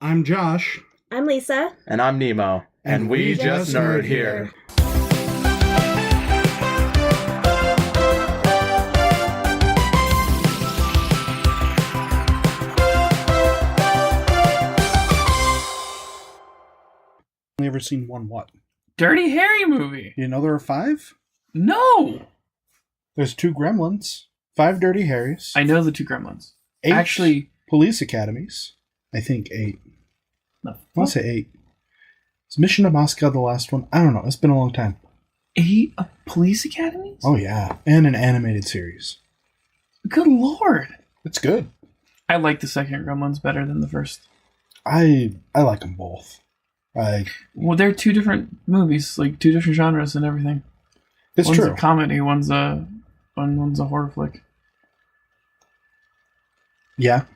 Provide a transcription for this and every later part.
I'm Josh. I'm Lisa. And I'm Nemo. And we just nerd here. Only ever seen one what? Dirty Harry movie. You know there are 5? No. There's 2 Gremlins, 5 Dirty Harrys. I know the 2 Gremlins. 8 Actually, police academies. I think 8. No. I want to say 8. Is Mission to Moscow the last one? I don't know. It's been a long time. 8 police academies? Oh yeah, and an animated series. Good lord. It's good. I like the second Gremlins better than the first. I like them both. Well, they're 2 different movies, like 2 different genres and everything. It's one's true. A comedy, one's a horror flick. Yeah.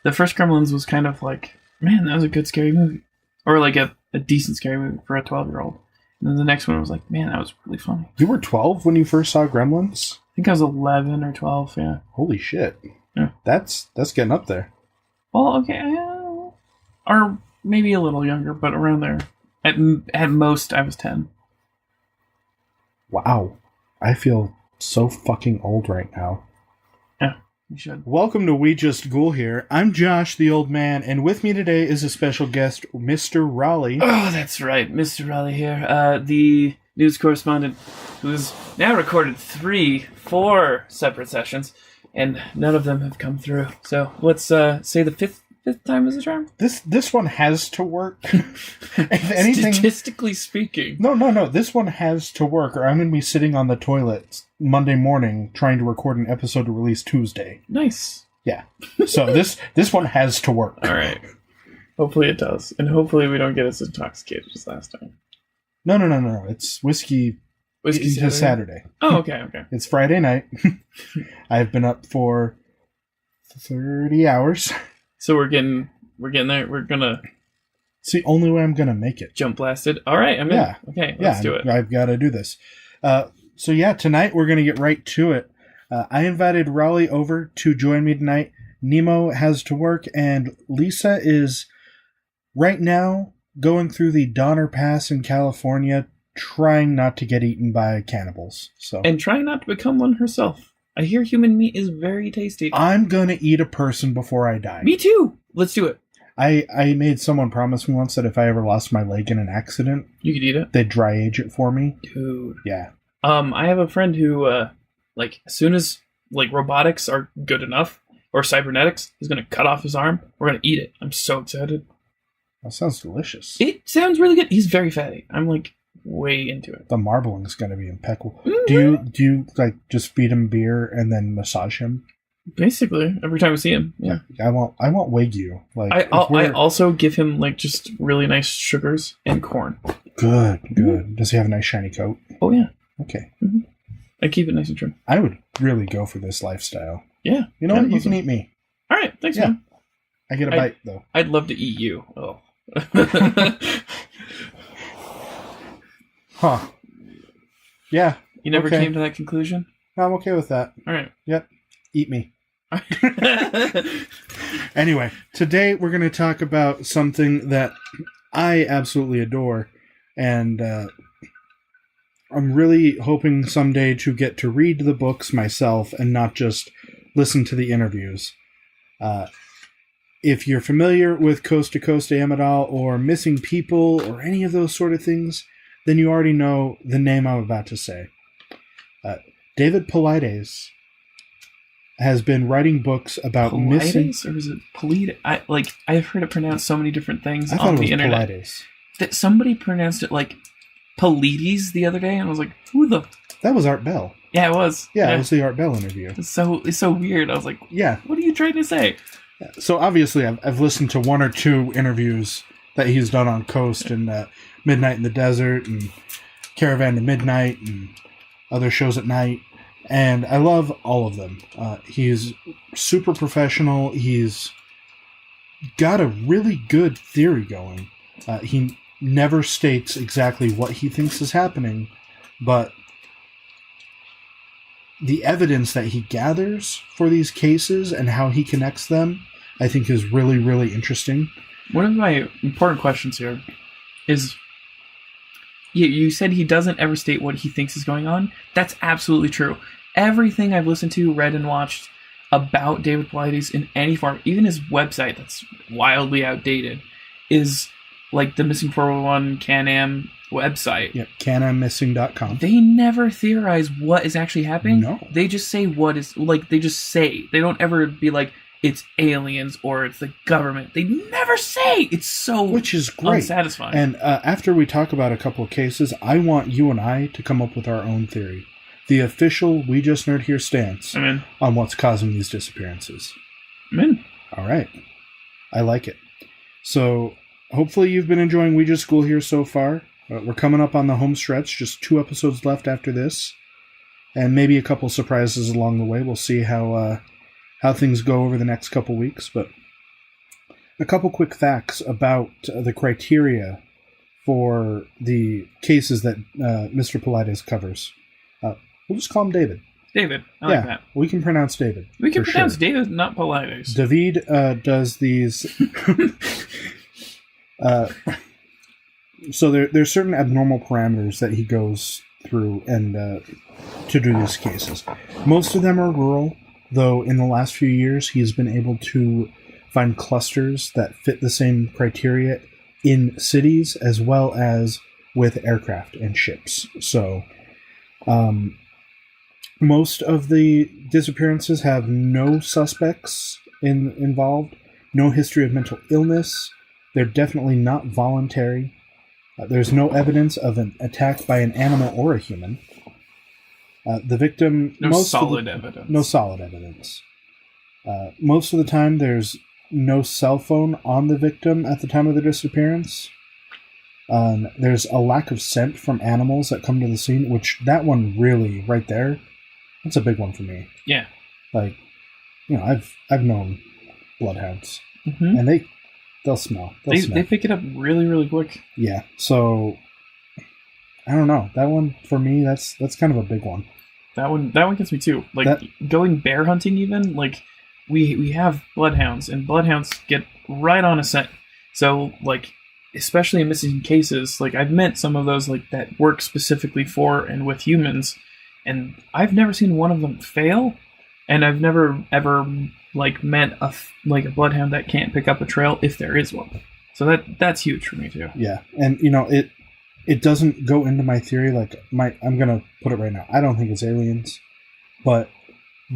The first Gremlins was kind of like, man, that was a good scary movie. Or like a decent scary movie for a 12-year-old. And then the next one was like, man, that was really funny. You were 12 when you first saw Gremlins? I think I was 11 or 12, yeah. Holy shit. Yeah. That's getting up there. Well, okay. Or maybe a little younger, but around there. At most, I was 10. Wow. I feel so fucking old right now. Yeah, you should. Welcome to We Just Ghoul here. I'm Josh, the old man, and with me today is a special guest, Mr. Raleigh. Oh, that's right. Mr. Raleigh here. The news correspondent who's now recorded 4 separate sessions, and none of them have come through. So let's say the fifth time is the charm? This one has to work. If anything, statistically speaking. No. This one has to work, or I'm going to be sitting on the toilet Monday morning trying to record an episode to release Tuesday. Nice. Yeah. So this one has to work. All right. Hopefully it does, and hopefully we don't get as intoxicated as last time. No. It's whiskey into Saturday. Oh, okay. It's Friday night. I've been up for 30 hours. So we're getting there. We're gonna. It's the only way I'm gonna make it. Jump blasted. All right, I'm in. Yeah. Okay, let's do it. I've got to do this. So yeah, tonight we're gonna get right to it. I invited Raleigh over to join me tonight. Nemo has to work, and Lisa is right now going through the Donner Pass in California, trying not to get eaten by cannibals. And trying not to become one herself. I hear human meat is very tasty. I'm gonna eat a person before I die. Me too. Let's do it. I made someone promise me once that if I ever lost my leg in an accident, you could eat it. They'd dry age it for me. Dude. Yeah. I have a friend who, as soon as robotics are good enough or cybernetics, he's gonna cut off his arm. We're gonna eat it. I'm so excited. That sounds delicious. It sounds really good. He's very fatty. I'm way into it. The marbling is going to be impeccable. Mm-hmm. Do you just feed him beer and then massage him? Basically, every time we see him. Yeah. I want Wagyu. I also give him just really nice sugars and corn. Good. Mm-hmm. Does he have a nice shiny coat? Oh yeah. Okay. Mm-hmm. I keep it nice and trim. I would really go for this lifestyle. Yeah. You know what? You can eat me. All right. Thanks, man. I get a bite though. I'd love to eat you. Oh. Huh. Yeah. You never came to that conclusion? I'm okay with that. All right. Yep. Eat me. Anyway, today we're going to talk about something that I absolutely adore, and I'm really hoping someday to get to read the books myself and not just listen to the interviews. If you're familiar with Coast to Coast Amidal or Missing People or any of those sort of things, then you already know the name I'm about to say. David Paulides has been writing books about missing... Or is it Paulides? I've heard it pronounced so many different things on the internet. Paulides. That somebody pronounced it Paulides the other day, and I was like, who the... That was Art Bell. Yeah, it was. Yeah, it was the Art Bell interview. It's so weird. I was like, yeah. What are you trying to say? So obviously I've listened to 1 or 2 interviews that he's done on Coast and Midnight in the Desert and Caravan to Midnight and other shows at night, and I love all of them. He's super professional. He's got a really good theory going. He never states exactly what he thinks is happening, but the evidence that he gathers for these cases and how he connects them I think is really, really interesting. One of my important questions here is, you said he doesn't ever state what he thinks is going on. That's absolutely true. Everything I've listened to, read, and watched about David Paulides in any form, even his website that's wildly outdated, is like the Missing 411 Can-Am website. Yeah, canammissing.com. They never theorize what is actually happening. No. They just say what is, like, they just say. They don't ever be like, it's aliens or it's the government. They never say. It's so which is great. Unsatisfying. And after we talk about a couple of cases, I want you and I to come up with our own theory. The official We Just Nerd Here stance on what's causing these disappearances. I'm in. All right. I like it. So hopefully you've been enjoying We Just School here so far. We're coming up on the home stretch. Just 2 episodes left after this. And maybe a couple surprises along the way. We'll see how things go over the next couple weeks. But a couple quick facts about the criteria for the cases that Mr. Paulides covers. We'll just call him David. David. I like that. We can pronounce David. We can pronounce David, not Paulides. David does these... so there's certain abnormal parameters that he goes through and to do these cases. Most of them are rural, though in the last few years he's been able to find clusters that fit the same criteria in cities as well as with aircraft and ships. So most of the disappearances have no suspects involved, no history of mental illness. They're definitely not voluntary. There's no evidence of an attack by an animal or a human. The victim... No solid evidence. No solid evidence. Most of the time, there's no cell phone on the victim at the time of the disappearance. There's a lack of scent from animals that come to the scene, which that one really, right there, that's a big one for me. Yeah. Like, I've known bloodhounds, mm-hmm. and they'll smell. They pick it up really, really quick. Yeah. So I don't know. That one for me, that's kind of a big one. That one gets me too. Like going bear hunting, even like we have bloodhounds, and bloodhounds get right on a scent. So like, especially in missing cases, like I've met some of those like that work specifically for and with humans, and I've never seen one of them fail, and I've never ever like met a bloodhound that can't pick up a trail if there is one. So that's huge for me too. Yeah, and it doesn't go into my theory. Like I'm gonna put it right now. I don't think it's aliens, but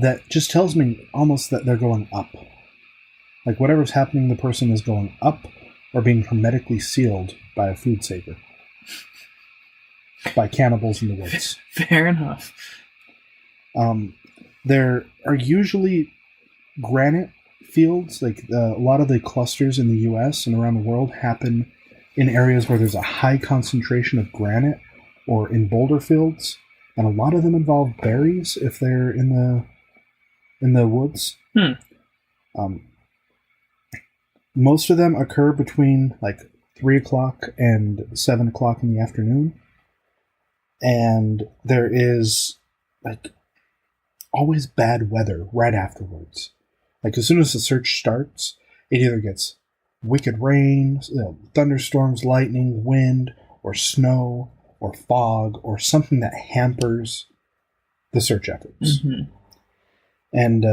that just tells me almost that they're going up. Like whatever's happening, the person is going up or being hermetically sealed by a food saver, by cannibals in the woods. Fair enough. There are usually granite fields. Like a lot of the clusters in the U.S. and around the world happen in areas where there's a high concentration of granite or in boulder fields, and a lot of them involve berries if they're in the woods. Most of them occur between like 3 o'clock and 7 o'clock in the afternoon, and there is like always bad weather right afterwards. Like as soon as the search starts, it either gets wicked rain, thunderstorms, lightning, wind, or snow, or fog, or something that hampers the search efforts. Mm-hmm. And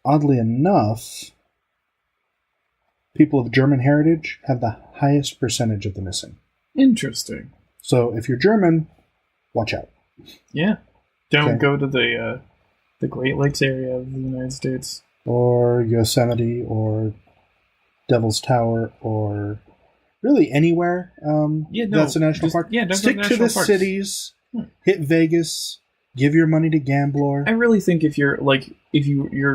oddly enough, people of German heritage have the highest percentage of the missing. Interesting. So if you're German, watch out. Yeah. Don't go to the Great Lakes area of the United States. Or Yosemite, or Devil's Tower, or really anywhere that's a national park. Yeah, don't stick go to to the national parks. cities. Hit Vegas. Give your money to Gambler. I really think if you're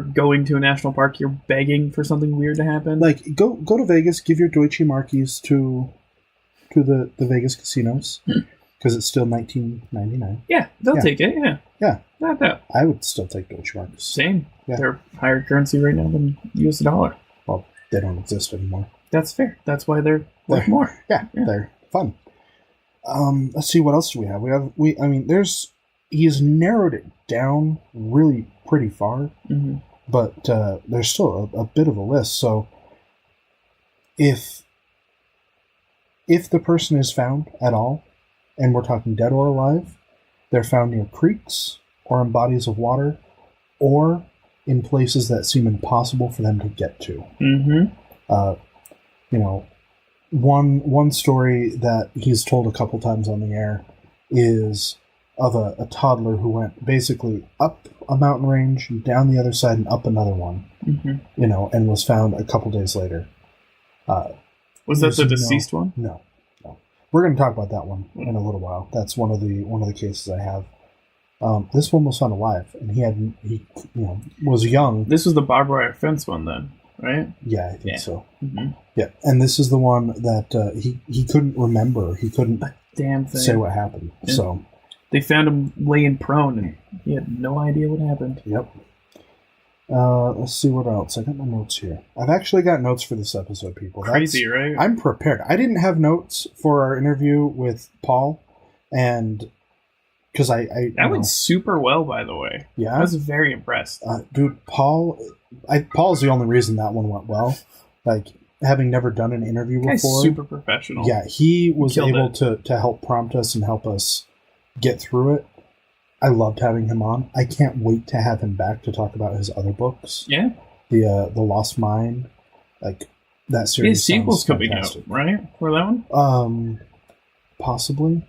going to a national park, you're begging for something weird to happen. Like go to Vegas. Give your Deutsche Markies to the Vegas casinos because it's still $19.99. Yeah, they'll take it. Yeah. Yeah. Not that. I would still take Deutsche Marks. Same. Yeah. They're higher currency right now than US dollar. Well, they don't exist anymore. That's fair. That's why they're worth more. Yeah, they're fun. Let's see, what else do we have? He's narrowed it down really pretty far. Mm-hmm. but there's still a bit of a list. So if the person is found at all, and we're talking dead or alive, they're found near creeks or in bodies of water or in places that seem impossible for them to get to. One story that he's told a couple times on the air is of a toddler who went basically up a mountain range, down the other side, and up another one, and was found a couple days later. Was that the deceased one? No. We're going to talk about that one in a little while. That's one of the cases I have. This one was found alive, and he was young. This was the barbed wire fence one, then, right? Yeah, I think so. Yeah, and this is the one that he couldn't remember. He couldn't say what happened. Yeah. So they found him laying prone, and he had no idea what happened. Yep. Let's see what else. I got my notes here. I've actually got notes for this episode, people. Crazy, right? I'm prepared. I didn't have notes for our interview with Paul, and because I went super well, by the way. Yeah, I was very impressed. Dude, Paul's the only reason that one went well. Like, having never done an interview before, super professional. Yeah, he was able to help prompt us and help us get through it. I loved having him on. I can't wait to have him back to talk about his other books. Yeah. The Lost Mine, like that series. His sequel's coming out, right? For that one? Possibly.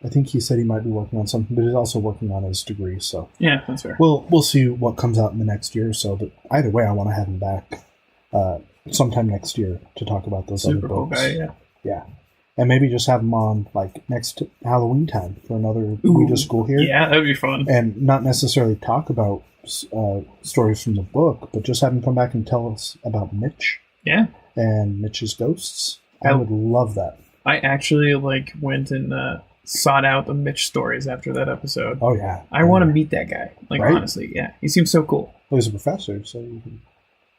I think he said he might be working on something, but he's also working on his degree, so. Yeah, that's fair. We'll see what comes out in the next year or so, but either way, I want to have him back sometime next year to talk about those other books. Super cool guy, yeah. And maybe just have him on like next Halloween time for another week of school here. Yeah, that'd be fun. And not necessarily talk about stories from the book, but just have him come back and tell us about Mitch. Yeah. And Mitch's ghosts. I would love that. I actually went and sought out the Mitch stories after that episode. Oh yeah. I want to meet that guy. Right? Honestly, yeah. He seems so cool. Well, he's a professor, so you can...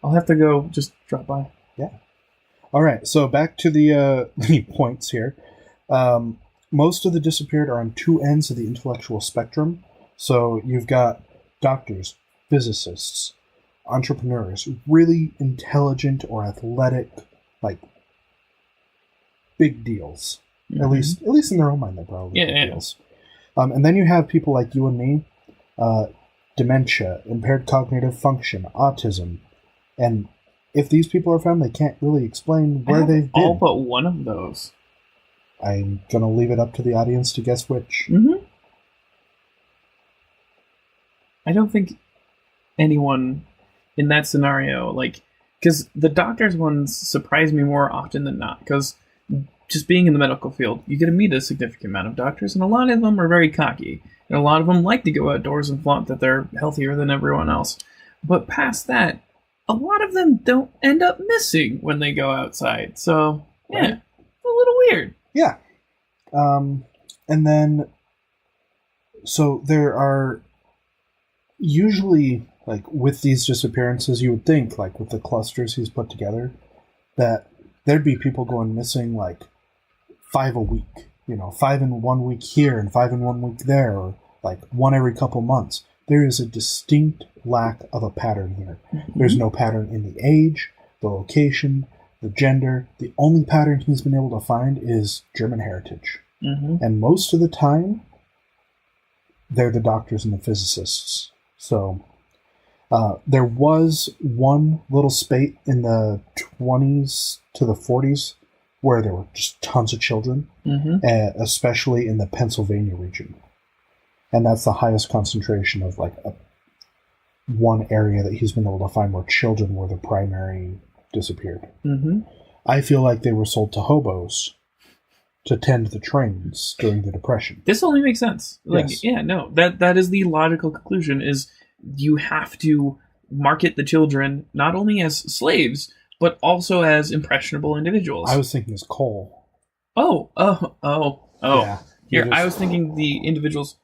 I'll have to go just drop by. Yeah. All right, so back to the points here. Most of the disappeared are on two ends of the intellectual spectrum. So you've got doctors, physicists, entrepreneurs, really intelligent or athletic, like big deals. Mm-hmm. At least in their own mind, they're probably big deals. And then you have people like you and me, dementia, impaired cognitive function, autism, and if these people are found, they can't really explain where they've been. All but one of those. I'm going to leave it up to the audience to guess which. Mm-hmm. I don't think anyone in that scenario, because the doctor's ones surprise me more often than not, because just being in the medical field, you get to meet a significant amount of doctors, and a lot of them are very cocky, and a lot of them like to go outdoors and flaunt that they're healthier than everyone else. But past that, a lot of them don't end up missing when they go outside. So, yeah, right. It's a little weird. Yeah. And then, so there are usually, with these disappearances, you would think, with the clusters he's put together, that there'd be people going missing, 5 a week. 5 in 1 week here and 5 in 1 week there, or, one every couple months. There is a distinct lack of a pattern here. Mm-hmm. There's no pattern in the age, the location, the gender. The only pattern he's been able to find is German heritage. Mm-hmm. And most of the time, they're the doctors and the physicists. So there was one little spate in the 20s to the 40s where there were just tons of children, especially in the Pennsylvania region. And that's the highest concentration of one area that he's been able to find where children were the primary disappeared. Mm-hmm. I feel like they were sold to hobos to tend the trains during the Depression. This only makes sense. Yes. Yeah, no, that is the logical conclusion, is you have to market the children not only as slaves, but also as impressionable individuals. I was thinking as coal. Oh. Yeah, here, I was thinking the individuals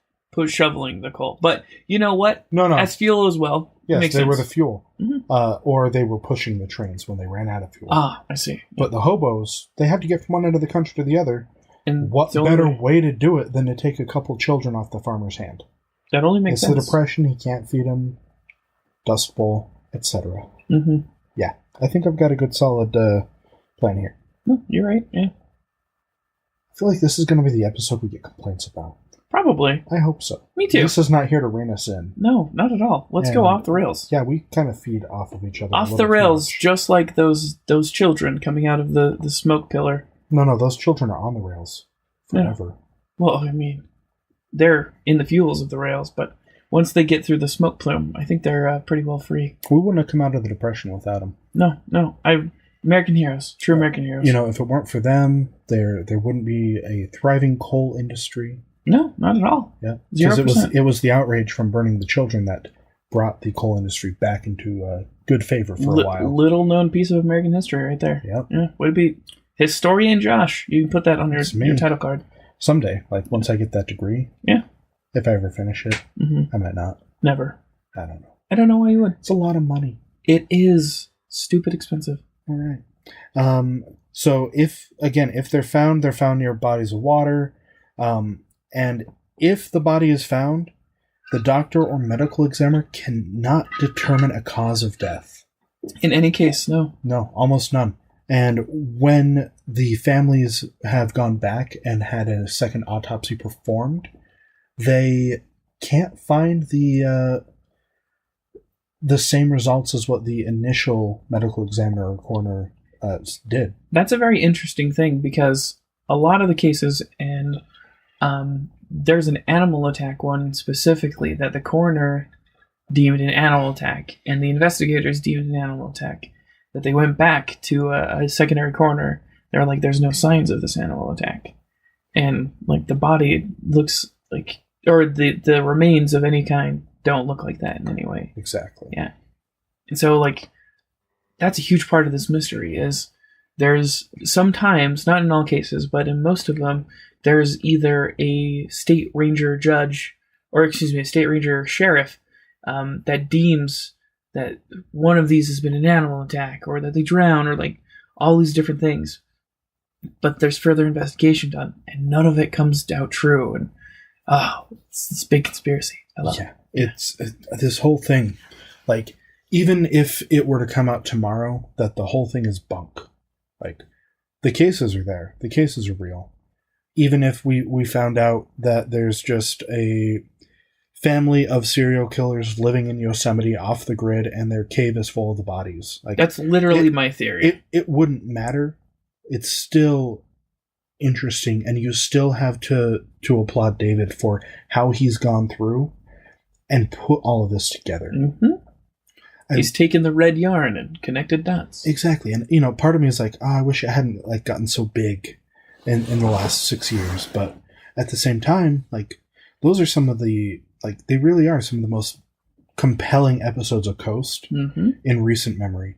shoveling the coal. But you know what? No. As fuel as well. Yes, they were the fuel. Mm-hmm. Or they were pushing the trains when they ran out of fuel. Ah, I see. But the hobos, they had to get from one end of the country to the other. And what better way to do it than to take a couple children off the farmer's hand? That only makes sense. It's the Depression, he can't feed them. Dust Bowl. etc. Mm-hmm. Yeah, I think I've got a good solid plan here. You're right, yeah. I feel like this is going to be the episode we get complaints about. Probably. I hope so. Me too. This is not here to rein us in. No, not at all. Let's go off the rails. Yeah, we kind of feed off of each other. Off the rails, just like those children coming out of the smoke pillar. No, those children are on the rails forever. Yeah. Well, I mean, they're in the fuels of the rails, but once they get through the smoke plume, I think they're pretty well free. We wouldn't have come out of the Depression without them. No. American heroes. True American heroes. You know, if it weren't for them, there wouldn't be a thriving coal industry. No, not at all. Yeah, because it was the outrage from burning the children that brought the coal industry back into good favor for a while. Little known piece of American history right there. Yep. Yeah. Would it be historian Josh? You can put that on your title card. Someday, like once I get that degree. Yeah. If I ever finish it, I might not. Never. I don't know. I don't know why you would. It's a lot of money. It is stupid expensive. All right. So if they're found near bodies of water, and if the body is found, the doctor or medical examiner cannot determine a cause of death. In any case, no. No, almost none. And when the families have gone back and had a second autopsy performed, they can't find the same results as what the initial medical examiner or coroner did. That's a very interesting thing because a lot of the cases, and there's an animal attack one specifically that the coroner deemed an animal attack, and the investigators deemed an animal attack. That they went back to a secondary coroner. They're like, "There's no signs of this animal attack," and like the body looks like, or the remains of any kind don't look like that in any way. Exactly. Yeah, and so like that's a huge part of this mystery. Is there's sometimes, not in all cases, but in most of them, there's either a state ranger judge, or excuse me, a state ranger sheriff that deems that one of these has been an animal attack, or that they drown, or like all these different things. But there's further investigation done, and none of it comes out true. And it's this big conspiracy. I love it. It's this whole thing. Like, even if it were to come out tomorrow that the whole thing is bunk, like the cases are there, the cases are real. Even if we found out that there's just a family of serial killers living in Yosemite off the grid and their cave is full of the bodies. Like, that's literally my theory. It wouldn't matter. It's still interesting, and you still have to applaud David for how he's gone through and put all of this together. Mm-hmm. He's taken the red yarn and connected dots. Exactly. And part of me is like, I wish I hadn't gotten so big in the last 6 years. But at the same time, those are some of the they really are some of the most compelling episodes of Coast in recent memory.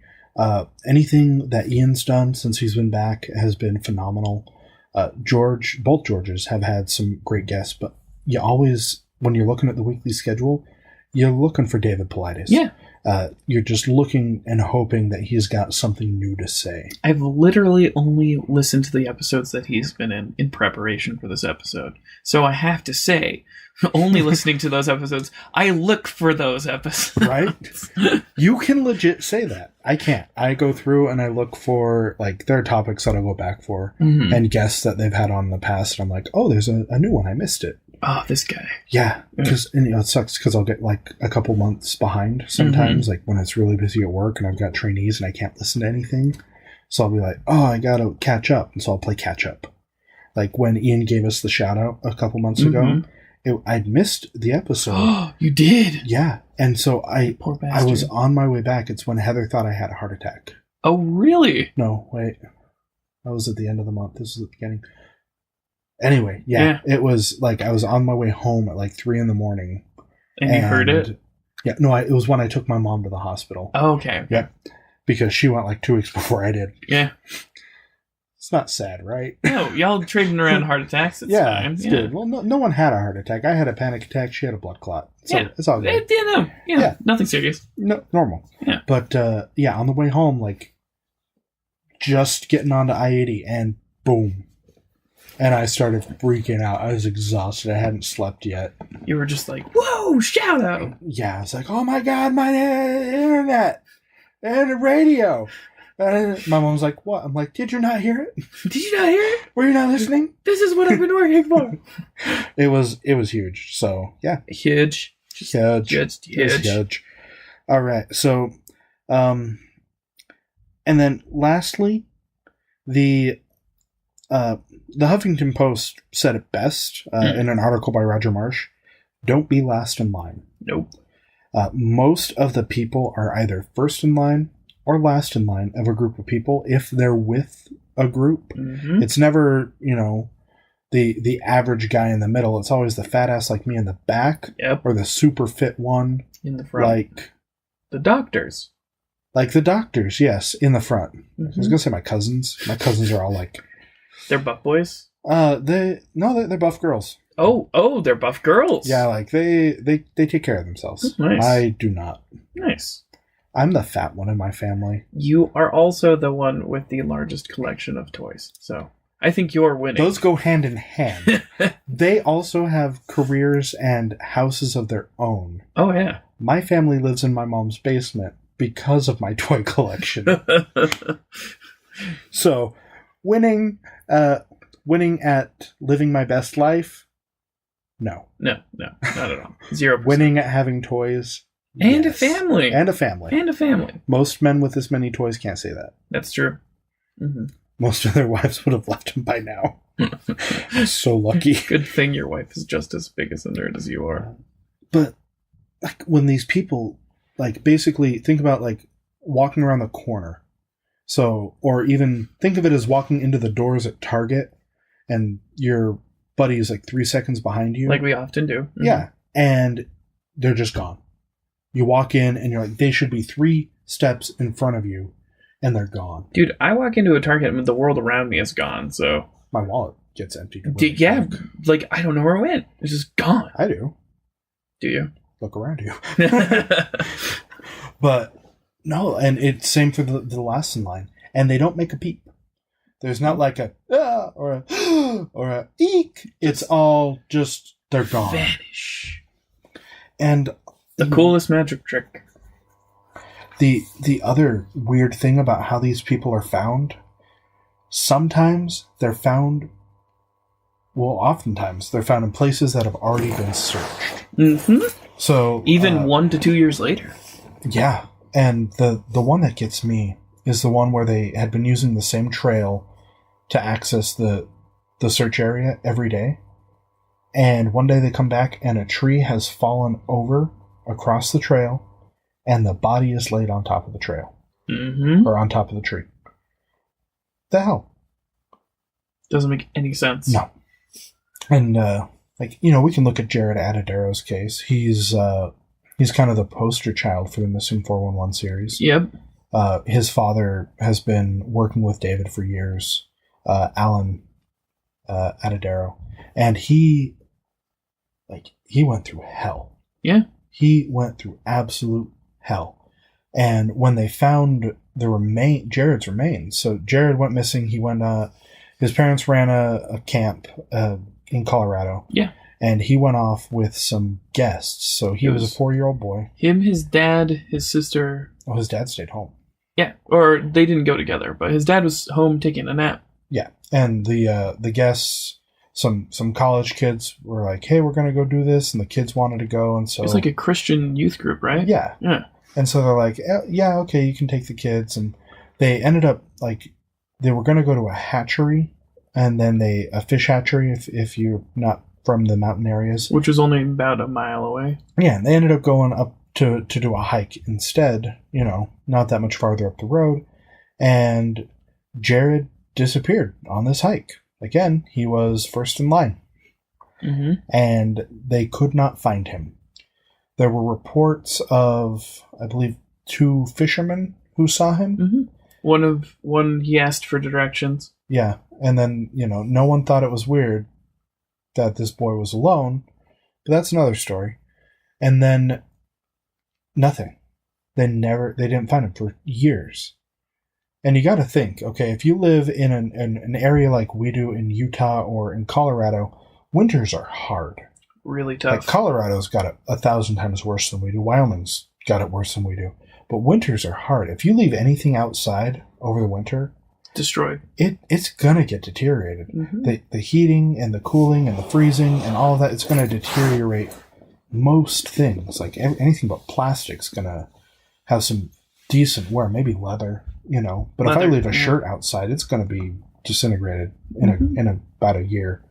Anything that Ian's done since he's been back has been phenomenal. Both Georges have had some great guests, but you always, when you're looking at the weekly schedule, you're looking for David Paulides. Yeah. You're just looking and hoping that he's got something new to say. I've literally only listened to the episodes that he's been in preparation for this episode. So I have to say, only listening to those episodes, I look for those episodes. Right? You can legit say that. I can't. I go through and I look for, there are topics that I'll go back for and guests that they've had on in the past. And I'm like, oh, there's a new one. I missed it. Oh, this guy. Yeah. Because it sucks because I'll get a couple months behind sometimes, when it's really busy at work and I've got trainees and I can't listen to anything. So I'll be like, oh, I got to catch up. And so I'll play catch up. Like when Ian gave us the shout out a couple months ago. I'd missed the episode. Oh, you did? Yeah. And so Poor bastard. I was on my way back. It's when Heather thought I had a heart attack. Oh, really? No, wait. That was at the end of the month. This was at the beginning. Anyway, yeah. It was I was on my way home at 3 a.m. And you heard it? Yeah. No, it was when I took my mom to the hospital. Oh, okay. Yeah. Because she went 2 weeks before I did. Yeah. It's not sad, right? No, y'all trading around heart attacks. It's fine. It's good. Well, no one had a heart attack. I had a panic attack. She had a blood clot. So it's all good. Nothing serious. No, normal. Yeah. But, on the way home, just getting onto I-80 and boom. And I started freaking out. I was exhausted. I hadn't slept yet. You were just like, whoa, shout out. Yeah, I was like, oh my God, my internet. and a radio. And my mom's like, what? I'm like, did you not hear it? Did you not hear it? Were you not listening? This is what I've been working for. It was huge. So, yeah. Huge. Huge. Just It was huge. All right. So, and then lastly, the Huffington Post said it best in an article by Roger Marsh. Don't be last in line. Nope. Most of the people are either first in line or last in line of a group of people if they're with a group. Mm-hmm. It's never, the average guy in the middle. It's always the fat ass like me in the back. Yep. Or the super fit one. In the front. Like the doctors. Like the doctors, yes, in the front. Mm-hmm. I was going to say my cousins. My cousins are all like... They're buff boys? They're buff girls. Oh, they're buff girls. Yeah, like they take care of themselves. That's nice. I do not. Nice. I'm the fat one in my family. You are also the one with the largest collection of toys. So I think you're winning. Those go hand in hand. They also have careers and houses of their own. Oh, yeah. My family lives in my mom's basement because of my toy collection. So, winning at living my best life? No. No, not at all. 0%. Winning at having toys? And yes. a family. And a family. Most men with this many toys can't say that. That's true. Mm-hmm. Most of their wives would have left them by now. I'm so lucky. Good thing your wife is just as big as a nerd as you are. But like when these people, like basically think about like walking around the corner. So, or even think of it as walking into the doors at Target and your buddy is like 3 seconds behind you. Like we often do. Mm-hmm. Yeah. And they're just gone. You walk in and you're like, they should be 3 steps in front of you and they're gone. Dude, I walk into a Target and the world around me is gone, so. My wallet gets empty. Yeah, like I don't know where it went. It's just gone. I do. Do you? Look around you. But no, and it's same for the last in line. And they don't make a peep. There's not like a or a or a eek. It's all just they're gone. Vanish. And the coolest magic trick. The other weird thing about how these people are found, sometimes they're found, well, oftentimes they're found in places that have already been searched. Mm-hmm. So even 1 to 2 years later. Yeah, and the one that gets me is the one where they had been using the same trail to access the search area every day. And one day they come back and a tree has fallen over across the trail and the body is laid on top of the trail. Mm-hmm. Or on top of the tree. The hell? Doesn't make any sense. No. And, we can look at Jared Adadero's case. He's kind of the poster child for the Missing 411 series. Yep. His father has been working with David for years, Alan Adadero, and he went through hell. Yeah. He went through absolute hell. And when they found Jared's remains, so Jared went missing. He went, his parents ran a camp in Colorado. Yeah. And he went off with some guests. So he was a 4-year-old boy. Him, his dad, his sister. Oh, his dad stayed home. Yeah, or they didn't go together, but his dad was home taking a nap. Yeah, and the guests, some college kids were like, "Hey, we're gonna go do this," and the kids wanted to go, and so it's like a Christian youth group, right? Yeah, yeah. And so they're like, "Yeah, okay, you can take the kids," and they ended up like they were gonna go to a hatchery, and then a fish hatchery if you're not from the mountain areas, which was only about a mile away. Yeah, and they ended up going up to do a hike instead, not that much farther up the road. And Jared disappeared on this hike. Again, he was first in line. Mm-hmm. And they could not find him. There were reports of, I believe, 2 fishermen who saw him. Mm-hmm. One he asked for directions. Yeah, and then, no one thought it was weird that this boy was alone, but that's another story. And then nothing. They didn't find him for years. And you got to think, okay, if you live in an area like we do in Utah or in Colorado, winters are hard. Really tough. Like Colorado's got it 1,000 times worse than we do. Wyoming's got it worse than we do. But winters are hard. If you leave anything outside over the winter, Destroyed. It's gonna get deteriorated. The heating and the cooling and the freezing and all of that, it's gonna deteriorate most things. Like anything but plastic's gonna have some decent wear, maybe leather, But if I leave a shirt outside, it's gonna be disintegrated in about a year.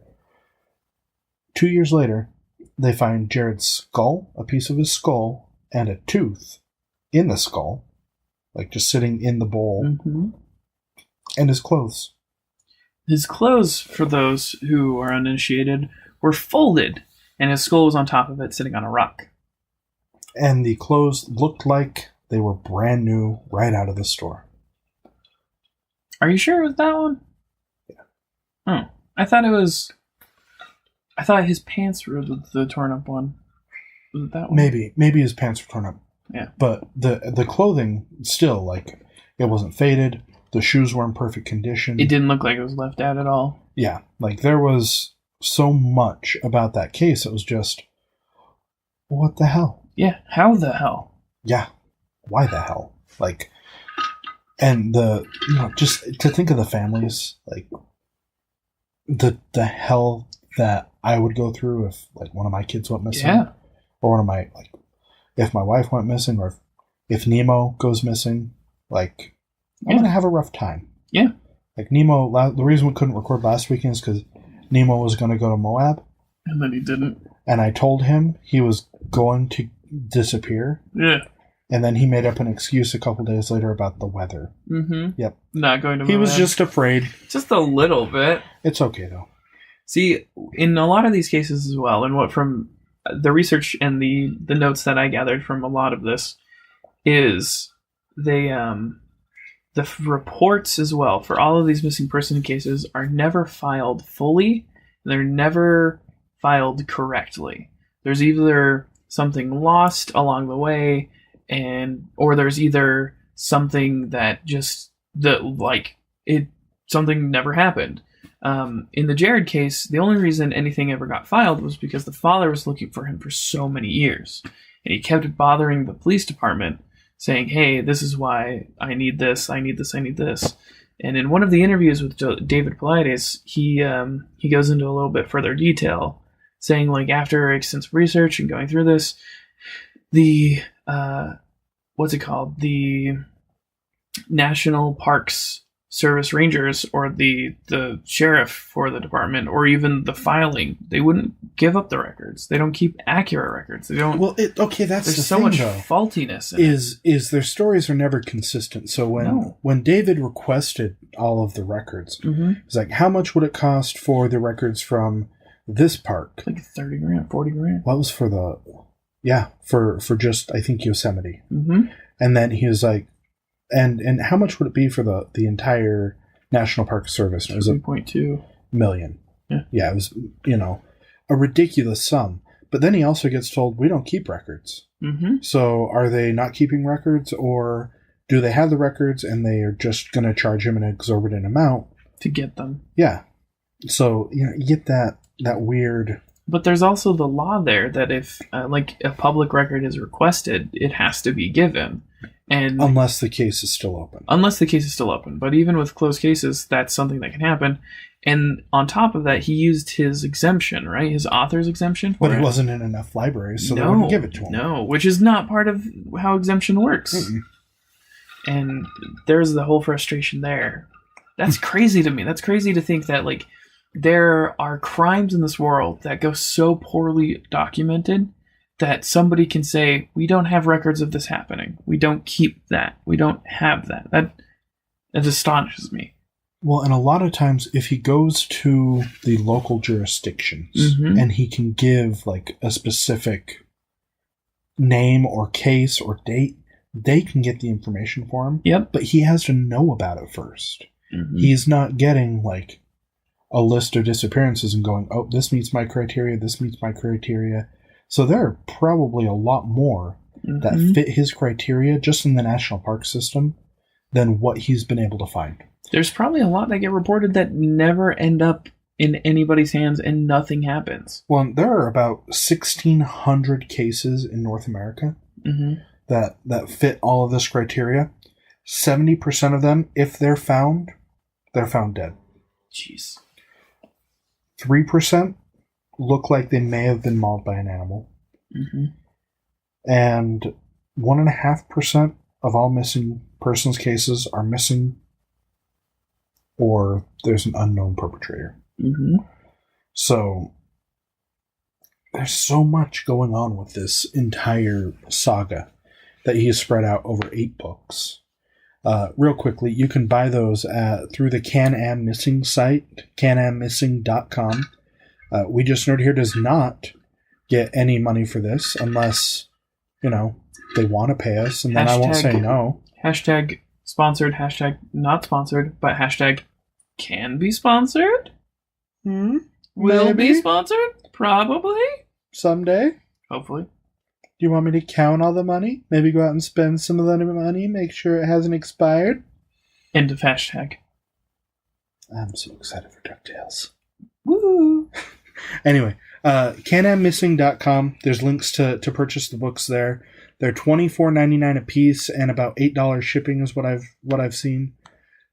2 years later, they find Jared's skull, a piece of his skull, and a tooth in the skull, like just sitting in the bowl, and his clothes. His clothes, for those who are uninitiated, were folded, and his skull was on top of it, sitting on a rock. And the clothes looked like they were brand new, right out of the store. Are you sure it was that one? Yeah. Oh, I thought his pants were the torn up one. Was it that one? Maybe his pants were torn up. Yeah. But the clothing still, like, it wasn't faded. The shoes were in perfect condition. It didn't look like it was left out at all. Yeah, like there was so much about that case. It was just, what the hell? Yeah, how the hell? Yeah, why the hell? Like, and just to think of the families, like the hell that I would go through if like one of my kids went missing, or one of my if my wife went missing, or if Nemo goes missing, like. I'm going to have a rough time. Yeah. Like Nemo, the reason we couldn't record last weekend is because Nemo was going to go to Moab. And then he didn't. And I told him he was going to disappear. Yeah. And then he made up an excuse a couple days later about the weather. Yep. Not going to Moab. He was just afraid. Just a little bit. It's okay, though. See, in a lot of these cases as well, and what from the research and the notes that I gathered from a lot of this, is the reports as well for all of these missing person cases are never filed fully. They're never filed correctly. There's either something lost along the way, or there's either something that something never happened. In the Jared case, the only reason anything ever got filed was because the father was looking for him for so many years, and he kept bothering the police department, saying, hey, this is why I need this, I need this, I need this. And in one of the interviews with David Paulides, he goes into a little bit further detail, saying, like, after extensive research and going through this, the, the National Parks Service Rangers, or the sheriff for the department, or even the filing, they wouldn't give up the records. They don't keep accurate records. They don't. Well, that's there's the so thing, much though, faultiness in is their stories are never consistent. So when David requested all of the records, it's like, how much would it cost for the records from this park? Like 30 grand, 40 grand. What was for for just, I think, Yosemite. And then he was like, and how much would it be for the entire National Park Service? It was 3.2 million. Yeah, it was, a ridiculous sum. But then he also gets told, we don't keep records. So are they not keeping records, or do they have the records and they are just going to charge him an exorbitant amount to get them? Yeah. So, you get that weird. But there's also the law there that if a public record is requested, it has to be given. And unless the case is still open. But even with closed cases, that's something that can happen. And on top of that, he used his exemption, right? His author's exemption. But it wasn't in enough libraries, so they wouldn't give it to him. No, which is not part of how exemption works. And there's the whole frustration there. That's crazy to me. That's crazy to think that, like, there are crimes in this world that go so poorly documented that somebody can say, we don't have records of this happening. We don't keep that. We don't have that. That astonishes me. Well, and a lot of times, if he goes to the local jurisdictions and he can give, like, a specific name or case or date, they can get the information for him. Yep. But he has to know about it first. He's not getting, like, a list of disappearances and going, oh, this meets my criteria, this meets my criteria. So there are probably a lot more that fit his criteria just in the national park system than what he's been able to find. There's probably a lot that get reported that never end up in anybody's hands and nothing happens. Well, there are about 1,600 cases in North America. that fit all of this criteria. 70% of them, if they're found dead. Jeez. 3% look like they may have been mauled by an animal. Mm-hmm. And 1.5% of all missing persons cases are missing or there's an unknown perpetrator. Mm-hmm. So there's so much going on with this entire saga that he has spread out over 8 books. Real quickly, you can buy those through the Can-Am Missing site, canammissing.com. We Just Nerd Here does not get any money for this unless, they want to pay us, and then I won't say no. Hashtag sponsored, hashtag not sponsored, but hashtag can be sponsored? Will be sponsored? Probably. Someday. Hopefully. Do you want me to count all the money? Maybe go out and spend some of the money, make sure it hasn't expired? End of hashtag. I'm so excited for DuckTales. Woo! Anyway, canammissing.com. There's links to purchase the books there. They're $24.99 a piece, and about $8 shipping is what I've seen.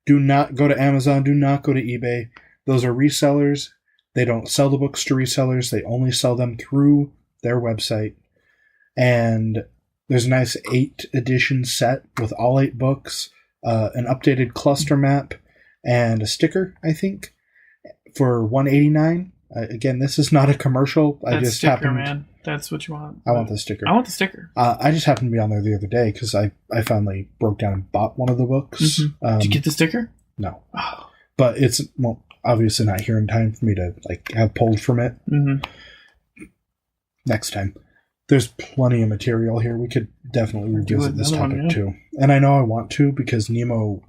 Do not go to Amazon. Do not go to eBay. Those are resellers. They don't sell the books to resellers. They only sell them through their website. And there's a nice 8 edition set with all 8 books, an updated cluster map, and a sticker, I think, for $189. Again, this is not a commercial. That's sticker, man. That's what you want. I want the sticker. I want the sticker. I just happened to be on there the other day because I finally broke down and bought one of the books. Mm-hmm. Did you get the sticker? No. Oh. But it's obviously not here in time for me to have pulled from it. Mm-hmm. Next time. There's plenty of material here. We could definitely revisit this topic too. And I know I want to because Nemo,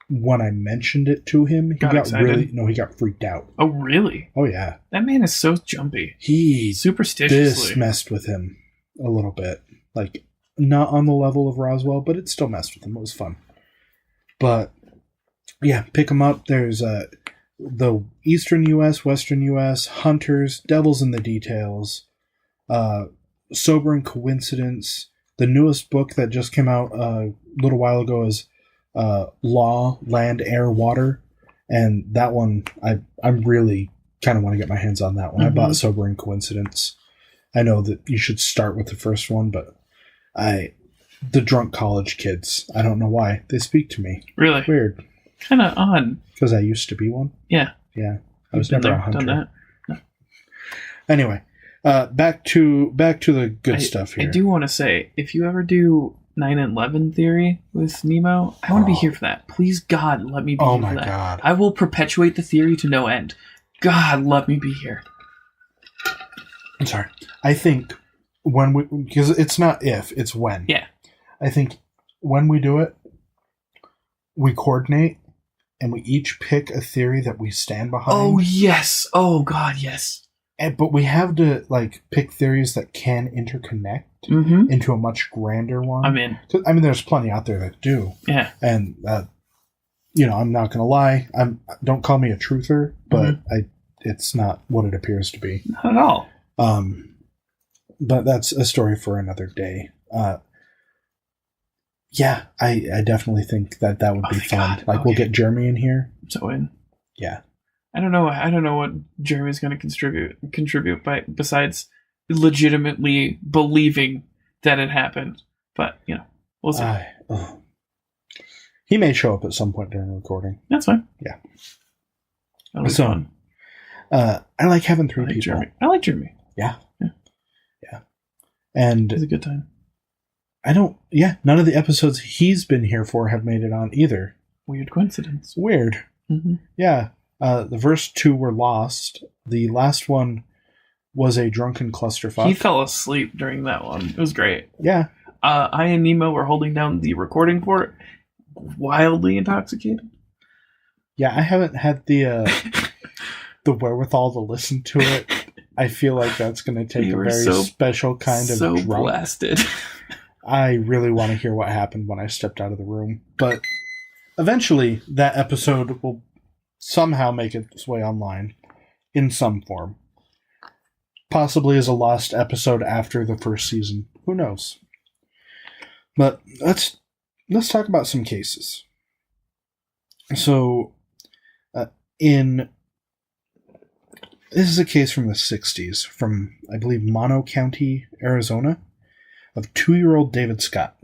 when I mentioned it to him, he got freaked out. Oh, really? Oh, yeah. That man is so jumpy. Superstitiously. Superstitiously. This messed with him a little bit. Not on the level of Roswell, but it still messed with him. It was fun. But, yeah, pick them up. There's the Eastern U.S., Western U.S., Hunters, Devils in the Details, Sobering Coincidence. The newest book that just came out a little while ago is Law, Land, Air, Water. And that one, I really kind of want to get my hands on that one. Mm-hmm. I bought Sobering Coincidence. I know that you should start with the first one, but the drunk college kids, I don't know why. They speak to me. Really? Weird. Kind of odd. Because I used to be one. Yeah. Yeah. I was never a hunter. Done that. No. Anyway, back to the good stuff here. I do want to say, if you ever do 9/11 theory with Nemo, I want to be here for that. Please, God, let me be here for that. Oh my God. I will perpetuate the theory to no end. God, let me be here. I'm sorry. I think because it's not if, it's when. Yeah. I think when we do it, we coordinate and we each pick a theory that we stand behind. Oh, yes. Oh, God, yes. But we have to pick theories that can interconnect into a much grander one. I'm in. I mean, there's plenty out there that do. Yeah. And I'm not gonna lie. Don't call me a truther, but it's not what it appears to be. Not at all. But that's a story for another day. Yeah, I definitely think that would be fun. God. We'll get Jeremy in here. So in. Yeah. I don't know what Jeremy's going to contribute besides legitimately believing that it happened. But, we'll see. He may show up at some point during the recording. That's fine. Yeah. That'll be fun. I like having 3 people. Jeremy. I like Jeremy. Yeah. And it's a good time. None of the episodes he's been here for have made it on either. Weird coincidence. Weird. Mm-hmm. Yeah. The first 2 were lost. The last one was a drunken clusterfuck. He fell asleep during that one. It was great. Yeah. I and Nemo were holding down the recording for it, wildly intoxicated. Yeah, I haven't had the wherewithal to listen to it. I feel like that's going to take a very special kind of drunk. Blasted. I really want to hear what happened when I stepped out of the room. But eventually, that episode will somehow make its way online in some form. Possibly as a lost episode after the first season. Who knows? But let's talk about some cases. So, this is a case from the 60s, from, I believe, Mono County, Arizona, of 2-year-old David Scott.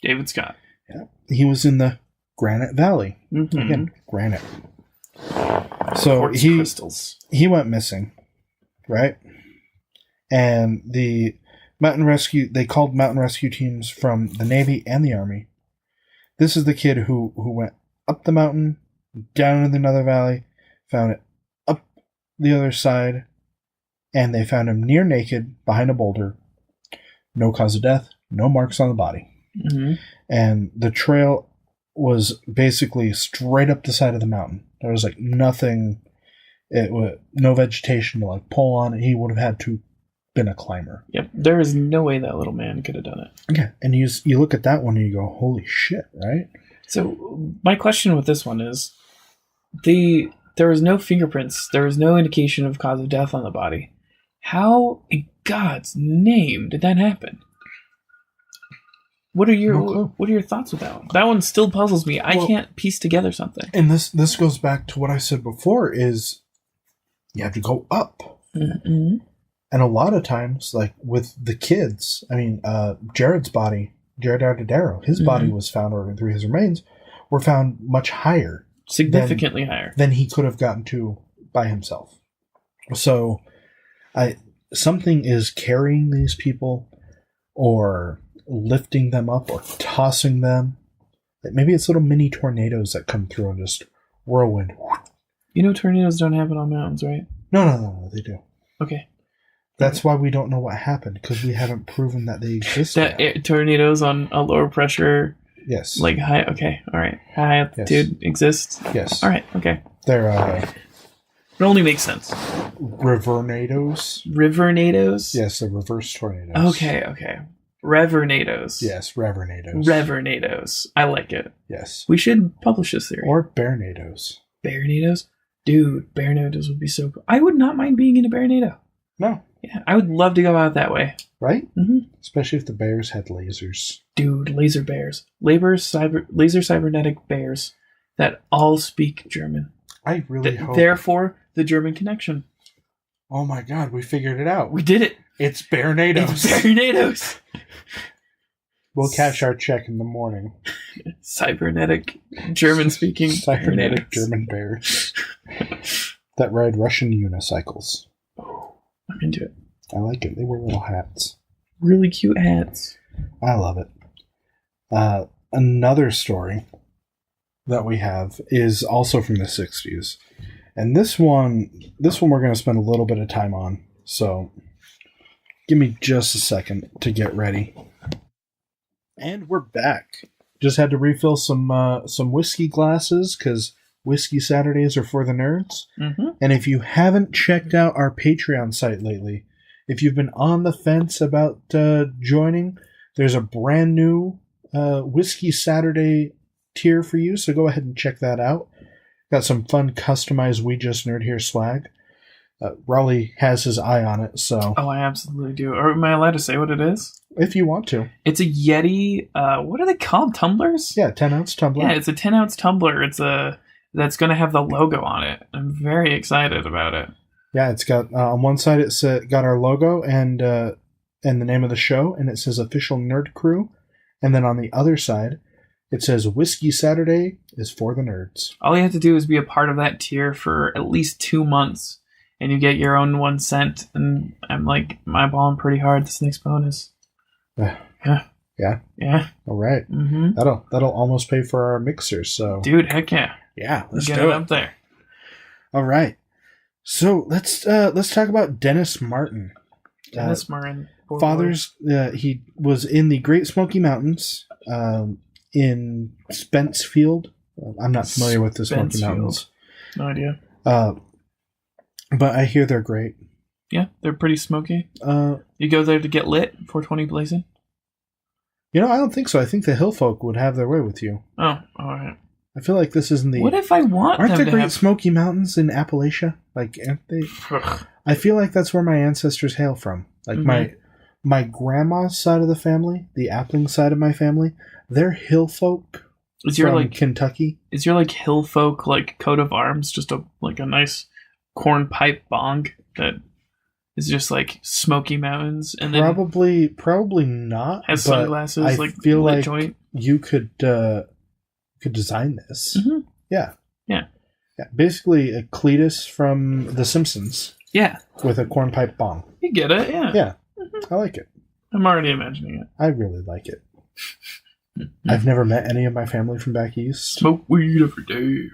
David Scott. Yeah. He was in the Granite Valley. Mm-hmm. Again, granite. So Quartz crystals. He went missing, right? And they called mountain rescue teams from the Navy and the Army. This is the kid who went up the mountain, down in another valley, found it up the other side, and they found him near naked behind a boulder. No cause of death, no marks on the body. Mm-hmm. And the trail was basically straight up the side of the mountain. There was like nothing, no vegetation to like pull on. He would have had to been a climber. Yep, there is no way that little man could have done it. Yeah, and you look at that one and you go, holy shit, right? So my question with this one is, there was no fingerprints, there was no indication of cause of death on the body. How in God's name did that happen? What are your thoughts with that one? That one still puzzles me. I can't piece together something. And this goes back to what I said before: is you have to go up, mm-hmm. and a lot of times, like with the kids, I mean, Jared Ardadero, his body was found, or through his remains, were found much higher, significantly higher than he could have gotten to by himself. So, something is carrying these people, or lifting them up, or tossing them. Maybe it's little mini tornadoes that come through and just whirlwind. You know, tornadoes don't happen on mountains, right? No, they do. Okay. That's why we don't know what happened, because we haven't proven that they exist. Tornadoes on a lower pressure. Yes. Like high. Okay. All right. High altitude exist. Yes. All right. Okay. They're it only makes sense. Rivernadoes. Rivernadoes. Yes, the reverse tornadoes. Okay. Revernadoes. Yes, revernadoes. Revernadoes. I like it. Yes. We should publish this theory. Or bearnadoes. Bearnadoes? Dude, bearnadoes would be so cool. I would not mind being in a bearnado. No. Yeah, I would love to go out that way. Right? Mm-hmm. Especially if the bears had lasers. Dude, laser bears. Laser cybernetic bears that all speak German. I really hope. Therefore, the German connection. Oh my god, we figured it out. We did it. It's bearnadoes. It's bearnadoes. We'll cash our check in the morning. Cybernetic German-speaking cybernetic German bears that ride Russian unicycles. Oh, I'm into it. I like it. They wear little hats. Really cute hats. I love it. Another story that we have is also from the 60s. And this one we're going to spend a little bit of time on. So give me just a second to get ready. And we're back. Just had to refill some whiskey glasses, because Whiskey Saturdays are for the nerds. Mm-hmm. And if you haven't checked out our Patreon site lately, if you've been on the fence about joining, there's a brand new Whiskey Saturday tier for you, so go ahead and check that out. Got some fun customized We Just Nerd Here swag. Raleigh has his eye on it, so... Oh, I absolutely do. Or am I allowed to say what it is? If you want to. It's a Yeti... what are they called? Tumblers? Yeah, 10-ounce tumbler. Yeah, it's a 10-ounce tumbler. That's going to have the logo on it. I'm very excited about it. Yeah, it's got... on one side, it's got our logo and the name of the show, and it says Official Nerd Crew. And then on the other side, it says Whiskey Saturday is for the nerds. All you have to do is be a part of that tier for at least 2 months, and you get your own 1 cent. And I'm like, eyeballing pretty hard this next bonus. Yeah. Yeah. All right. Mm-hmm. That'll almost pay for our mixers. So, dude, heck yeah. Yeah, let's get do it it up there. All right. So let's talk about Dennis Martin. Dennis Martin. He was in the Great Smoky Mountains, in Spencefield. I'm not familiar with the Smoky Mountains. No idea. But I hear they're great. Yeah, they're pretty smoky. You go there to get lit, 420 blazing? I don't think so. I think the hill folk would have their way with you. Oh, all right. I feel like this isn't the... What if I want Aren't them there to Great have... Smoky Mountains in Appalachia? Like, aren't they... I feel like that's where my ancestors hail from. Like, my my grandma's side of the family, the Appling side of my family, they're hill folk from Kentucky. Is your like hill folk like coat of arms just a nice corn pipe bong that is just like Smoky Mountains and then probably not. Has sunglasses. I like feel like joint. You could design this. Mm-hmm. Yeah. Yeah. Basically, a Cletus from The Simpsons. Yeah. With a corn pipe bong. You get it. Yeah. Yeah. Mm-hmm. I like it. I'm already imagining it. I really like it. Mm-hmm. I've never met any of my family from back east. Smoke weed every day.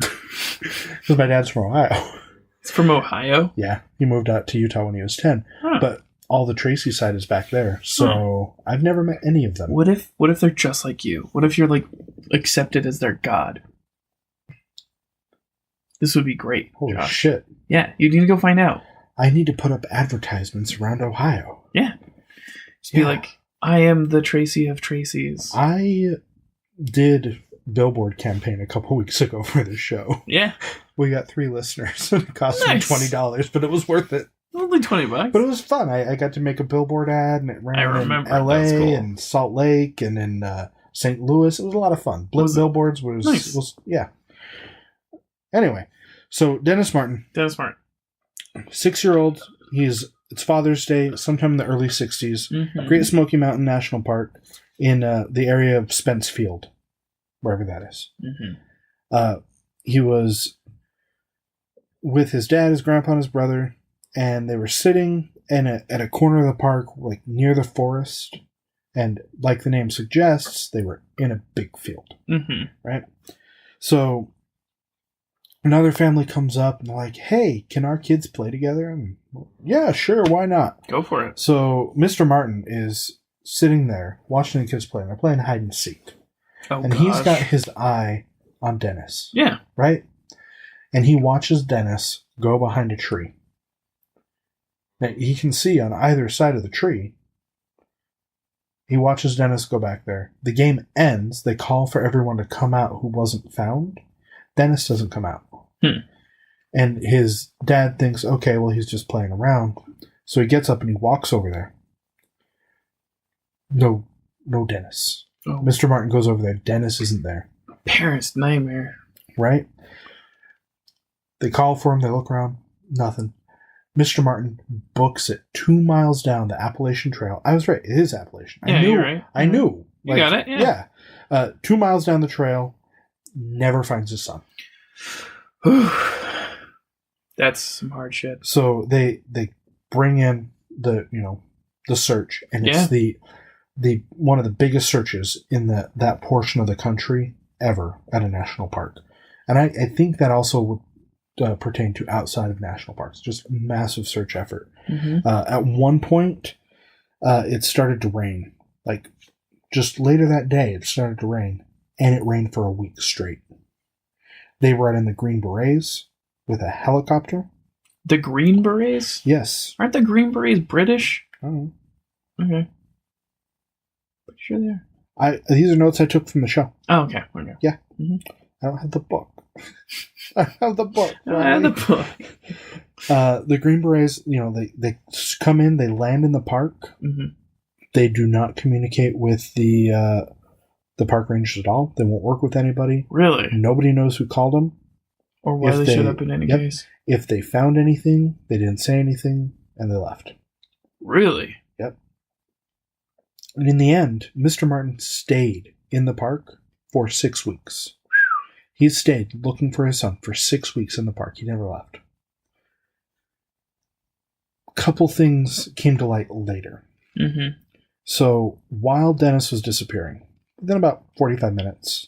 Because my dad's from Ohio. It's from Ohio? Yeah. He moved out to Utah when he was 10. Huh. But all the Tracy side is back there. So I've never met any of them. What if they're just like you? What if you're like accepted as their god? This would be great. Holy Josh. shit. Yeah, you need to go find out. I need to put up advertisements around Ohio. Yeah. Just be like, I am the Tracy of Tracy's. I did billboard campaign a couple weeks ago for this show. Yeah. We got 3 listeners. It cost me $20, but it was worth it. Only $20. But it was fun. I got to make a billboard ad, and it ran in LA and Salt Lake and in St. Louis. It was a lot of fun. Billboards was yeah. Anyway, so Dennis Martin. 6-year-old. It's Father's Day, sometime in the early 60s. Mm-hmm. Great Smoky Mountain National Park in the area of Spence Field, wherever that is. Mm-hmm. He was with his dad, his grandpa, and his brother, and they were sitting at a corner of the park, like near the forest. And like the name suggests, they were in a big field, right? So another family comes up and they're like, "Hey, can our kids play together?" And yeah, sure, why not? Go for it. So Mr. Martin is sitting there watching the kids play. They're playing hide and seek. And he's got his eye on Dennis. Yeah. Right? And he watches Dennis go behind a tree. Now, he can see on either side of the tree. He watches Dennis go back there. The game ends. They call for everyone to come out who wasn't found. Dennis doesn't come out. And his dad thinks, okay, well, he's just playing around. So he gets up and he walks over there. No Dennis. Oh. Mr. Martin goes over there. Dennis isn't there. Parents' nightmare. Right? They call for him. They look around. Nothing. Mr. Martin books it 2 miles down the Appalachian Trail. I was right. It is Appalachian. Yeah, you're right. I knew. You got it? Yeah. 2 miles down the trail. Never finds his son. That's some hard shit. So they bring in the search, and it's the one of the biggest searches in that portion of the country ever at a national park. And I think that also would pertain to outside of national parks. Just a massive search effort. Mm-hmm. At one point, it started to rain. Like just later that day, it started to rain, and it rained for a week straight. They were out in the Green Berets with a helicopter. The Green Berets? Yes. Aren't the Green Berets British? Oh. Okay. Pretty sure they are. These are notes I took from the show. Oh, okay. Yeah. Mm-hmm. I don't have the book. I have the book. I have the book. The Green Berets, they come in, they land in the park. Mm-hmm. They do not communicate with the park rangers at all. They won't work with anybody. Really? Nobody knows who called them. Or why they showed up in any case. If they found anything, they didn't say anything, and they left. Really? Yep. And in the end, Mr. Martin stayed in the park for 6 weeks. He stayed looking for his son for 6 weeks in the park. He never left. A couple things came to light later. Mm-hmm. So while Dennis was disappearing, within about 45 minutes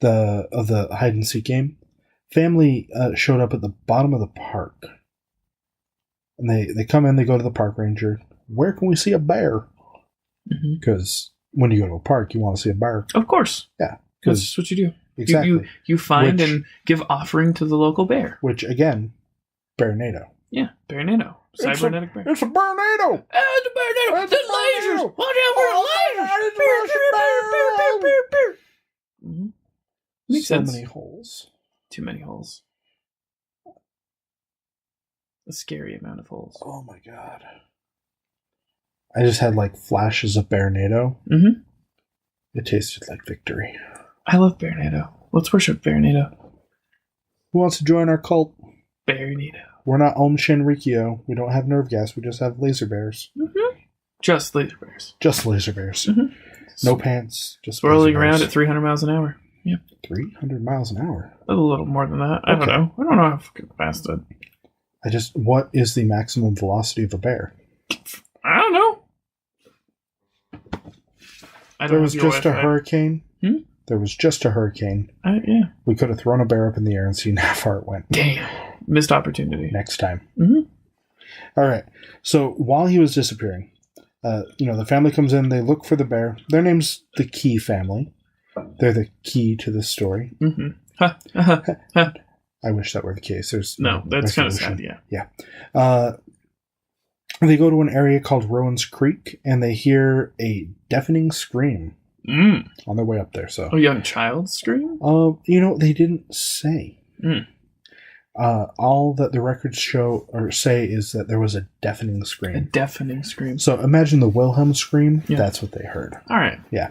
of the hide and seek game, family showed up at the bottom of the park. And they come in, they go to the park ranger. Where can we see a bear? Because when you go to a park, you want to see a bear. Of course. Yeah. That's what you do. Exactly. You find and give offering to the local bear. Which, again, Bearnado. Yeah, Bearnado. Cybernetic bear. It's a Bearnado! It's a Bearnado! It's lasers! Watch out for lasers! Mm-hmm. Makes sense. Many holes. Too many holes. A scary amount of holes. Oh my god. I just had like flashes of Bearnado. Mm-hmm. It tasted like victory. I love Bearnado. Let's worship Bearnado. Who wants to join our cult? Bearnado. We're not Om Shinrikyo. We don't have nerve gas. We just have laser bears. Mm-hmm. Just laser bears. Just laser bears. Mm-hmm. No pants. Just swirling laser around bears. at 300 miles an hour. Yeah. 300 miles an hour. A little more than that. I don't know. I don't know how fast it. What is the maximum velocity of a bear? I don't know. There was just a hurricane. There was just a hurricane. Yeah. We could have thrown a bear up in the air and seen how far it went. Damn. Missed opportunity. Next time. Mm-hmm. All right. So while he was disappearing, the family comes in. They look for the bear. Their name's the Key family. They're the key to this story. Mm-hmm. Ha, ha, ha. I wish that were the case. There's no, that's kind of sad, yeah. They go to an area called Rowan's Creek, and they hear a deafening scream on their way up there. So a young child scream? They didn't say. All that the records show or say is that there was a deafening scream. A deafening scream. So imagine the Wilhelm scream. Yeah. That's what they heard. All right. Yeah.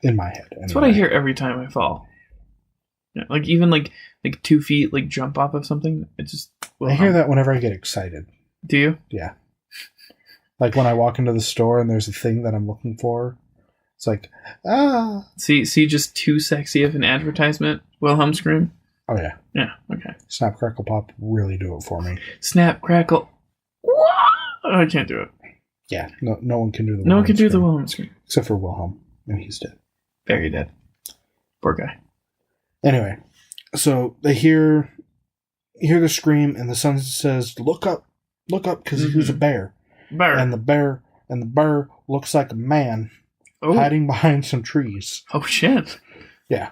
In my head. Anyway. That's what I hear every time I fall. Yeah, like even like 2 feet, like jump off of something. It just. I hear that whenever I get excited. Do you? Yeah. Like when I walk into the store and there's a thing that I'm looking for. It's like, ah. See, just too sexy of an advertisement. Wilhelm scream. Oh yeah. Yeah. Okay. Snap, crackle, pop really do it for me. Snap, crackle. I can't do it. Yeah. No one can do the. No one can do the Wilhelm scream except for Wilhelm, and he's dead. Very dead. Poor guy. Anyway, so they hear the scream, and the son says, "Look up, because he was a bear." Bear. And the bear looks like a man hiding behind some trees. Oh shit! Yeah.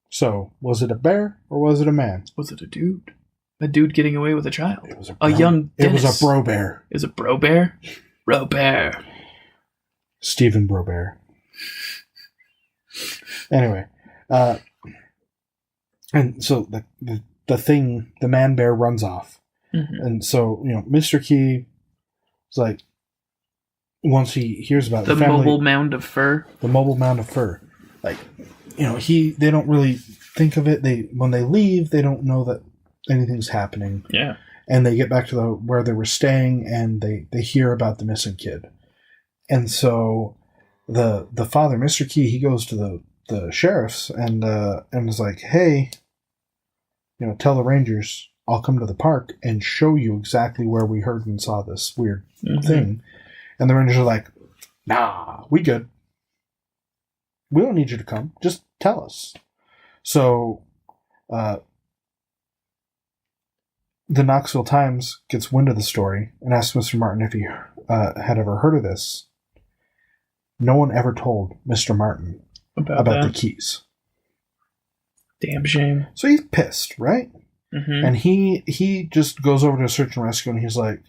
So was it a bear or was it a man? Was it a dude? A dude getting away with a child. It was a young Dennis. It was a bro bear. Is it bro bear? Bro bear. Stephen Bro Bear. Anyway, and so the man bear runs off, and so Mr. Key is like, once he hears about the family, mobile mound of fur, like they don't really think of it. When they leave, they don't know that anything's happening. Yeah, and they get back to where they were staying, and they hear about the missing kid, and so the father, Mr. Key, he goes to the sheriffs and is like, hey, tell the rangers I'll come to the park and show you exactly where we heard and saw this weird thing. And the rangers are like, nah, we good. We don't need you to come. Just tell us. So the Knoxville Times gets wind of the story and asks Mr. Martin if he had ever heard of this. No one ever told Mr. Martin about the keys. Damn shame. So he's pissed, right? And he just goes over to search and rescue, and he's like,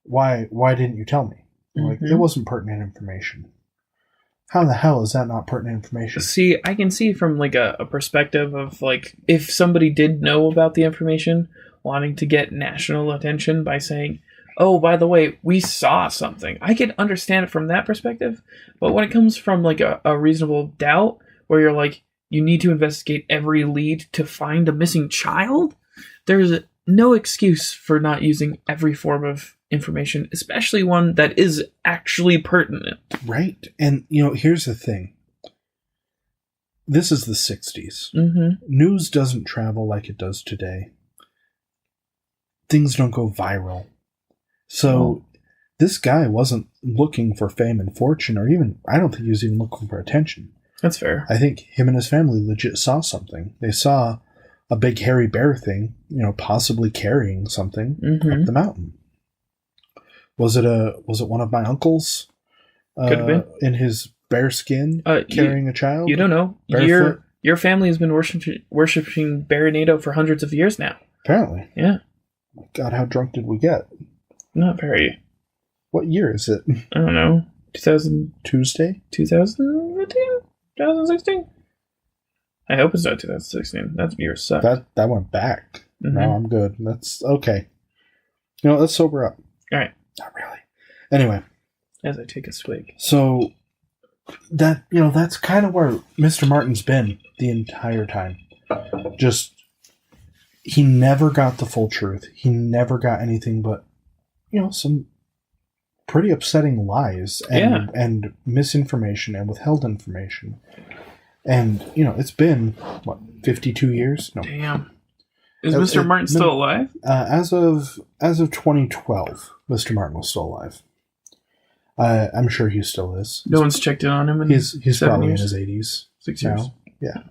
why didn't you tell me? Like, it wasn't pertinent information. How the hell is that not pertinent information? See, I can see from like a perspective of like, if somebody did know about the information, wanting to get national attention by saying, oh, by the way, we saw something. I can understand it from that perspective. But when it comes from like a reasonable doubt, where you're like, you need to investigate every lead to find a missing child, there's no excuse for not using every form of information, especially one that is actually pertinent. Right. And, here's the thing. This is the 60s. News doesn't travel like it does today. Things don't go viral. So this guy wasn't looking for fame and fortune, or even, I don't think he was even looking for attention. That's fair. I think him and his family legit saw something. They saw a big hairy bear thing, possibly carrying something up the mountain. Was it one of my uncles? Could have been. In his bear skin, carrying a child? You don't know. Your family has been worshiping Baronado for hundreds of years now. Apparently. Yeah. God, how drunk did we get? Not very. What year is it? I don't know. 2000 Tuesday? 2015? 2016? I hope it's not 2016. That year sucked. That went back. No, I'm good. That's okay. Let's sober up. All right. Not really. Anyway. As I take a swig. So, that's kind of where Mr. Martin's been the entire time. Just, he never got the full truth. He never got anything but, some pretty upsetting lies and misinformation and withheld information. And, it's been, 52 years? No. Damn. Is Mr. Martin still alive? As of 2012, Mr. Martin was still alive. I'm sure he still is. No one's checked in on him in He's probably years? in his 80s. 6 years. Now.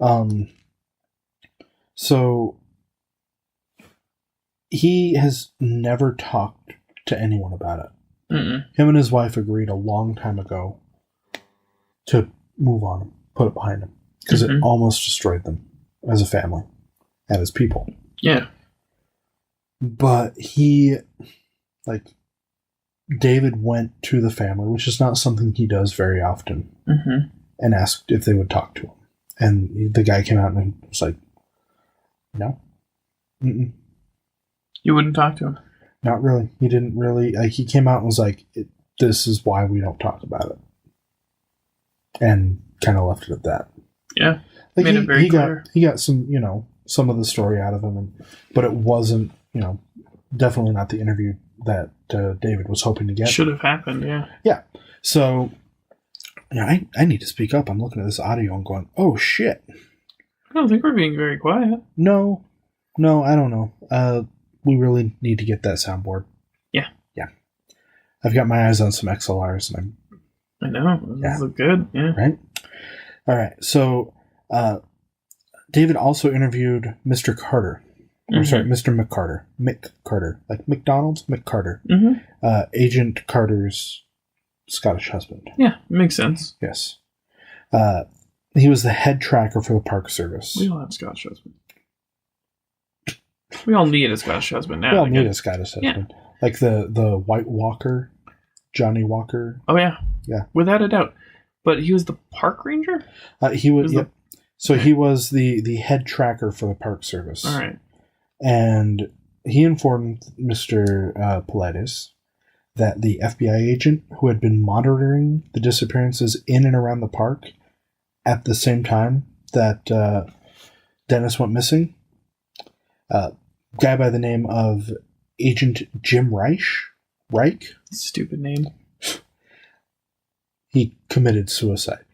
Yeah. So he has never talked to anyone about it. Mm-mm. Him and his wife agreed a long time ago to move on, put it behind him, because it almost destroyed them as a family and as people. Yeah. But David went to the family, which is not something he does very often, and asked if they would talk to him. And the guy came out and was like, no. Mm-mm. You wouldn't talk to him? Not really. He didn't really. He came out and was like, this is why we don't talk about it. And kind of left it at that. Yeah. Made it very clear. He got some, some of the story out of him, but it wasn't, definitely not the interview that David was hoping to get. Should have happened, yeah. Yeah. So, I need to speak up. I'm looking at this audio and going, oh, shit. I don't think we're being very quiet. No, I don't know. We really need to get that soundboard. Yeah. Yeah. I've got my eyes on some XLRs, and I know. Those look good, yeah. Right? All right. So, David also interviewed Mr. Carter. Sorry, Mr. McCarter. Mick Carter. Like McDonald's? McCarter. Agent Carter's Scottish husband. Yeah, makes sense. Yes. He was the head tracker for the Park Service. We all have Scottish husbands. We all need a Scottish husband now. We all need a Scottish husband. Yeah. Like the White Walker, Johnny Walker. Oh, yeah. Yeah. Without a doubt. But he was the park ranger? He was, yep. So he was the head tracker for the Park Service. All right. And he informed Mr. Paulides that the FBI agent who had been monitoring the disappearances in and around the park at the same time that Dennis went missing, guy by the name of Agent Jim Reich? Stupid name. He committed suicide.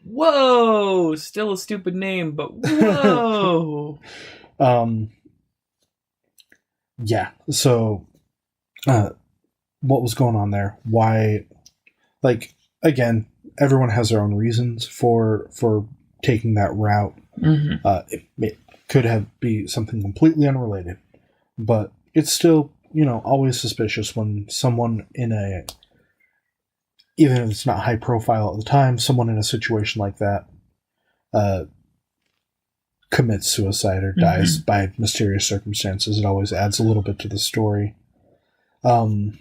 Whoa! Still a stupid name, but whoa! Yeah. So, what was going on there? Why? Again, everyone has their own reasons for taking that route. It could be something completely unrelated, but it's still, always suspicious when someone even if it's not high profile at the time, someone in a situation like that commits suicide or dies by mysterious circumstances. It always adds a little bit to the story. And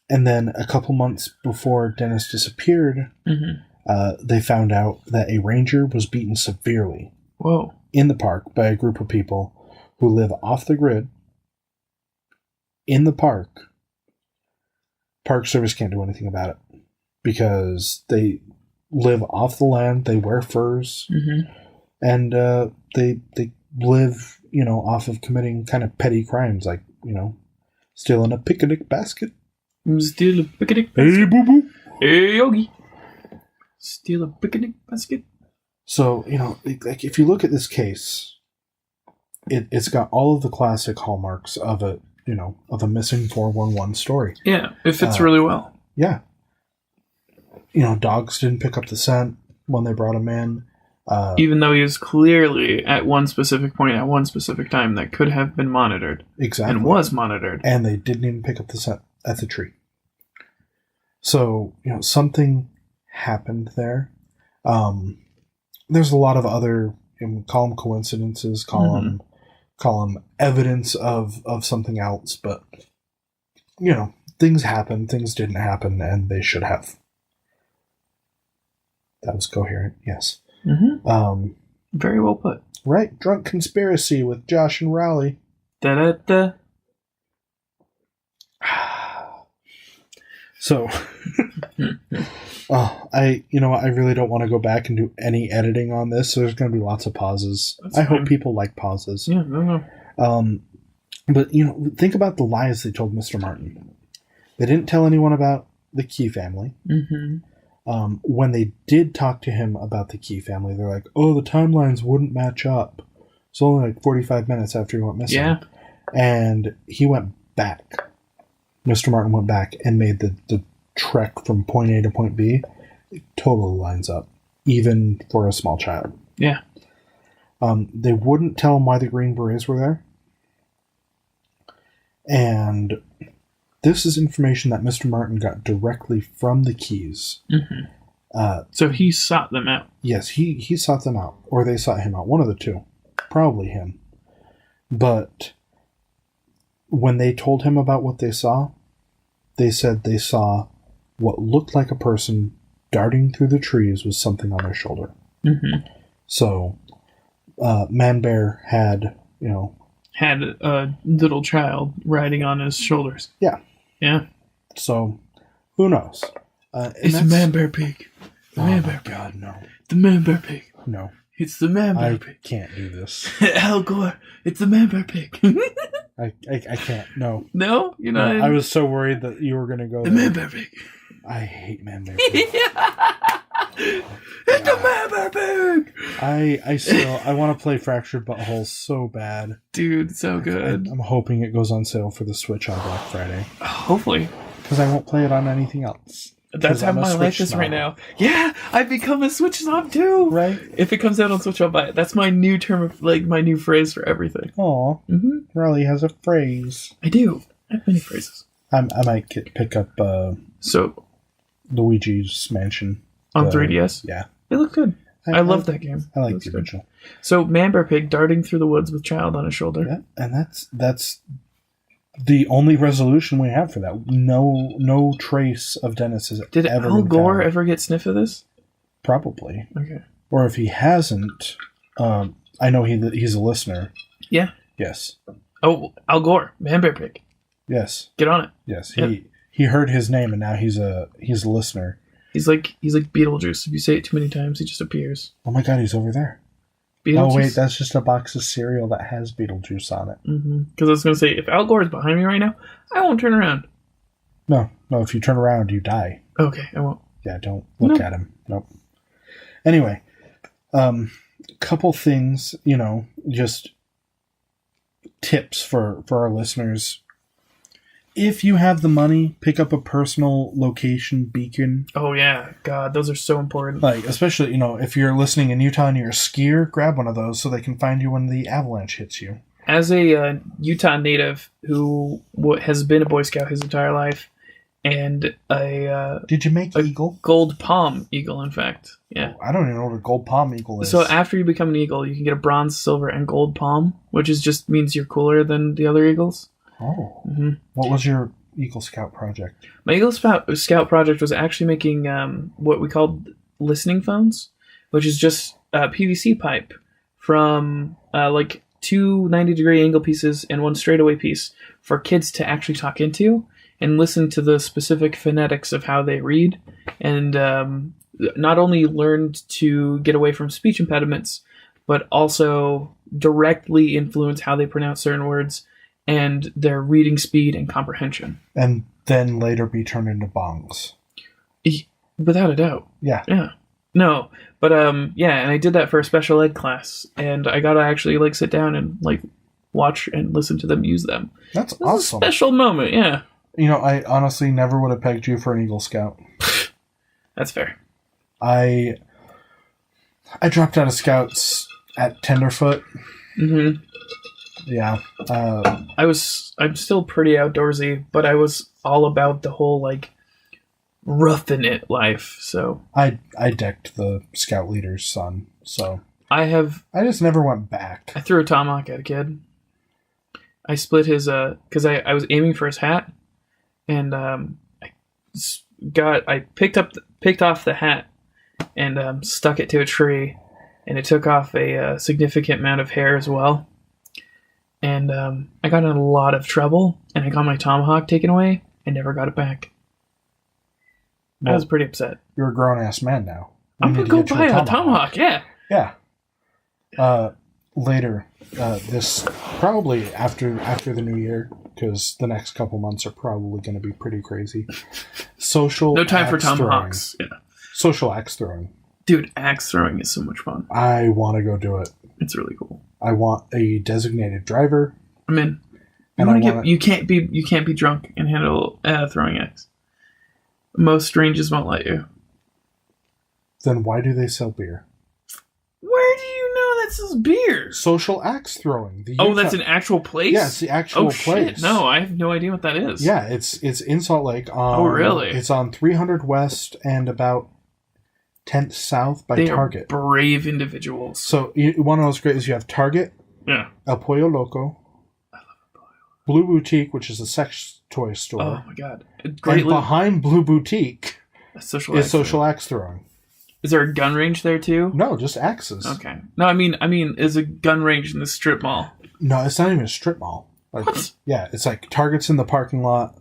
then a couple months before Dennis disappeared, they found out that a ranger was beaten severely in the park by a group of people who live off the grid in the park. Park Service can't do anything about it because they live off the land, they wear furs, and they live, off of committing kind of petty crimes like, stealing a picnic basket. Steal a picnic basket. Hey, boo-boo. Hey, Yogi. Steal a picnic basket. So, if you look at this case, it's got all of the classic hallmarks of a missing 411 story. Yeah, it fits really well. Yeah. Dogs didn't pick up the scent when they brought him in. Even though he was clearly at one specific point at one specific time that could have been monitored. Exactly. And was monitored. And they didn't even pick up the scent at the tree. So, something happened there. There's a lot of other, call them coincidences, call them evidence of something else, but, things happen, things didn't happen, and they should have. That was coherent, yes. Very well put. Right, Drunk Conspiracy with Josh and Raleigh. Da-da-da. So, I really don't want to go back and do any editing on this. So there's going to be lots of pauses. That's I fine. hope people like pauses. Yeah, no. But think about the lies they told Mr. Martin. They didn't tell anyone about the Key family. Mm-hmm. When they did talk to him about the Key family, they're like, "Oh, the timelines wouldn't match up." It's only like 45 minutes after he went missing. Yeah. And he went back. Mr. Martin went back and made the trek from point A to point B. It totally lines up, even for a small child. Yeah. They wouldn't tell him why the Green Berets were there. And this is information that Mr. Martin got directly from the Keys. Mm-hmm. So he sought them out. Yes, he sought them out. Or they sought him out. One of the two. Probably him. But when they told him about what they saw, they said they saw what looked like a person darting through the trees with something on their shoulder. Mm-hmm. So, Man Bear had, Had a little child riding on his shoulders. Yeah. Yeah. So, who knows? It's the Man Bear Pig. The Man Bear Pig. God, no. The Man Bear Pig. No. It's the Man Bear I Pig. can't do this. Al Gore. It's the Man Bear Pig. I can't. No. No? You're not. I was so worried that you were going to go The there. Man Bear Pig. I hate Man Bear Pig. It's the Man Bear Pig. I want to play Fractured Butthole so bad. Dude, so good. I'm hoping it goes on sale for the Switch on Black Friday. Hopefully. Because I won't play it on anything else. That's how my life is right now. Yeah, I've become a Switch snob too. Right? If it comes out on Switch, I'll buy it. That's my new term of, my new phrase for everything. Aw. Mm-hmm. Raleigh has a phrase. I do. I have many phrases. I might pick up So, Luigi's Mansion. on 3DS? Yeah. It looked good. I love that game. I like It the looks original. good. So, Man Bear Pig darting through the woods with child on his shoulder. Yeah, and that's the only resolution we have for that. No trace of Dennis has Did ever Al been Gore found. ever get sniff of this? Probably. Okay. Or if he hasn't, I know he's a listener. Yeah. Yes. Oh, Al Gore, Man Bear Pig. Yes. Get on it. Yes. Yeah. He heard his name and now he's a listener. He's like Beetlejuice. If you say it too many times, he just appears. Oh my God, he's over there. Beetlejuice? Oh wait, that's just a box of cereal that has Beetlejuice on it. Because I was going to say, if Al Gore is behind me right now, I won't turn around. No, if you turn around, you die. Okay, I won't. Yeah, don't look at him. Nope. Anyway, couple things, just tips for our listeners. If you have the money, pick up a personal location beacon. Oh, yeah. God, those are so important. Like, especially, if you're listening in Utah and you're a skier, grab one of those so they can find you when the avalanche hits you. As a Utah native who has been a Boy Scout his entire life, and a Did you make eagle? gold palm eagle, in fact. Yeah. I don't even know what a gold palm eagle is. So after you become an eagle, you can get a bronze, silver, and gold palm, which just means you're cooler than the other eagles. Oh. Mm-hmm. What was your Eagle Scout project? My Eagle Scout project was actually making what we called listening phones, which is just a PVC pipe from two 90-degree angle pieces and one straightaway piece for kids to actually talk into and listen to the specific phonetics of how they read, and not only learned to get away from speech impediments, but also directly influence how they pronounce certain words and their reading speed and comprehension. And then later be turned into bongs. Without a doubt. Yeah. Yeah. No, but and I did that for a special ed class, and I got to actually sit down and watch and listen to them use them. That's It was awesome. a special moment, yeah. I honestly never would have pegged you for an Eagle Scout. That's fair. I dropped out of Scouts at Tenderfoot. Mm-hmm. Yeah. I'm still pretty outdoorsy, but I was all about the whole roughing it life. So I decked the Scout leader's son. So I just never went back. I threw a tomahawk at a kid. I split his because I was aiming for his hat, and I picked off the hat and stuck it to a tree, and it took off a significant amount of hair as well. And I got in a lot of trouble, and I got my tomahawk taken away and never got it back. I was pretty upset. You're a grown-ass man now. I'm going to go buy a tomahawk, yeah. Yeah. Later, this probably after the new year, because the next couple months are probably going to be pretty crazy. No time for tomahawks. Yeah. Social axe throwing. Dude, axe throwing is so much fun. I want to go do it. It's really cool. I want a designated driver. I'm in. You can't be drunk and handle throwing axe. Most ranges won't let you. Then why do they sell beer? Where do you know that sells beer? Social axe throwing. That's an actual place? Yeah, it's the actual place. Shit. No, I have no idea what that is. Yeah, it's in Salt Lake. Oh, really? It's on 300 West and about 10th South by Target. Are brave individuals. So one of those great is you have Target. Yeah. El Pollo Loco. I love El Pollo. Blue Boutique, which is a sex toy store. Oh my god! And behind Blue Boutique is social axe throwing. Is there a gun range there too? No, just axes. Okay. No, I mean, is a gun range in the strip mall? No, it's not even a strip mall. What? Yeah, it's like Target's in the parking lot,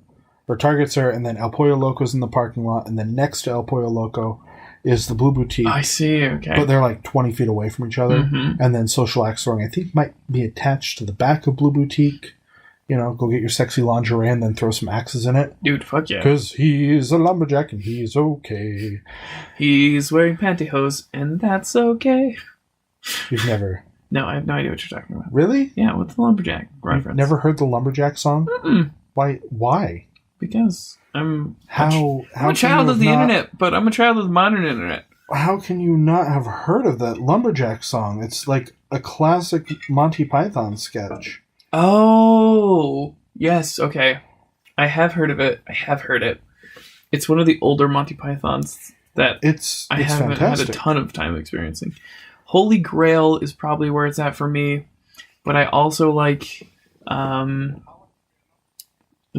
or Target's are, and then El Pollo Loco's in the parking lot, and then next to El Pollo Loco is the Blue Boutique. I see. Okay. But they're like 20 feet away from each other, and then social axe throwing I think might be attached to the back of Blue Boutique. You know, go get your sexy lingerie and then throw some axes in it. Dude, fuck yeah. Because he's a lumberjack and he's okay. He's wearing pantyhose and that's okay. You've never... No, I have no idea what you're talking about. Really? Yeah, what's the lumberjack reference? You've never heard the lumberjack song? Mm-mm. Why? Because I'm I'm a child of the internet, but I'm a child of the modern internet. How can you not have heard of that lumberjack song? It's like a classic Monty Python sketch. Oh, yes, okay. I have heard of it. It's one of the older Monty Pythons that I haven't fantastic. had a ton of time experiencing. Holy Grail is probably where it's at for me, but I also like The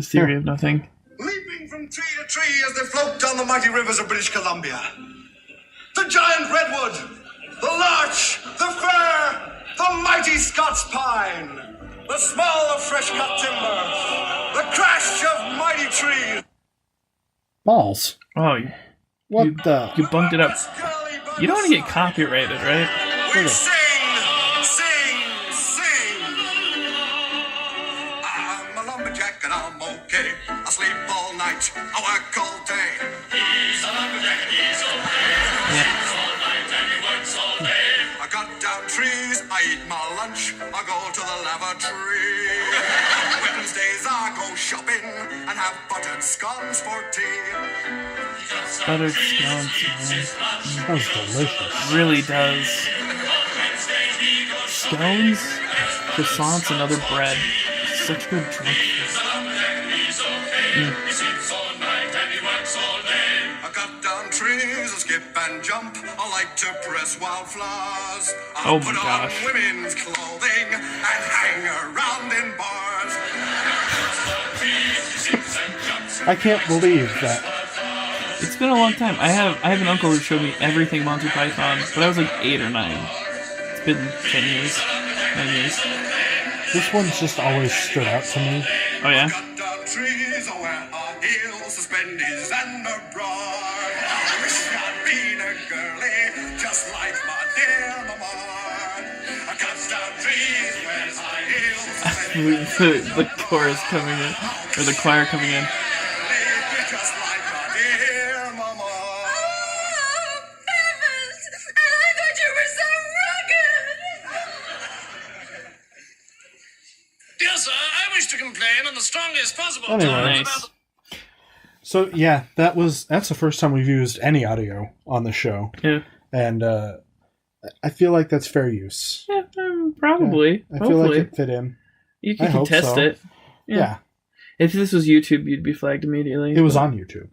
Theory of Nothing. Leaping from tree to tree as they float down the mighty rivers of British Columbia. The giant redwood, the larch, the fir, the mighty Scots pine. The smell of fresh-cut timber. The crash of mighty trees. Balls. Oh, What you the? You bumped it up. You don't want to get copyrighted, right? We sing. I'm a lumberjack and I'm okay. I sleep all night, I work all day. He's a lumberjack and he's okay. Yeah. He sleeps all night and he works all day. I cut down trees, I eat my lunch, I go to the lavatory. Wednesdays I go shopping and have buttered scones for tea. Buttered scones, man. Sounds delicious. Really does. Scones, croissants, and other bread. Such good drunk food. I cut down trees, I skip and jump. I like to press wildflowers. I Oh my put gosh. on women's clothing and hang around in bars. I can't believe that. It's been a long time. I have an uncle who showed me everything Monty Python, but I was like 8 or 9. It's been 10 years. 9 years. This one's just always stood out to me. Oh yeah? Cut down trees, I wear a heel, suspenders and a bra. I wish I'd been a girlie, just like my dear mama. I cut down trees, wear high heels, suspenders the chorus coming in, or the choir coming in. just like my dear mama. Oh, heavens! And I thought you were so rugged! Dear sir, I wish to complain in the strongest possible Anyway. terms Nice. about So yeah, that's the first time we've used any audio on the show, Yeah. and I feel like that's fair use. Yeah, probably. I feel like Hopefully. it fit in. You I can hope test so. it. Yeah. If this was YouTube, you'd be flagged immediately. It was on YouTube.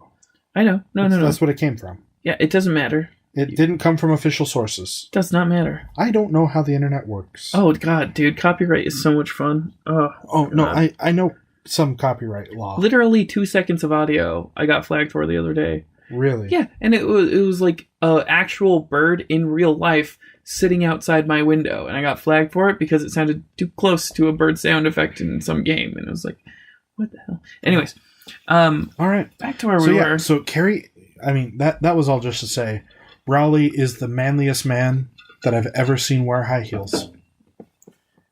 I know. No. That's what it came from. Yeah, it doesn't matter. It didn't come from official sources. It does not matter. I don't know how the internet works. Oh, God, dude. Copyright is so much fun. Oh no, God. I know some copyright law. Literally 2 seconds of audio I got flagged for the other day. Really? Yeah, and it was like a actual bird in real life sitting outside my window, and I got flagged for it because it sounded too close to a bird sound effect in some game, and it was like, what the hell? Anyways, All right. back to where So we yeah, were. so Carrie, I mean, that was all just to say, Raleigh is the manliest man that I've ever seen wear high heels.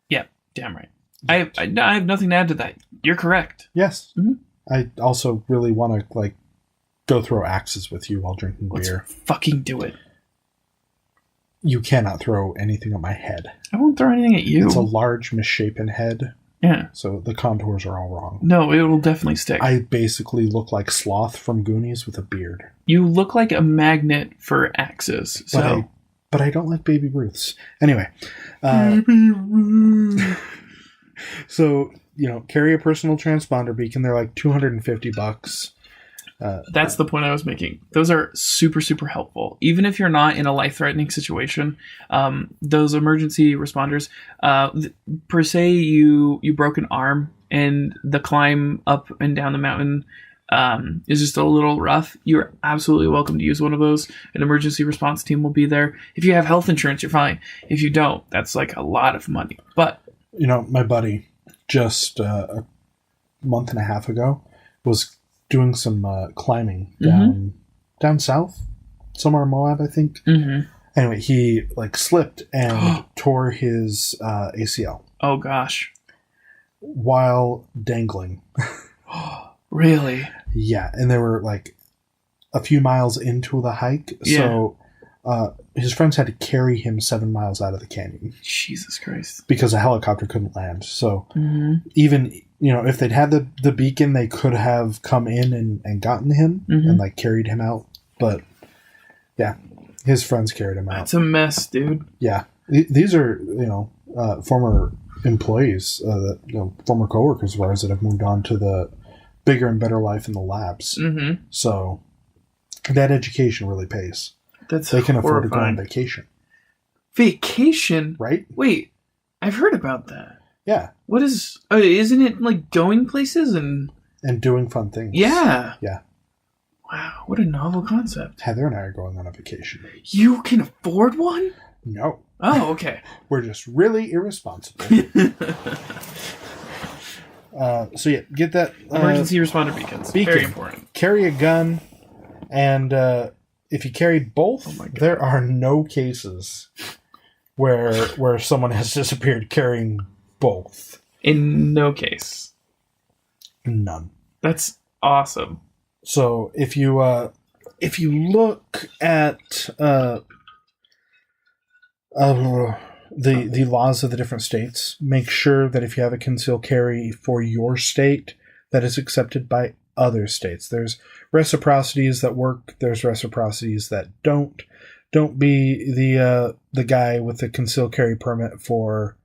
Yeah, damn right. I have nothing to add to that. You're correct. Yes. Mm-hmm. I also really want to, like, go throw axes with you while drinking beer. Let's fucking do it. You cannot throw anything at my head. I won't throw anything at you. It's a large, misshapen head. Yeah. So the contours are all wrong. No, it will definitely stick. I basically look like Sloth from Goonies with a beard. You look like a magnet for axes. But I don't like Baby Ruths. Anyway. Baby Ruth. So, carry a personal transponder beacon. They're like $250. That's the point I was making. Those are super, super helpful. Even if you're not in a life-threatening situation, those emergency responders, per se, you broke an arm and the climb up and down the mountain is just a little rough, you're absolutely welcome to use one of those. An emergency response team will be there. If you have health insurance, you're fine. If you don't, that's like a lot of money. But my buddy just a month and a half ago was doing some climbing down south, somewhere in Moab, I think. Mm-hmm. Anyway, he slipped and tore his ACL. Oh gosh! While dangling. Really? Yeah, and they were a few miles into the hike, so his friends had to carry him 7 miles out of the canyon. Jesus Christ! Because a helicopter couldn't land. So even if they'd had the beacon, they could have come in and gotten him and carried him out. But yeah, his friends carried him out. That's a mess, dude. Yeah, these are former employees, former coworkers of ours that have moved on to the bigger and better life in the labs. Mm-hmm. So that education really pays. They can afford to go on vacation. Vacation? Right? Wait, I've heard about that. Yeah. What is... isn't it going places and doing fun things? Yeah. Yeah. Wow, what a novel concept. Heather and I are going on a vacation. You can afford one? No. Oh, okay. We're just really irresponsible. So yeah, get that... emergency responder beacons. Very important. Carry a gun, and if you carried both, there are no cases where someone has disappeared carrying both. In no case. None. That's awesome. So if you look at the laws of the different states, make sure that if you have a concealed carry for your state, that is accepted by other states. There's reciprocities that work. There's reciprocities that don't. Don't be the guy with the concealed carry permit for,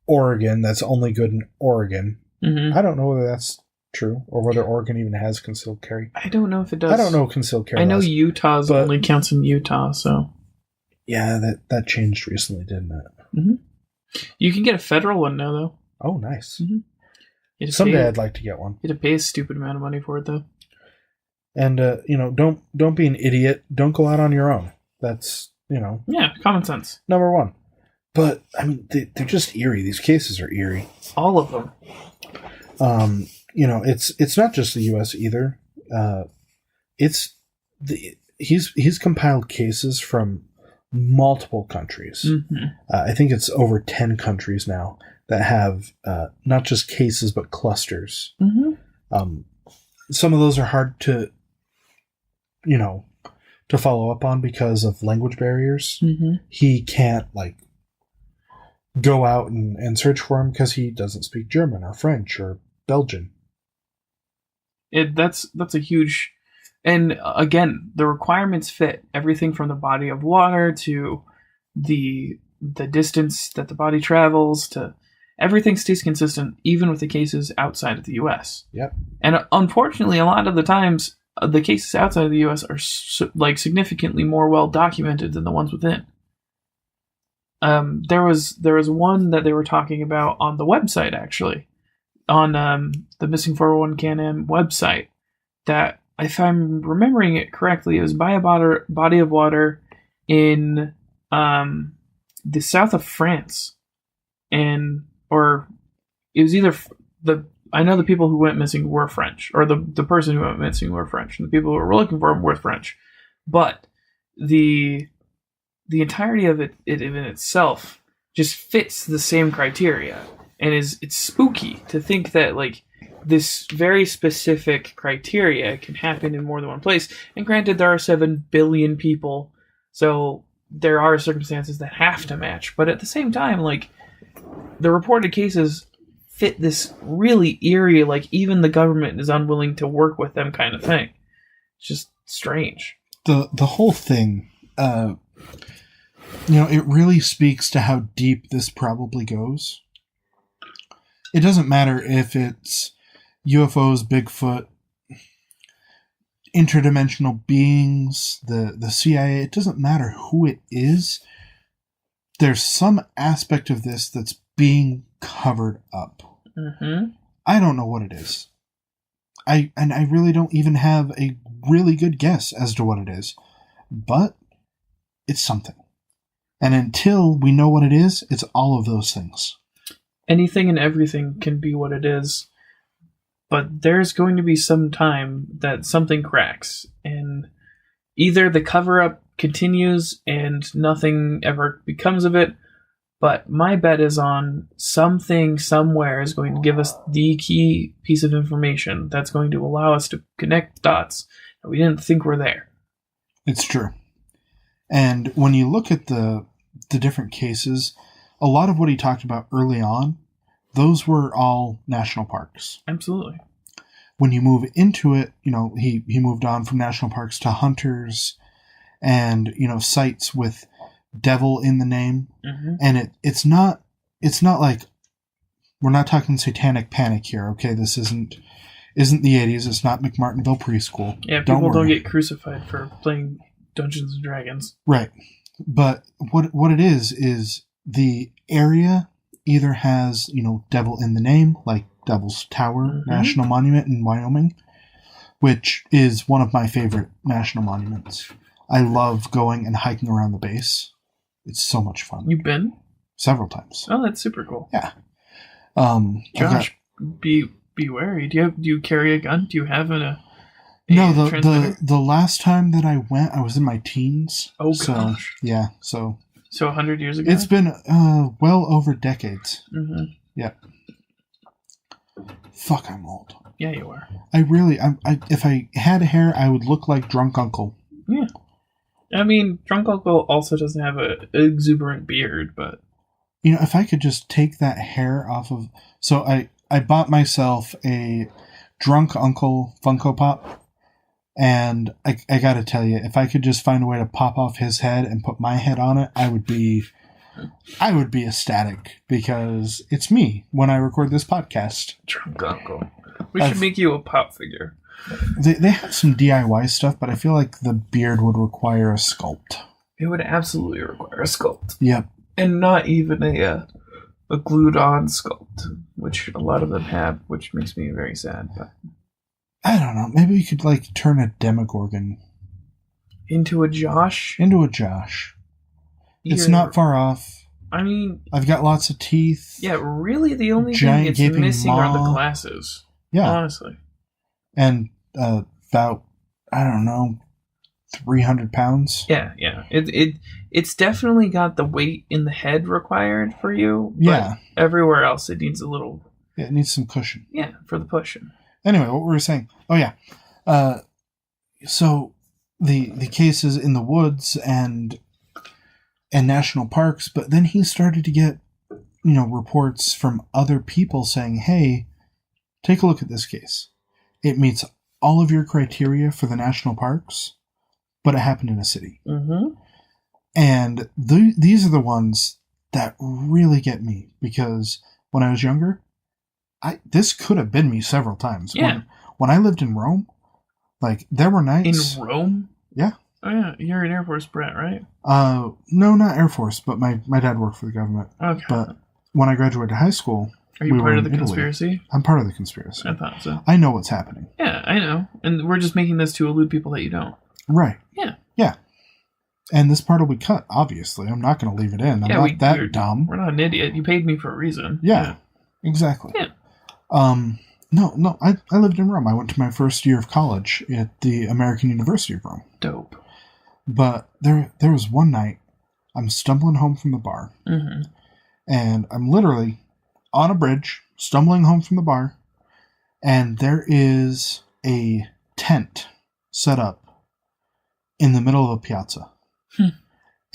Oregon. That's only good in Oregon. Mm-hmm. I don't know whether that's true or whether Oregon even has concealed carry. I don't know if it does. I don't know concealed carry. I know Utah's only counts in Utah, so. Yeah, that changed recently, didn't it? Mm-hmm. You can get a federal one now, though. Oh, nice. Mm-hmm. Someday I'd like to get one. You have to pay a stupid amount of money for it, though. And don't be an idiot. Don't go out on your own. That's Yeah, common sense. Number one. But I mean, they're just eerie. These cases are eerie. All of them. It's not just the U.S. either. He's compiled cases from multiple countries. Mm-hmm. I think it's over 10 countries now that have not just cases but clusters. Mm-hmm. Some of those are hard to follow up on because of language barriers. Mm-hmm. He can't go out and search for him because he doesn't speak German or French or Belgian. That's a huge... And again, the requirements fit everything from the body of water to the distance that the body travels to everything stays consistent, even with the cases outside of the U.S. Yep. And unfortunately, a lot of the times, the cases outside of the U.S. are significantly more well documented than the ones within. There was one that they were talking about on the website, actually, on the Missing 401 Can-Am website, that, if I'm remembering it correctly, it was by a body of water in the south of France, or it was either the I know the people who went missing were French, or the person who went missing were French, and the people who were looking for him were French. But the entirety of it in itself just fits the same criteria, and it's spooky to think that like this very specific criteria can happen in more than one place. And granted, there are 7 billion people, so there are circumstances that have to match. But at the same time, like, the reported cases fit this really eerie, like, even the government is unwilling to work with them kind of thing. It's just strange. The whole thing, it really speaks to how deep this probably goes. It doesn't matter if it's UFOs, Bigfoot, interdimensional beings, the CIA. It doesn't matter who it is. There's some aspect of this that's being covered up. Mm-hmm. I don't know what it is. I really don't even have a really good guess as to what it is. But it's something. And until we know what it is, it's all of those things. Anything and everything can be what it is. But there's going to be some time that something cracks. And either the cover-up continues and nothing ever becomes of it, but my bet is on something somewhere is going to give us the key piece of information that's going to allow us to connect dots that we didn't think were there. It's true. And when you look at the different cases, a lot of what he talked about early on, those were all national parks. Absolutely. When you move into it, he moved on from national parks to hunters and, sites with devil in the name. Mm-hmm. And it's not like, we're not talking satanic panic here. Okay. This isn't the 80s. It's not McMartinville preschool. Yeah. People don't get crucified for playing Dungeons and Dragons. Right. But what it is the area either has, devil in the name, like Devil's Tower mm-hmm. National Monument in Wyoming, which is one of my favorite national monuments. I love going and hiking around the base. It's so much fun. You've been? Several times. Oh, that's super cool. Yeah. Josh, be wary. Do you carry a gun? Do you have a no, transmitter? the last time that I went, I was in my teens. Oh, so, gosh. Yeah, so 100 years ago? it's been well over decades. Mm-hmm. Yeah. Fuck, I'm old. Yeah, you are. I if I had hair, I would look like Drunk Uncle. Yeah. I mean, Drunk Uncle also doesn't have an exuberant beard, but... if I could just take that hair off of... So I bought myself a Drunk Uncle Funko Pop, and I gotta tell you, if I could just find a way to pop off his head and put my head on it, I would be ecstatic, because it's me when I record this podcast. Drunk Uncle. We should make you a pop figure. They have some DIY stuff, but I feel like the beard would require a sculpt. It would absolutely require a sculpt. Yep. And not even a glued-on sculpt, which a lot of them have, which makes me very sad. But I don't know. Maybe we could turn a Demogorgon into a Josh. It's not far off. I mean, I've got lots of teeth. Yeah, really, the only thing it's missing are the glasses. Yeah, honestly. And about, I don't know, 300 pounds. Yeah. It's definitely got the weight in the head required for you. But yeah. Everywhere else, it needs a little. Yeah, it needs some cushion. Yeah, for the pushing. Anyway, what were we saying? Oh yeah. So the cases in the woods and national parks, but then he started to get, reports from other people saying, "Hey, take a look at this case. It meets all of your criteria for the national parks, but it happened in a city." Mm-hmm. And these are the ones that really get me, because when I was younger, this could have been me several times. Yeah. When I lived in Rome, there were nights... In Rome? Yeah. Oh, yeah. You're an Air Force brat, right? No, not Air Force, but my dad worked for the government. Okay. But when I graduated high school... Are you part of the Italy. Conspiracy? I'm part of the conspiracy. I thought so. I know what's happening. Yeah, I know. And we're just making this to elude people that you don't. Right. Yeah. Yeah. And this part will be cut, obviously. I'm not going to leave it in. I'm not that dumb. We're not an idiot. You paid me for a reason. Yeah. Exactly. Yeah. No. I lived in Rome. I went to my first year of college at the American University of Rome. Dope. But there was one night, I'm stumbling home from the bar, and I'm literally on a bridge, stumbling home from the bar, and there is a tent set up in the middle of a piazza.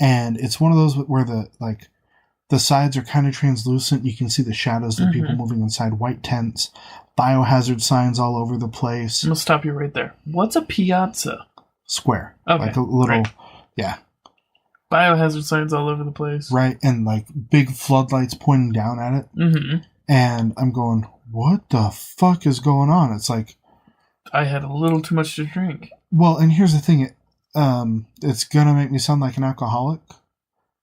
And it's one of those where the sides are kind of translucent. You can see the shadows of people moving inside. White tents, biohazard signs all over the place. I'm going to stop you right there. What's a piazza? Square. Okay, like a little, great. Yeah. Biohazard signs all over the place. Right, and like big floodlights pointing down at it. And I'm going, what the fuck is going on? It's like... I had a little too much to drink. Well, and here's the thing. It's going to make me sound like an alcoholic.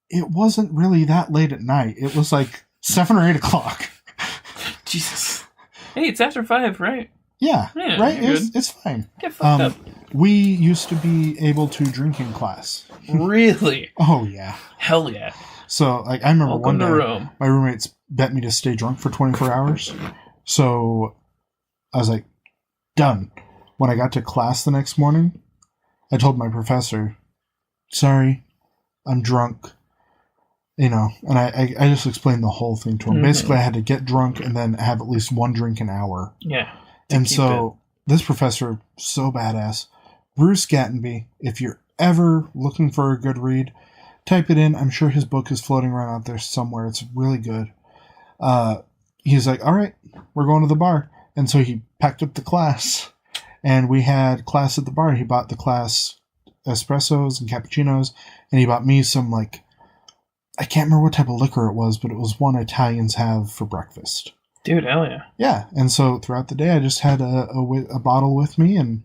It wasn't really that late at night. It was like 7 or 8 o'clock. Jesus. Hey, it's after 5, right? Yeah, right? It's fine. Get fucked up. We used to be able to drink in class. Really? Oh, yeah. Hell yeah. So, like, I remember Welcome one day, to Rome. my roommates bet me to stay drunk for 24 hours. So, I was like, done. When I got to class the next morning, I told my professor, sorry, I'm drunk. You know, and I just explained the whole thing to him. Basically, I had to get drunk and then have at least one drink an hour. Yeah. And so, this professor, so badass, Bruce Gattenby, if you're ever looking for a good read, type it in. I'm sure his book is floating around out there somewhere. It's really good. He's like, all right, we're going to the bar. And so he packed up the class, and we had class at the bar. He bought the class espressos and cappuccinos, and he bought me some, like, I can't remember what type of liquor it was, but it was one Italians have for breakfast. Dude, hell yeah. Yeah, and so throughout the day, I just had a bottle with me, and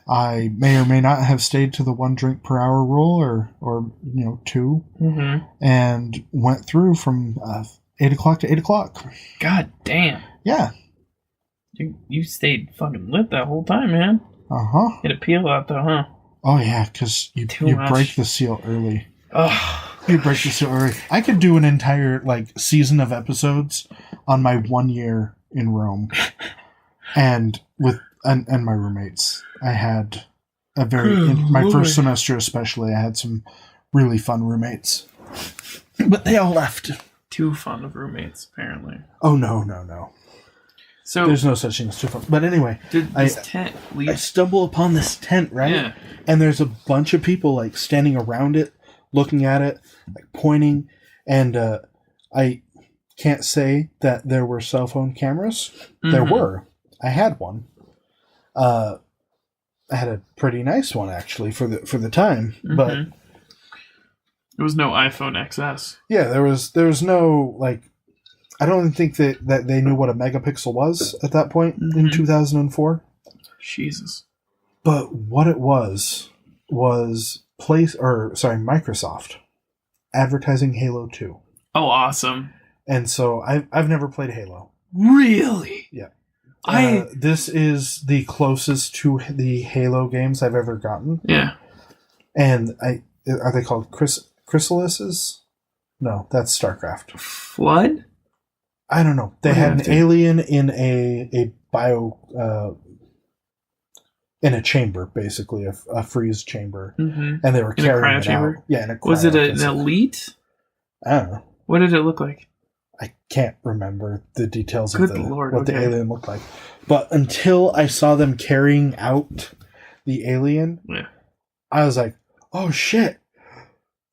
I may or may not have stayed to the 1 drink per hour rule, or 2, and went through from 8 o'clock to 8 o'clock. God damn. Yeah. You stayed fucking lit that whole time, man. Uh-huh. Hit a peel out though, huh? Oh, yeah, because you break the seal early. Oh. You break the seal early. I could do an entire, like, season of episodes on my 1 year in Rome. And my roommates. I had in my first semester especially, I had some really fun roommates. But they all left. Too fond of roommates, apparently. Oh, no. So there's no such thing as too fun. But anyway, did this tent leave? I stumble upon this tent, right? Yeah. And there's a bunch of people, like, standing around it, looking at it, like, pointing. And I can't say that there were cell phone cameras. There were. I had one. I had a pretty nice one, actually, for the time. But there was no iPhone XS. yeah, there was no, like, I don't think that they knew what a megapixel was at that point in 2004. Jesus. But what it was Microsoft advertising Halo 2. Oh, awesome. And so I've never played Halo. Really? Yeah. This is the closest to the Halo games I've ever gotten. Yeah. And are they called chrysalises? No, that's StarCraft. Flood? I don't know. They had an alien in a bio in a chamber, basically a freeze chamber, and they were carrying it out. Yeah, in a cryo. Was it an elite? I don't know. What did it look like? I can't remember the details of Lord, the alien looked like. But until I saw them carrying out the alien, I was like, "Oh shit!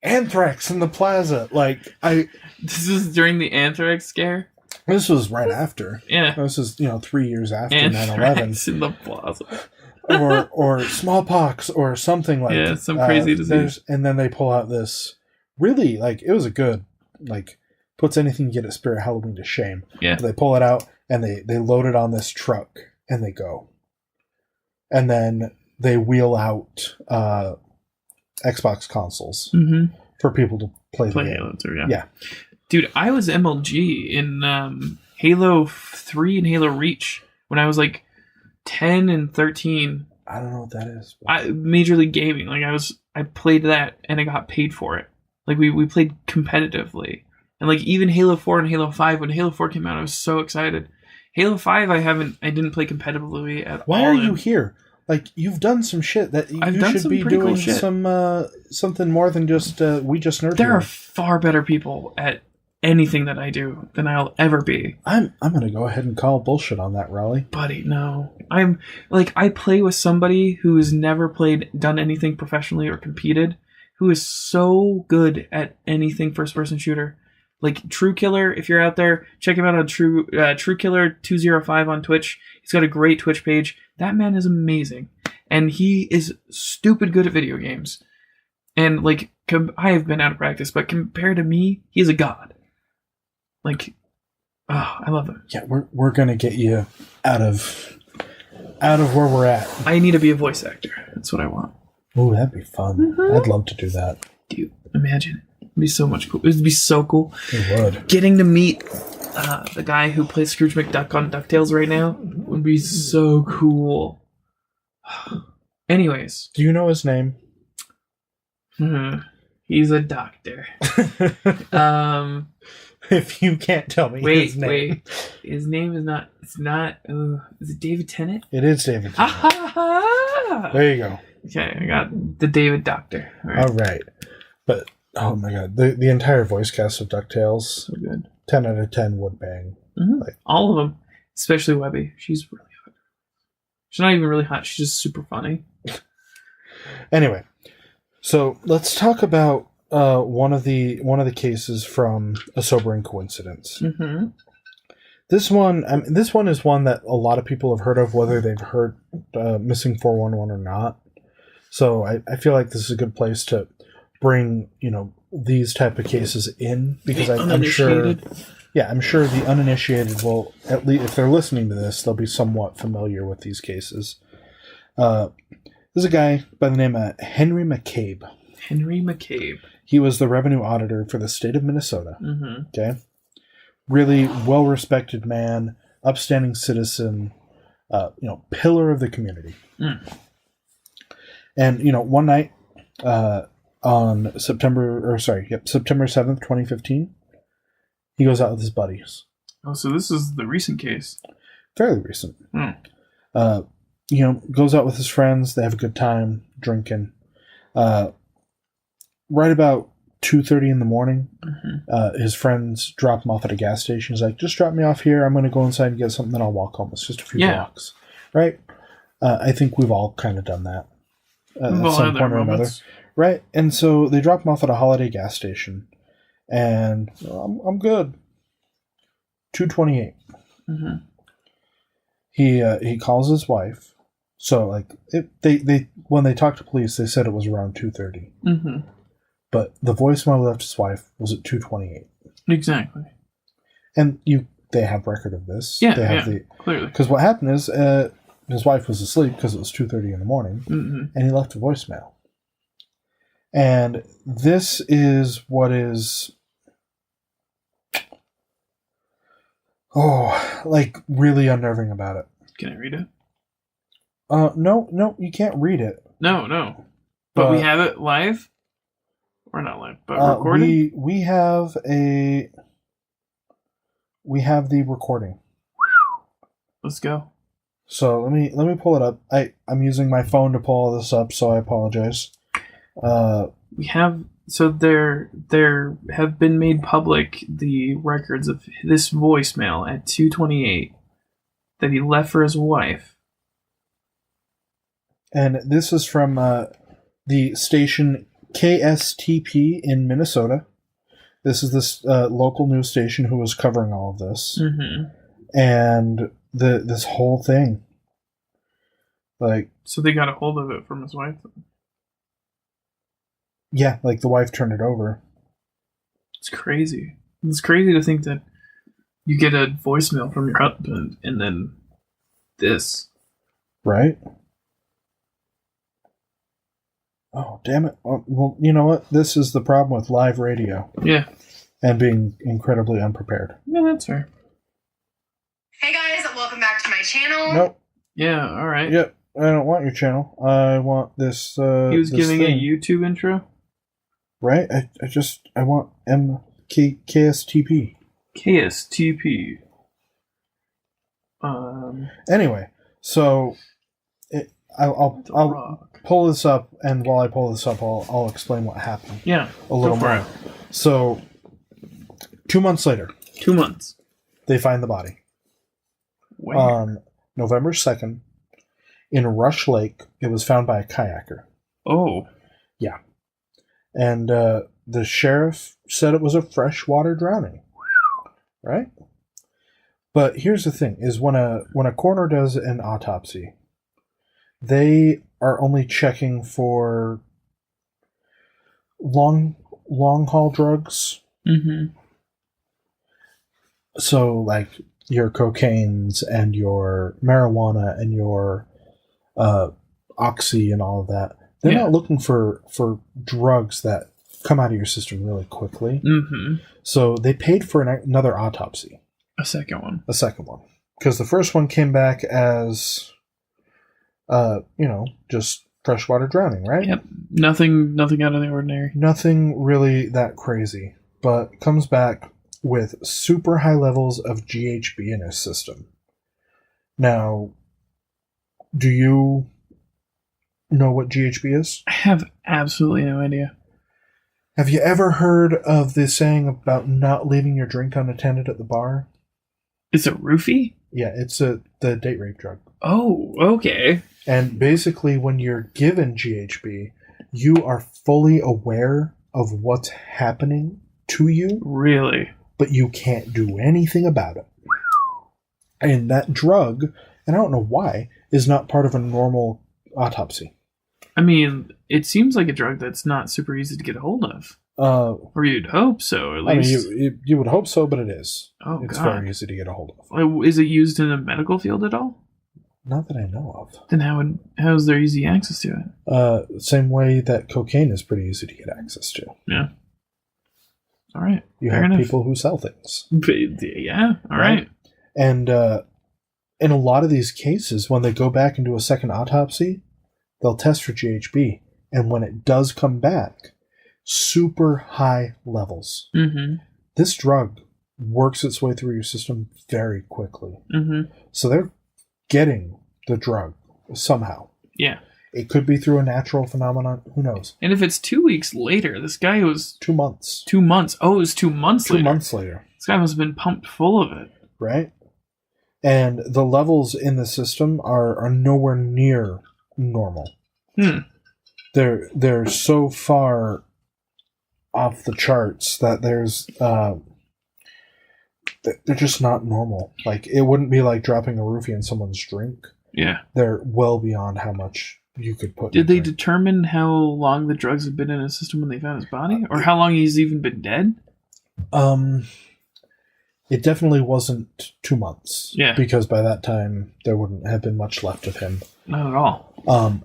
Anthrax in the plaza!" Like This is during the anthrax scare. This was right after. Yeah. This is 3 years after 9/11. Anthrax in the plaza. or smallpox or something like that. Yeah, some crazy disease. And then they pull out this really, like, it was a good, like, puts anything you get at Spirit Halloween to shame. Yeah. But they pull it out and they load it on this truck and they go. And then they wheel out Xbox consoles for people to play the game. Halo 2, Yeah. Dude, I was MLG in Halo 3 and Halo Reach when I was like 10 and 13. I don't know what that is. Major League Gaming. Like I played that and I got paid for it. Like we played competitively. And like even Halo 4 and Halo 5, when Halo 4 came out, I was so excited. Halo 5, I didn't play competitively at all. Why are you here? Like, you've done some shit that I've you done should some be pretty cool doing shit. something more than just we just nerd. There here. are far better people at anything that I do than I'll ever be. I'm gonna go ahead and call bullshit on that, Raleigh. Buddy, no. I play with somebody who has never done anything professionally or competed, who is so good at anything first-person shooter. Like True Killer, if you're out there, check him out on True Killer 205 on Twitch. He's got a great Twitch page. That man is amazing, and he is stupid good at video games. And like, I have been out of practice, but compared to me, he's a god. Like, oh, I love him. Yeah, we're gonna get you out of where we're at. I need to be a voice actor. That's what I want. Oh, that'd be fun. Mm-hmm. I'd love to do that. Dude, imagine it. It'd be so much cool. It'd be so cool. It would. Getting to meet the guy who plays Scrooge McDuck on DuckTales right now would be so cool. Anyways. Do you know his name? He's a doctor. If you can't tell me his name. Wait. His name is not... It's not... is it David Tennant? It is David Tennant. Ah-ha-ha! There you go. Okay, I got the David Doctor. All right. But, oh my god, the entire voice cast of DuckTales, So good. 10 out of 10 would bang. Mm-hmm. Like, all of them. Especially Webby. She's really hot. She's not even really hot. She's just super funny. Anyway, so let's talk about one of the cases from A Sobering Coincidence. Mm-hmm. This one is one that a lot of people have heard of, whether they've heard Missing 411 or not. So I feel like this is a good place to bring these type of cases in, because I'm sure the uninitiated will, at least if they're listening to this, they'll be somewhat familiar with these cases. There's a guy by the name of Henry McCabe. Henry McCabe. He was the revenue auditor for the state of Minnesota. Mm-hmm. Okay, really well-respected man, upstanding citizen, pillar of the community. Mm. And one night, on September 7th, 2015, he goes out with his buddies. Oh, so this is the recent case. Fairly recent. Mm. Goes out with his friends. They have a good time drinking. Right about 2:30 in the morning, his friends drop him off at a gas station. He's like, just drop me off here. I'm going to go inside and get something, then I'll walk home. It's just a few blocks. Right? I think we've all kind of done that at some point or another. Right? And so they drop him off at a holiday gas station. And I'm good. 2:28. Mm-hmm. He calls his wife. So they when they talked to police, they said it was around 2:30. Mm-hmm. But the voicemail he left his wife was at 2:28. Exactly. And they have record of this. Yeah, they have clearly. Because what happened is his wife was asleep because it was 2:30 in the morning, and he left a voicemail. And this is what is really unnerving about it. Can I read it? No, you can't read it. No. But we have it live? Or not live, but recorded? We have the recording. Let's go. So let me pull it up. I'm using my phone to pull all this up, so I apologize. We have, so there have been made public the records of this voicemail at 2:28 that he left for his wife. And this is from the station KSTP in Minnesota. This is this local news station who was covering all of this. Mm-hmm. And this whole thing. So they got a hold of it from his wife? Yeah, the wife turned it over. It's crazy. It's crazy to think that you get a voicemail from your husband and then this. Right? Oh, damn it. Well, you know what? This is the problem with live radio. Yeah. And being incredibly unprepared. Yeah, that's fair. Hey guys, welcome back to my channel. Nope. Yeah, alright. Yep. I don't want your channel. I want this. He was this giving thing. a YouTube intro? Right? I want KSTP. KSTP. Anyway, so I'll pull this up, and while I pull this up, I'll explain what happened. Yeah, a little more. it. So, 2 months later, 2 months. they find the body. Where? On November 2nd, in Rush Lake, it was found by a kayaker. Oh. Yeah. And the sheriff said it was a freshwater drowning. Right? But here's the thing, is when a coroner does an autopsy, they are only checking for long haul drugs. Mm-hmm. So, like, your cocaines and your marijuana and your oxy and all of that. They're not looking for drugs that come out of your system really quickly. Mm-hmm. So they paid for another autopsy. A second one. Because the first one came back as, just freshwater drowning, right? Yep. Nothing out of the ordinary. Nothing really that crazy. But comes back with super high levels of GHB in his system. Now, do you know what GHB is? I have absolutely no idea. Have you ever heard of the saying about not leaving your drink unattended at the bar? It's a roofie? Yeah, it's the date rape drug. Oh, okay. And basically, when you're given GHB, you are fully aware of what's happening to you. Really? But you can't do anything about it. And that drug, and I don't know why, is not part of a normal autopsy. I mean, it seems like a drug that's not super easy to get a hold of. Or you'd hope so, at least. I mean, you would hope so, but it is. Oh, it's God. very easy to get a hold of. Is it used in the medical field at all? Not that I know of. Then how is there easy access to it? Same way that cocaine is pretty easy to get access to. Yeah. All right. You Fair have enough. people who sell things. Yeah. All right. And in a lot of these cases, when they go back and do a second autopsy, they'll test for GHB. And when it does come back, super high levels. Mm-hmm. This drug works its way through your system very quickly. Mm-hmm. So they're getting the drug somehow. Yeah. It could be through a natural phenomenon. Who knows? And if it's 2 weeks later, this guy was... 2 months. 2 months. Oh, it was 2 months later. 2 months later. This guy must have been pumped full of it. Right? And the levels in the system are nowhere near normal. They're so far off the charts that there's... they're just not normal. Like, it wouldn't be like dropping a roofie in someone's drink. Yeah. They're well beyond how much you could put in Did they drink. determine how long the drugs had been in his system when they found his body? Or how long he's even been dead? It definitely wasn't 2 months. Yeah. Because by that time, there wouldn't have been much left of him. Not at all.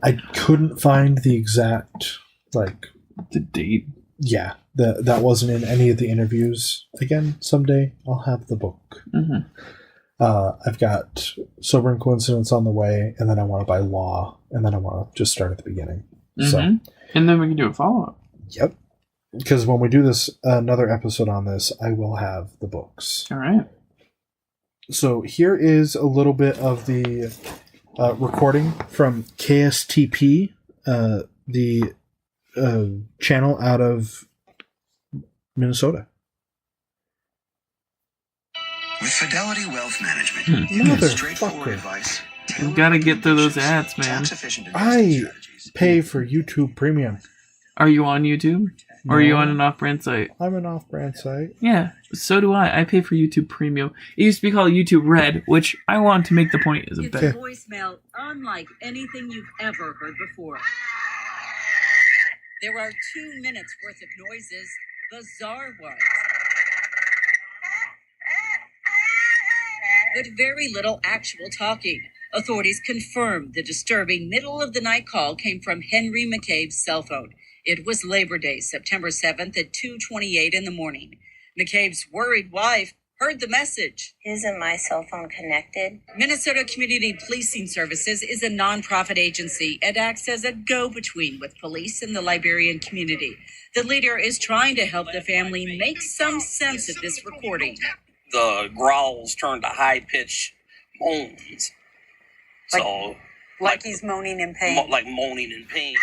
I couldn't find the exact, the date. Yeah. That wasn't in any of the interviews. Again, someday I'll have the book. Mm-hmm. I've got Sober and Coincidence on the way, and then I want to buy Law, and then I want to just start at the beginning. Mm-hmm. So, and then we can do a follow-up. Yep. Because when we do this, another episode on this, I will have the books. All right. So here is a little bit of the recording from KSTP, the channel out of Minnesota. With Fidelity Wealth Management, straightforward advice. You gotta get through those ads, man. I pay for YouTube Premium. Are you on YouTube? No. Or are you on an off-brand site? I'm an off-brand site. Yeah, so do I. I pay for YouTube Premium. It used to be called YouTube Red, which I want to make the point is a It's better. a voicemail unlike anything you've ever heard before. There are 2 minutes worth of noises, bizarre ones. But very little actual talking. Authorities confirmed the disturbing middle-of-the-night call came from Henry McCabe's cell phone. It was Labor Day, September 7th at 2:28 in the morning. McCabe's worried wife heard the message. Isn't my cell phone connected? Minnesota Community Policing Services is a nonprofit agency and acts as a go-between with police and the Liberian community. The leader is trying to help the family make some sense of this recording. The growls turned to high-pitched moans. Like- So, Like he's moaning in pain. like moaning in pain.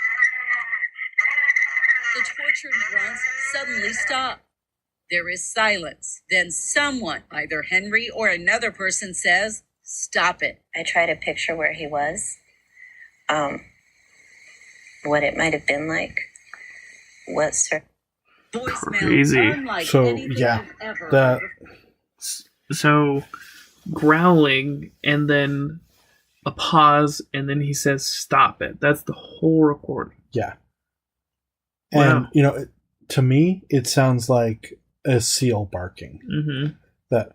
The tortured grunts suddenly stop. There is silence. Then someone, either Henry or another person, says, "Stop it." I try to picture where he was, what it might have been like, Voicemail Crazy. unlike So, anything yeah, you've ever that- heard. So, growling, and then a pause, and then he says, "Stop it." That's the whole recording. Yeah. Wow. And, to me, it sounds like a seal barking. Mm-hmm. That,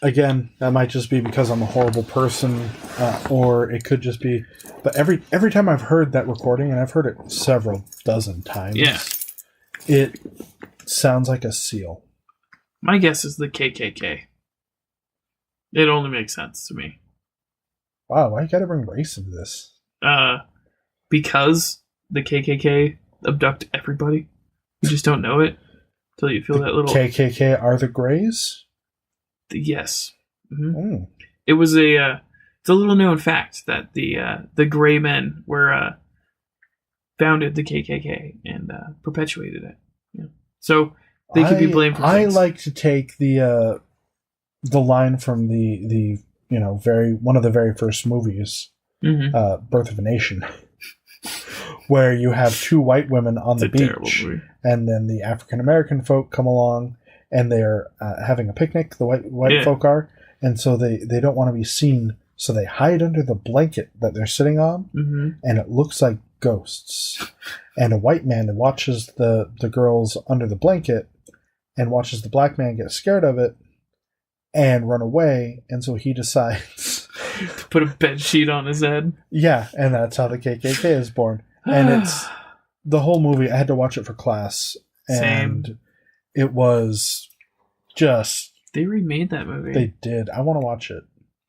again, that might just be because I'm a horrible person, or it could just be, but every time I've heard that recording, and I've heard it several dozen times, Yeah. it sounds like a seal. My guess is the KKK. It only makes sense to me. Wow, why you gotta bring race into this? Because the KKK abduct everybody. You just don't know it until you feel that little... KKK are the Greys? Yes. Mhm. Mm. It was it's a little known fact that the Gray Men were founded the KKK and perpetuated it. Yeah. So they could be blamed for I things. like to take the line from the one of the very first movies, Mhm. Birth of a Nation, where you have two white women on It's the a terrible beach, movie. and then the African American folk come along, and they're having a picnic. The white Yeah. folk are, and so they don't want to be seen, so they hide under the blanket that they're sitting on, Mhm. and it looks like ghosts. And a white man watches the girls under the blanket and watches the black man get scared of it and run away, and so he decides To put a bed sheet on his head. yeah, and that's how the KKK is born. And it's the whole movie. I had to watch it for class, and Same. it was just They remade that movie. they did. I want to watch it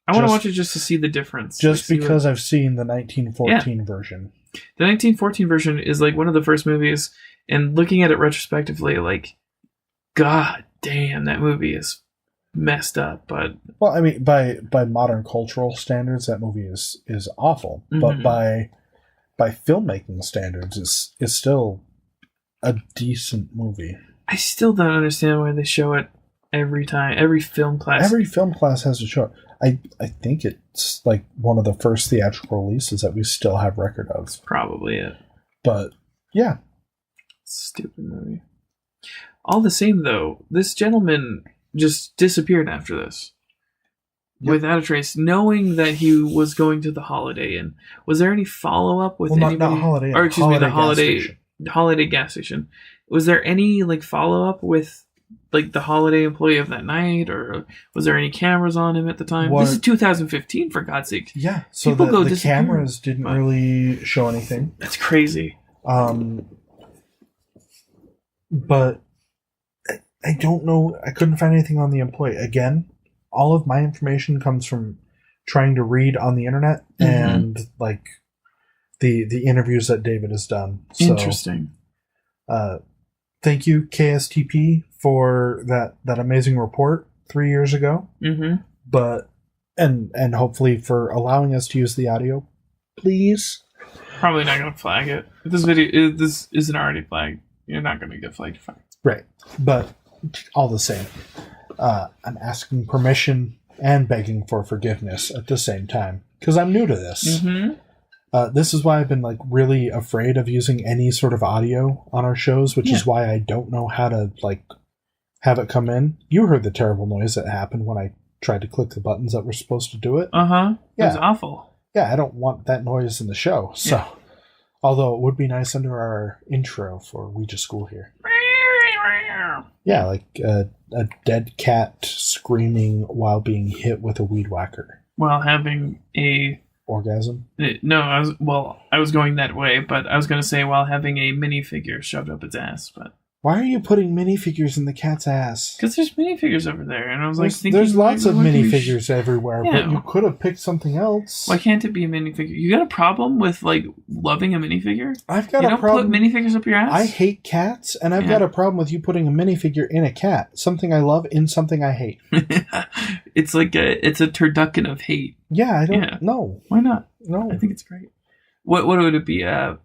I want to just- watch it just to see the difference. just Like, see what- because I've seen the 1914 version. the 1914 version is like one of the first movies, and looking at it retrospectively, like, god damn, that movie is messed up. But Well, I mean, by modern cultural standards, that movie is awful. But Mhm. by filmmaking standards, is still a decent movie. I still don't understand why they show it every time. Every film class. Every film class has to show it. I think it's like one of the first theatrical releases that we still have record of. That's probably it. But yeah, Stupid movie. All the same, though, this gentleman just disappeared after this. Yep. Without a trace, knowing that he was going to the Holiday Inn. Was there any follow-up with well, anybody? not Holiday Inn, Or excuse me, the gas Holiday station. Holiday gas station. Was there any like follow-up with like the Holiday employee of that night, or was there any cameras on him at the time? What- This is 2015, for God's sake. Yeah, so People go the disappear. cameras didn't But- really show anything. That's crazy. But I don't know. I couldn't find anything on the employee. Again, all of my information comes from trying to read on the internet and like the interviews that David has done. So, Interesting. thank you, KSTP, for that amazing report 3 years ago. Mm-hmm. But and hopefully for allowing us to use the audio, please. Probably not going to flag it. If this isn't already flagged, you're not going to get flagged. Fine. Right, but all the same, I'm asking permission and begging for forgiveness at the same time because I'm new to this. Mm-hmm. This is why I've been like really afraid of using any sort of audio on our shows, which is why I don't know how to like have it come in. You heard the terrible noise that happened when I tried to click the buttons that were supposed to do it. Uh-huh. It was Yeah. awful. Yeah, I don't want that noise in the show. So, although it would be nice under our intro for Ouija School here. Yeah, like a dead cat screaming while being hit with a weed whacker. While having a... Orgasm? No, I was going that way, but I was going to say while having a minifigure shoved up its ass, but... Why are you putting minifigures in the cat's ass? Because there's minifigures over there, and I was thinking... There's lots of maybe minifigures everywhere, Yeah. but you could have picked something else. Why can't it be a minifigure? You got a problem with, loving a minifigure? I've got you a don't problem. put minifigures up your ass? I hate cats, and I've got a problem with you putting a minifigure in a cat. Something I love in something I hate. It's it's a turducken of hate. Yeah, I don't know. Why not? No. I think it's great. What would it be? A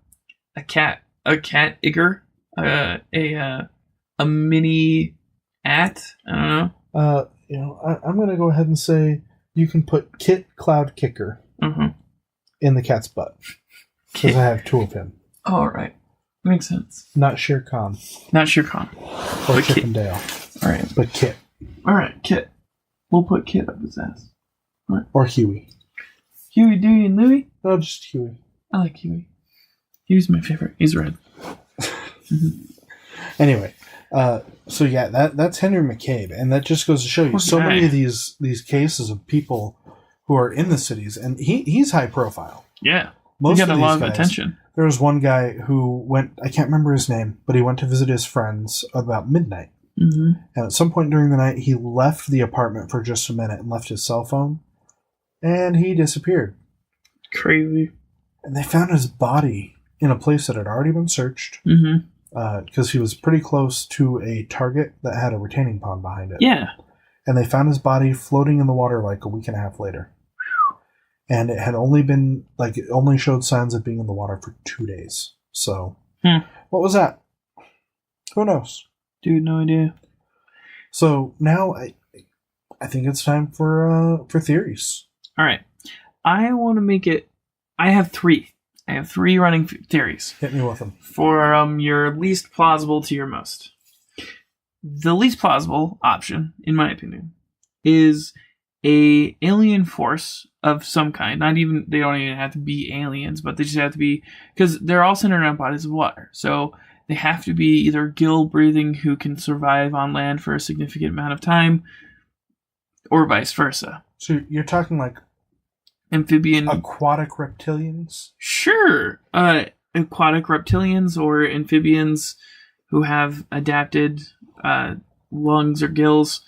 cat igger? A mini at? I don't know. I'm going to go ahead and say you can put Kit Cloud Kicker in the cat's butt. Because I have 2 of him. All right. Makes sense. Not Shere Khan. Not Shere Khan. Or Chip and Dale. All right. But Kit. All right, Kit. We'll put Kit up his ass. All right. Or Huey. Huey, Dewey, and Louie? No, just Huey. I like Huey. Huey's my favorite. He's red. Anyway. So yeah, that's Henry McCabe, and that just goes to show you so many of these cases of people who are in the cities, and he's high profile. Yeah, Most he got of a lot these of guys, attention. There was one guy who went, I can't remember his name, but he went to visit his friends about midnight, and at some point during the night, he left the apartment for just a minute and left his cell phone, and he disappeared. Crazy. And they found his body in a place that had already been searched. Because he was pretty close to a target that had a retaining pond behind it. Yeah. And they found his body floating in the water like a week and a half later. And it had only been, it only showed signs of being in the water for 2 days. So, what was that? Who knows? Dude, no idea. So, now I think it's time for theories. All right. I want to make it... I have 3. I have 3 running theories. Hit me with them. For your least plausible to your most. The least plausible option, in my opinion, is a alien force of some kind. They don't even have to be aliens, but they just have to be, because they're all centered around bodies of water. So they have to be either gill-breathing who can survive on land for a significant amount of time, or vice versa. So you're talking like amphibian... aquatic reptilians? Sure. Aquatic reptilians or amphibians who have adapted lungs or gills.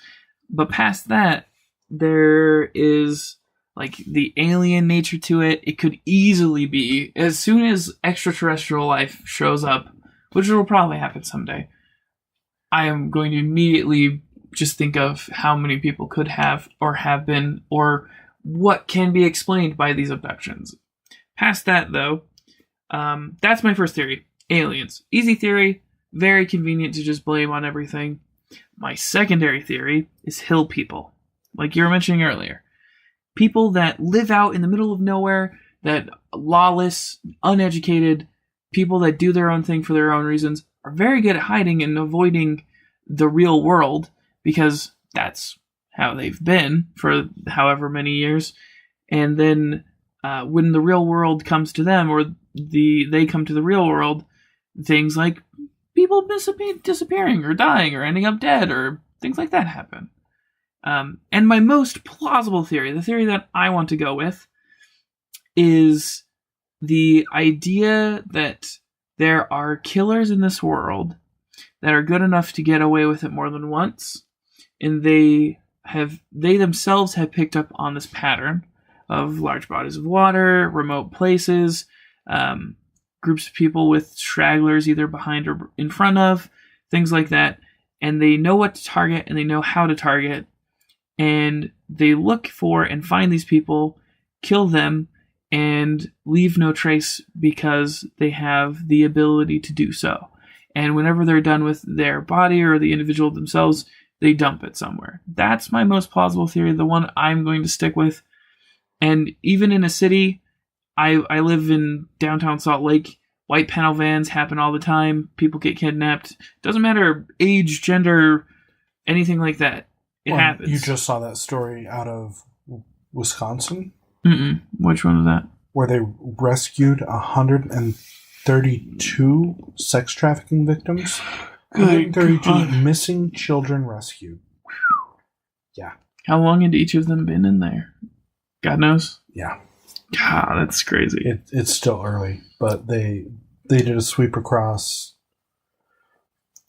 But past that, there is the alien nature to it. It could easily be, as soon as extraterrestrial life shows up, which will probably happen someday, I am going to immediately just think of how many people could have or have been, or what can be explained by these abductions. Past that, though, that's my first theory. Aliens. Easy theory. Very convenient to just blame on everything. My secondary theory is hill people. Like you were mentioning earlier. People that live out in the middle of nowhere, that lawless, uneducated, people that do their own thing for their own reasons, are very good at hiding and avoiding the real world, because that's how they've been for however many years. And then when the real world comes to them, or they come to the real world, things like people disappearing or dying or ending up dead or things like that happen. And my most plausible theory, the theory that I want to go with, is the idea that there are killers in this world that are good enough to get away with it more than once, and they themselves have picked up on this pattern of large bodies of water, remote places, groups of people with stragglers either behind or in front of, things like that, and they know what to target and they know how to target, and they look for and find these people, kill them, and leave no trace because they have the ability to do so. And whenever they're done with their body or the individual themselves, they dump it somewhere. That's my most plausible theory, the one I'm going to stick with. And even in a city, I live in downtown Salt Lake. White panel vans happen all the time. People get kidnapped. Doesn't matter age, gender, anything like that. It happens. You just saw that story out of Wisconsin? Which one was that? Where they rescued 132 sex trafficking victims. 132 missing children rescued. Yeah. How long had each of them been in there? God knows. Yeah. God, that's crazy. It's still early, but they did a sweep across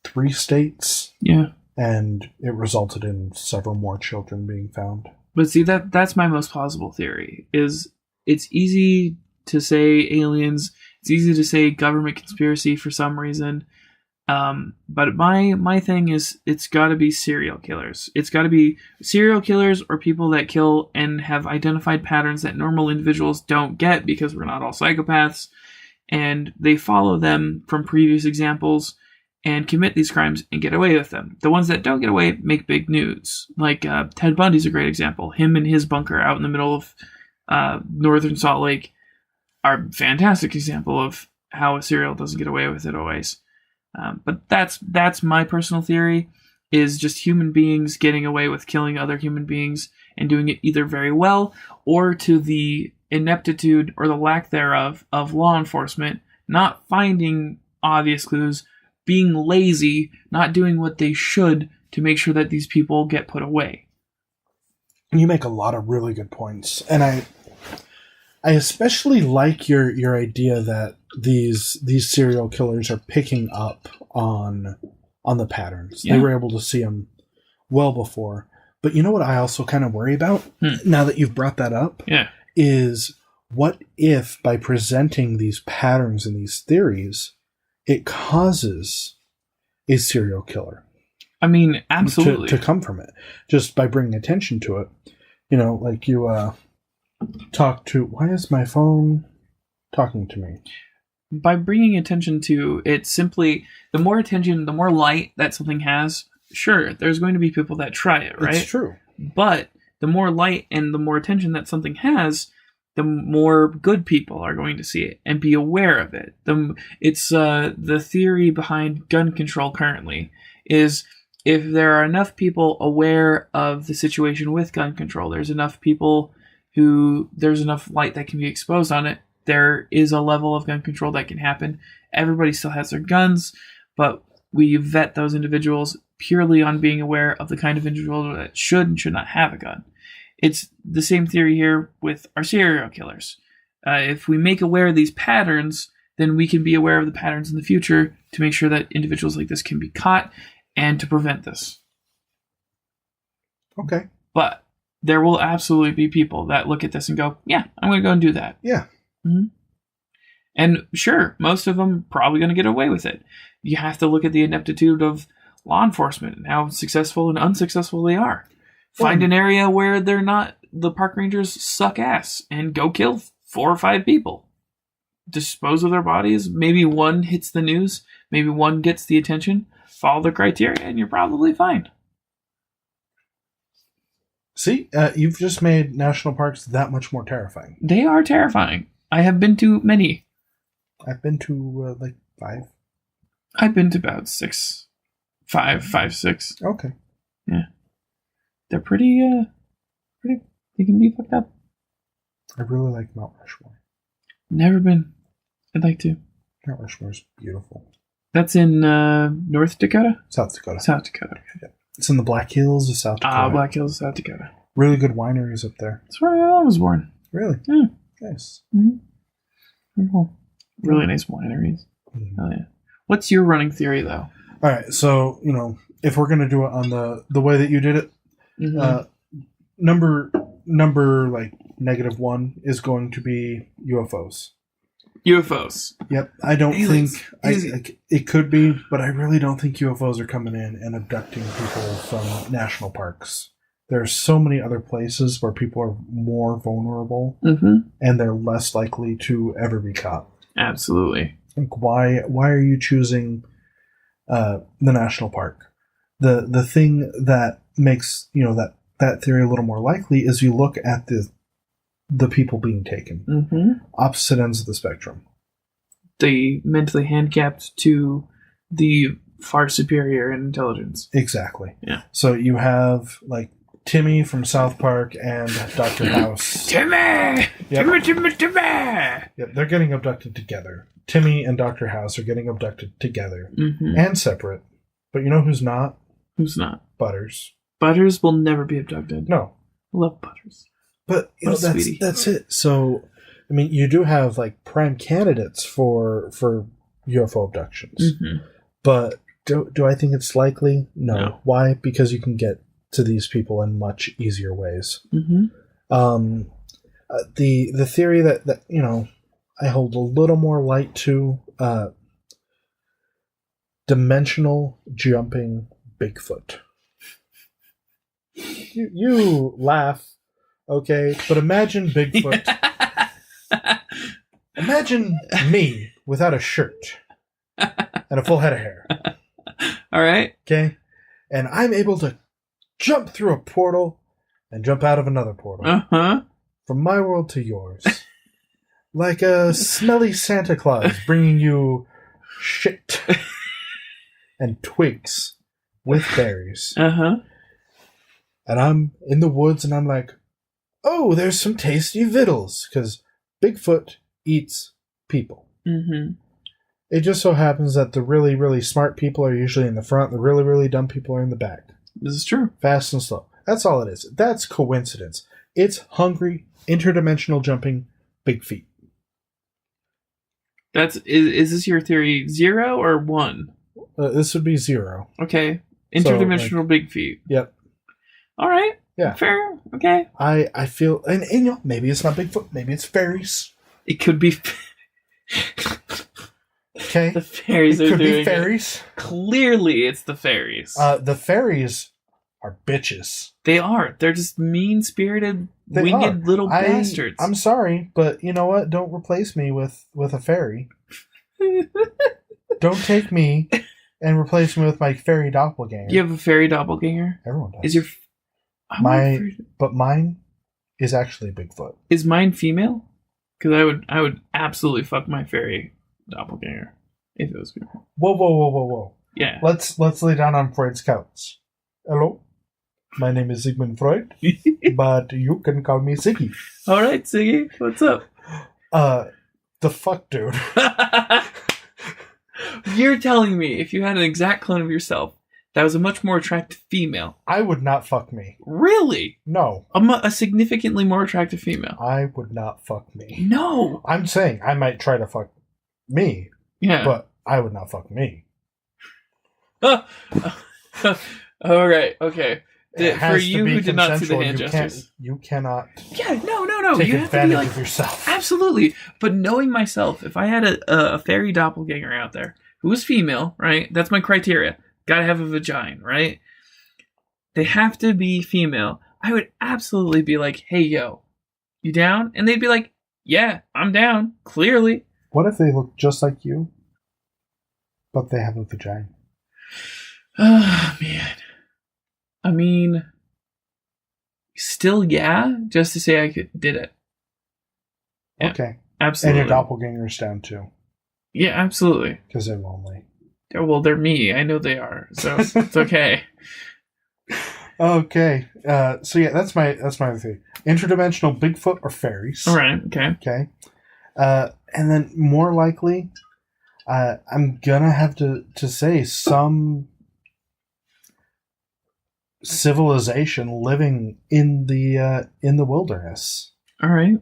3 states. Yeah. And it resulted in several more children being found. But see, that's my most plausible theory, is it's easy to say aliens, it's easy to say government conspiracy for some reason, but my thing is it's got to be serial killers. It's got to be serial killers or people that kill and have identified patterns that normal individuals don't get because we're not all psychopaths, and they follow them from previous examples and commit these crimes and get away with them. The ones that don't get away make big news. Like Ted Bundy's a great example. Him and his bunker out in the middle of northern Salt Lake are a fantastic example of how a serial doesn't get away with it always. But that's my personal theory, is just human beings getting away with killing other human beings and doing it either very well or to the ineptitude or the lack thereof of law enforcement not finding obvious clues, being lazy, not doing what they should to make sure that these people get put away. You make a lot of really good points, and I especially like your idea that these serial killers are picking up on the patterns. Yeah. They were able to see them well before. But you know what I also kind of worry about, now that you've brought that up? Yeah. Is what if by presenting these patterns and these theories, it causes a serial killer? I mean, absolutely. To come from it. Just by bringing attention to it. You know, like you talk to... Why is my phone talking to me? By bringing attention to it, simply, the more attention, the more light that something has, sure, there's going to be people that try it, right? It's true. But the more light and the more attention that something has, the more good people are going to see it and be aware of it. It's the theory behind gun control currently is if there are enough people aware of the situation with gun control, there's enough people there's enough light that can be exposed on it, there is a level of gun control that can happen. Everybody still has their guns, but we vet those individuals purely on being aware of the kind of individual that should and should not have a gun. It's the same theory here with our serial killers. If we make aware of these patterns, then we can be aware of the patterns in the future to make sure that individuals like this can be caught and to prevent this. Okay. But there will absolutely be people that look at this and go, yeah, I'm going to go and do that. Yeah. Mm-hmm. And sure, most of them probably going to get away with it. You have to look at the ineptitude of law enforcement and how successful and unsuccessful they are. Find an area where they're not, the park rangers suck ass and go kill 4 or 5 people. Dispose of their bodies. Maybe one hits the news. Maybe one gets the attention. Follow the criteria and you're probably fine. See, you've just made national parks that much more terrifying. They are terrifying. I have been to many. I've been to like 5. I've been to about 6. 5, 6. Okay. Yeah. They're pretty, they can be fucked up. I really like Mount Rushmore. Never been. I'd like to. Mount Rushmore's beautiful. That's in North Dakota? South Dakota. South Dakota. Yeah. It's in the Black Hills of South Dakota. Black Hills, South Dakota. Really good wineries up there. That's where my mom was born. Really? Yeah. Nice. Mm-hmm. Very cool. Really nice wineries. Mm-hmm. Oh, yeah. What's your running theory, though? All right, so, you know, if we're going to do it on the way that you did it, number like -1 is going to be UFOs. UFOs. Yep. I don't Aliens. think it could be, but I really don't think UFOs are coming in and abducting people from national parks. There are so many other places where people are more vulnerable and they're less likely to ever be caught. Absolutely. Like, why are you choosing the national park? The thing that makes, you know, that theory a little more likely is you look at the people being taken. Opposite ends of the spectrum. The mentally handicapped to the far superior in intelligence. Exactly. Yeah. So you have, like, Timmy from South Park and Dr. House. Timmy! Yep. Timmy! Yep, they're getting abducted together. Timmy and Dr. House are getting abducted together and separate. But you know who's not? Who's not? Butters. Butters will never be abducted. No. I love Butters. But you know, that's it. So, I mean, you do have like prime candidates for UFO abductions, but Do I think it's likely? No. Why? Because you can get to these people in much easier ways. Mm-hmm. The theory that you know I hold a little more light to dimensional jumping Bigfoot. You laugh, okay? But imagine Bigfoot. Imagine me without a shirt and a full head of hair. All right. Okay? And I'm able to jump through a portal and jump out of another portal. Uh-huh. From my world to yours. Like a smelly Santa Claus bringing you shit and twigs with berries. Uh-huh. And I'm in the woods and I'm like, oh, there's some tasty victuals. Because Bigfoot eats people. Mm-hmm. It just so happens that the really, really smart people are usually in the front. The really, really dumb people are in the back. This is true. Fast and slow. That's all it is. That's coincidence. It's hungry, interdimensional jumping, big feet. Is this your theory 0 or 1? This would be 0. Okay. Interdimensional big feet. Yep. All right. Yeah. Fair. Okay. I feel, and you know, maybe it's not Bigfoot. Maybe it's fairies. It could be. Okay. The fairies it are could doing be fairies. it. Clearly, it's the fairies. The fairies are bitches. They are. They're just mean-spirited, winged little bastards. I'm sorry, but you know what? Don't replace me with a fairy. Don't take me and replace me with my fairy doppelganger. You have a fairy doppelganger? Everyone does. Is your but mine is actually Bigfoot. Is mine female? Because I would absolutely fuck my fairy doppelganger if it was female. Whoa. Yeah. Let's lay down on Freud's couch. Hello, my name is Sigmund Freud, but you can call me Ziggy. All right, Ziggy, what's up? The fuck, dude. You're telling me if you had an exact clone of yourself that was a much more attractive female, I would not fuck me. Really? No. A significantly more attractive female. I would not fuck me. No. I'm saying I might try to fuck me. Yeah. But I would not fuck me. All right. Okay. For you who did not see the hand gestures, you cannot. Yeah. No. Take You have to be advantage like, of yourself. Absolutely. But knowing myself, if I had a fairy doppelganger out there who was female, right? That's my criteria. Gotta have a vagina, right? They have to be female. I would absolutely be like, hey, yo, you down? And they'd be like, yeah, I'm down. Clearly. What if they look just like you, but they have a vagina? Oh, man. I mean, still, yeah, just to say did it. Yeah, okay. Absolutely. And your doppelganger's down too. Yeah, absolutely. Because they're lonely. Well, they're me. I know they are. So it's okay. Okay. So yeah, that's my thing. Interdimensional Bigfoot or fairies. All right. Okay. Okay. And then more likely, I'm gonna have to say some civilization living in the wilderness. All right.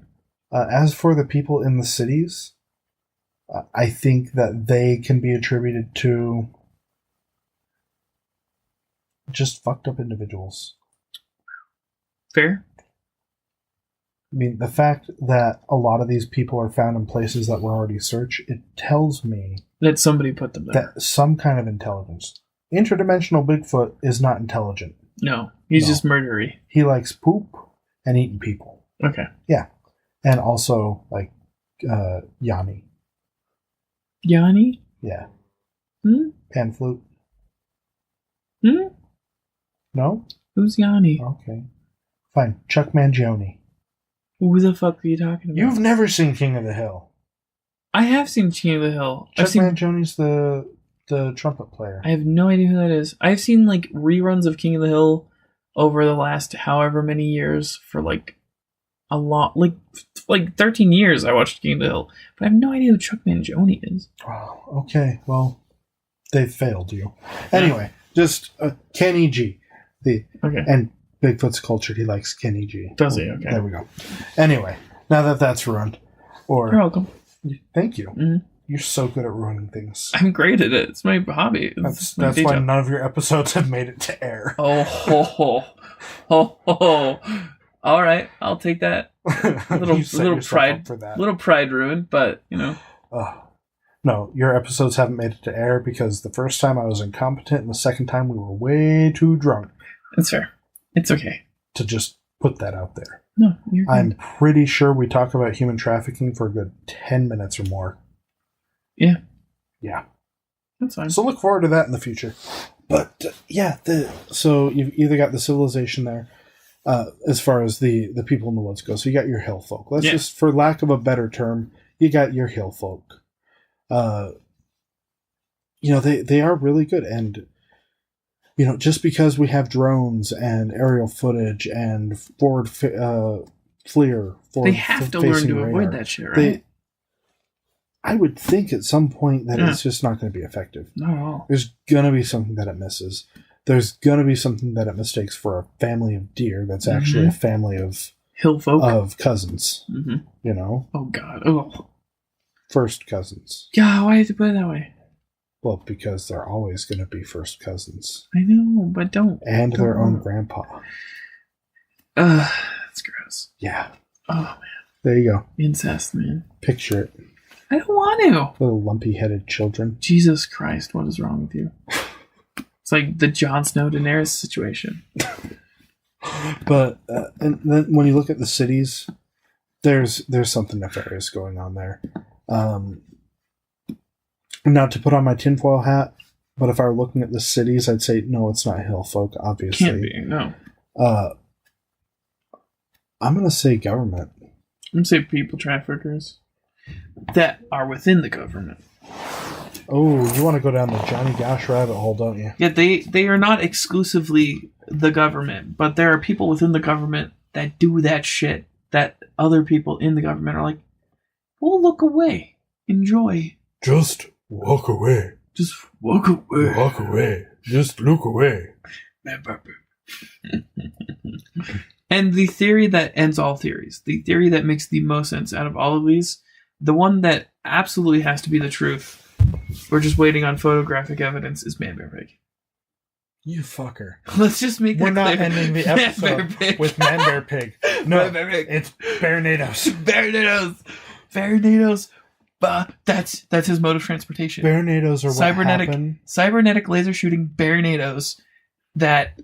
As for the people in the cities, I think that they can be attributed to just fucked up individuals. Fair. I mean, the fact that a lot of these people are found in places that were already searched, it tells me that somebody put them there. That some kind of intelligence. Interdimensional Bigfoot is not intelligent. No, he's just murdery. He likes poop and eating people. Okay. Yeah. And also, like, Yanni. Yanni? Yeah. Pan flute. No? Who's Yanni? Okay. Fine. Chuck Mangione. Who the fuck are you talking about? You've never seen King of the Hill. I have seen King of the Hill. Chuck Mangione's the trumpet player. I have no idea who that is. I've seen like reruns of King of the Hill over the last however many years for like a lot, like 13 years. I watched King of the Hill, but I have no idea who Chuck Mangione is. Oh, okay. Well, they failed you. Anyway, just Kenny G. And Bigfoot's cultured. He likes Kenny G. Does he? Okay. There we go. Anyway, now that's ruined. You're welcome. Thank you. Mm-hmm. You're so good at ruining things. I'm great at it. It's my hobby. That's why none of your episodes have made it to air. Oh, ho, ho. Ho, ho. All right, I'll take that. Little pride ruined, but you know. No, your episodes haven't made it to air because the first time I was incompetent, and the second time we were way too drunk. That's fair. It's okay to just put that out there. No, I'm pretty sure we talk about human trafficking for a good 10 minutes or more. Yeah. Yeah. That's fine. So look forward to that in the future. But so you've either got the civilization there, as far as the people in the woods go. So you got your hill folk. Let's just, for lack of a better term, you got your hill folk. They are really good, and just because we have drones and aerial footage and forward FLIR, they have to learn to avoid that shit, right? I would think at some point that it's just not going to be effective. Not at all. There's going to be something that it misses. There's going to be something that it mistakes for a family of deer that's actually a family of hill folk, of cousins. Oh God. Oh. First cousins. Yeah, why did you put it that way? Well, because they're always going to be first cousins. I know, but don't. And their own grandpa. That's gross. Yeah. Oh, man. There you go. Incest, man. Picture it. I don't want to. Little lumpy-headed children. Jesus Christ, what is wrong with you? It's like the Jon Snow Daenerys situation. But, and then when you look at the cities, there's something nefarious going on there. Not to put on my tinfoil hat, but if I were looking at the cities, I'd say, no, it's not hill folk, obviously. Can't be, no. I'm going to say government. I'm going to say people traffickers that are within the government. Oh, you want to go down the Johnny Gosh rabbit hole, don't you? Yeah, they are not exclusively the government, but there are people within the government that do that shit that other people in the government are like, well, look away. Enjoy. Just walk away. Just walk away. Walk away. Just look away. And the theory that ends all theories, the theory that makes the most sense out of all of these, the one that absolutely has to be the truth, we're just waiting on photographic evidence, is Man Bear Pig. You fucker. Let's just make that We're not clear. ending the episode with Man Bear Pig. No, Man Bear Pig. It's Bearnados. Bearnados. That's his mode of transportation. Bearnados are what happen. Cybernetic laser shooting Bearnados that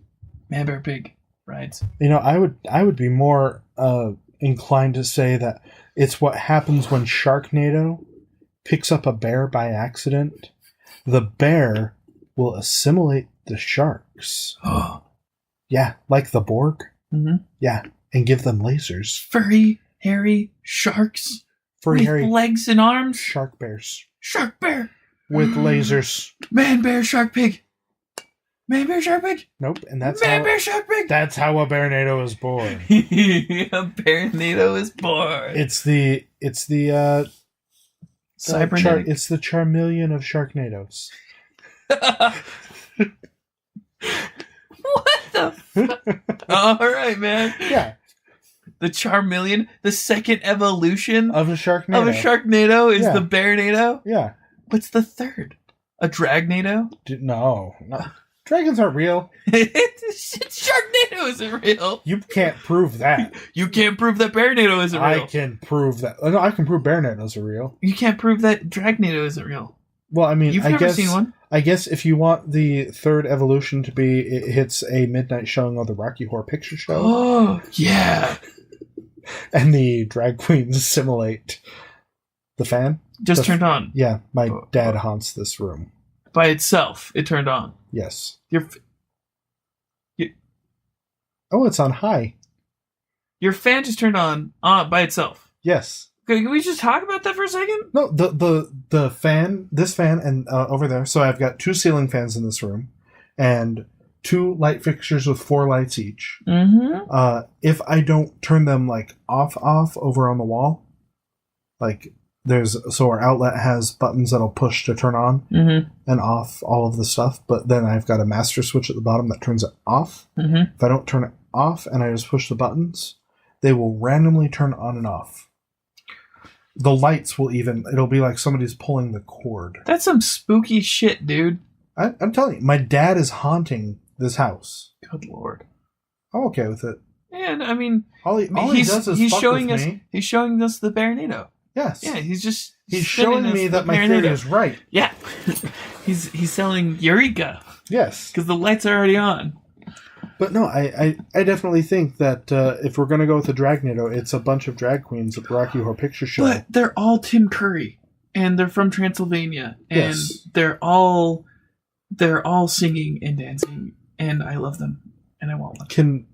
Man Bear Pig rides. I would be more inclined to say that it's what happens when Sharknado picks up a bear by accident. The bear will assimilate the sharks. Yeah, like the Borg. Mm-hmm. Yeah, and give them lasers. Furry, hairy sharks. With hairy legs and arms. Shark bears. Shark bear. With lasers. Man Bear Shark Pig. Man Bear Shark Pig. Nope, and that's Bear Shark Pig. That's how a Bearnado is born. A Bearnado is born. It's the Cybernetic. It's the Charmeleon of Sharknadoes. What the fuck? All right, man. Yeah. The Charmeleon, the second evolution of a Sharknado is the Bearnado? Yeah. What's the third? A Dragnado? No. Dragons aren't real. Sharknado isn't real. You can't prove that. You can't prove that Bearnado isn't real. I can prove that. No, I can prove Bearnados are real. You can't prove that Dragnado isn't real. Well, I mean, You've never seen one. I guess if you want the third evolution to be, it hits a midnight showing of the Rocky Horror Picture Show. Oh, yeah. And the drag queens assimilate the fan. Just turned on. Yeah, my dad haunts this room. By itself, it turned on. Yes. Oh, it's on high. Your fan just turned on by itself. Yes. Okay, can we just talk about that for a second? No, the fan, this fan, and over there. So I've got 2 ceiling fans in this room, and 2 light fixtures with 4 lights each. Mm-hmm. If I don't turn them like off over on the wall, like so our outlet has buttons that'll push to turn on and off all of the stuff, but then I've got a master switch at the bottom that turns it off. Mm-hmm. If I don't turn it off and I just push the buttons, they will randomly turn on and off. The lights will even... It'll be like somebody's pulling the cord. That's some spooky shit, dude. I'm telling you, my dad is haunting this house. Good lord. I'm okay with it. And I mean, all he does is fuck showing with us. me. He's showing us the Baronado. Yes. Yeah, he's showing me that my theory is right. Yeah. he's selling Eureka. Yes. Because the lights are already on. But no, I definitely think that if we're going to go with the Dragnado, it's a bunch of drag queens at the Rocky Horror Picture Show. But they're all Tim Curry, and they're from Transylvania, and they're all singing and dancing, and I love them, and I want one.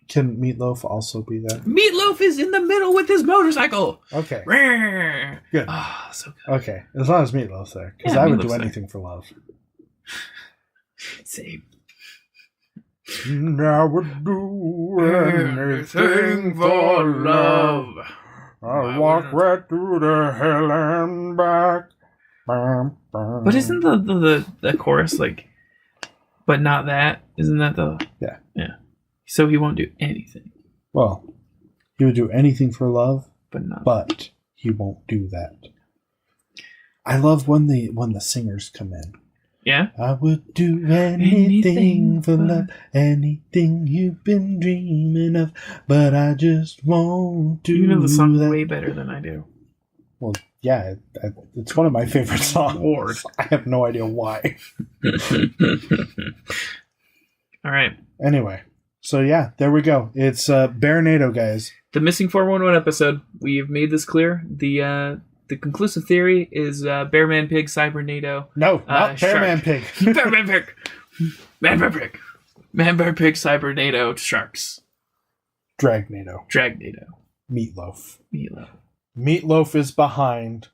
Can Meatloaf also be there? Meatloaf is in the middle with his motorcycle. Okay. Good. Ah, so good. Okay, as long as Meatloaf's there, because I would do anything for love. Same. I would do anything for love. I walk right through the hell and back. But isn't the chorus like, but not that? Isn't that the... Yeah. Yeah. So he won't do anything. Well, he would do anything for love, but he won't do that. I love when the singers come in. Yeah? I would do anything for love, anything you've been dreaming of, but I just won't do that. You know the song way better than I do. Well, yeah, it's one of my favorite songs. Lord. I have no idea why. All right. Anyway, so yeah, there we go. It's Baronado, guys. The Missing 411 episode. We've made this clear. The conclusive theory is Bearman Pig Cybernado. No, not Bearman Pig. Bearman Pig. Man-Bear Pig. Man-Bear Pig Cybernado Sharks. Dragnado. Meatloaf. Meatloaf is behind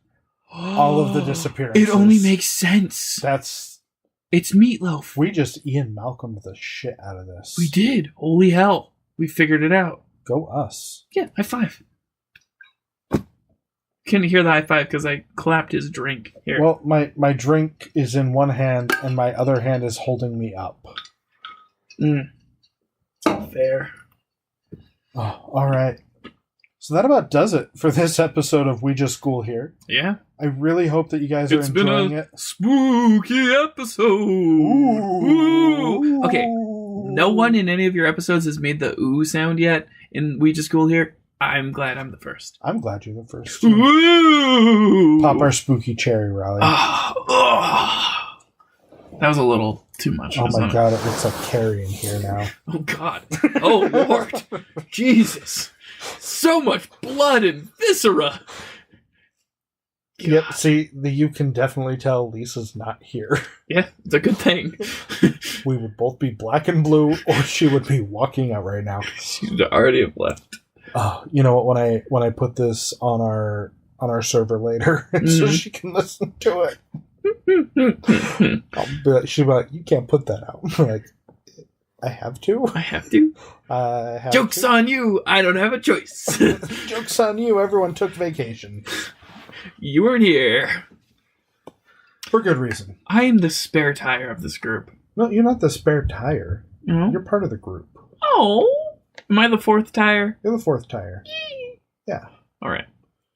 all of the disappearances. It only makes sense. It's Meatloaf. We just Ian Malcolm the shit out of this. We did. Holy hell. We figured it out. Go us. Yeah, high five. Couldn't hear the high five because I clapped his drink here. Well, my drink is in one hand and my other hand is holding me up. Fair. Oh, all right. So that about does it for this episode of We Just School Here. Yeah. I really hope that you guys are enjoying it. Spooky episode. Ooh. Okay. No one in any of your episodes has made the ooh sound yet in We Just School Here. I'm glad I'm the first. I'm glad you're the first. Ooh. Pop our spooky cherry, Raleigh. That was a little too much. Oh my god, it looks like Carrie in here now. Oh god. Oh Lord. Jesus. So much blood and viscera. God. Yep, see, you can definitely tell Lisa's not here. Yeah, it's a good thing. We would both be black and blue, or she would be walking out right now. She would already have left. Oh, you know what? When I put this on our server later, so she can listen to it, she'll be like, "You can't put that out." I'm like, I have to. Joke's on you. I don't have a choice. Joke's on you. Everyone took vacation. You weren't here. For good reason. I am the spare tire of this group. No, you're not the spare tire. No? You're part of the group. Oh. Am I the fourth tire? You're the fourth tire. Yeah. All right.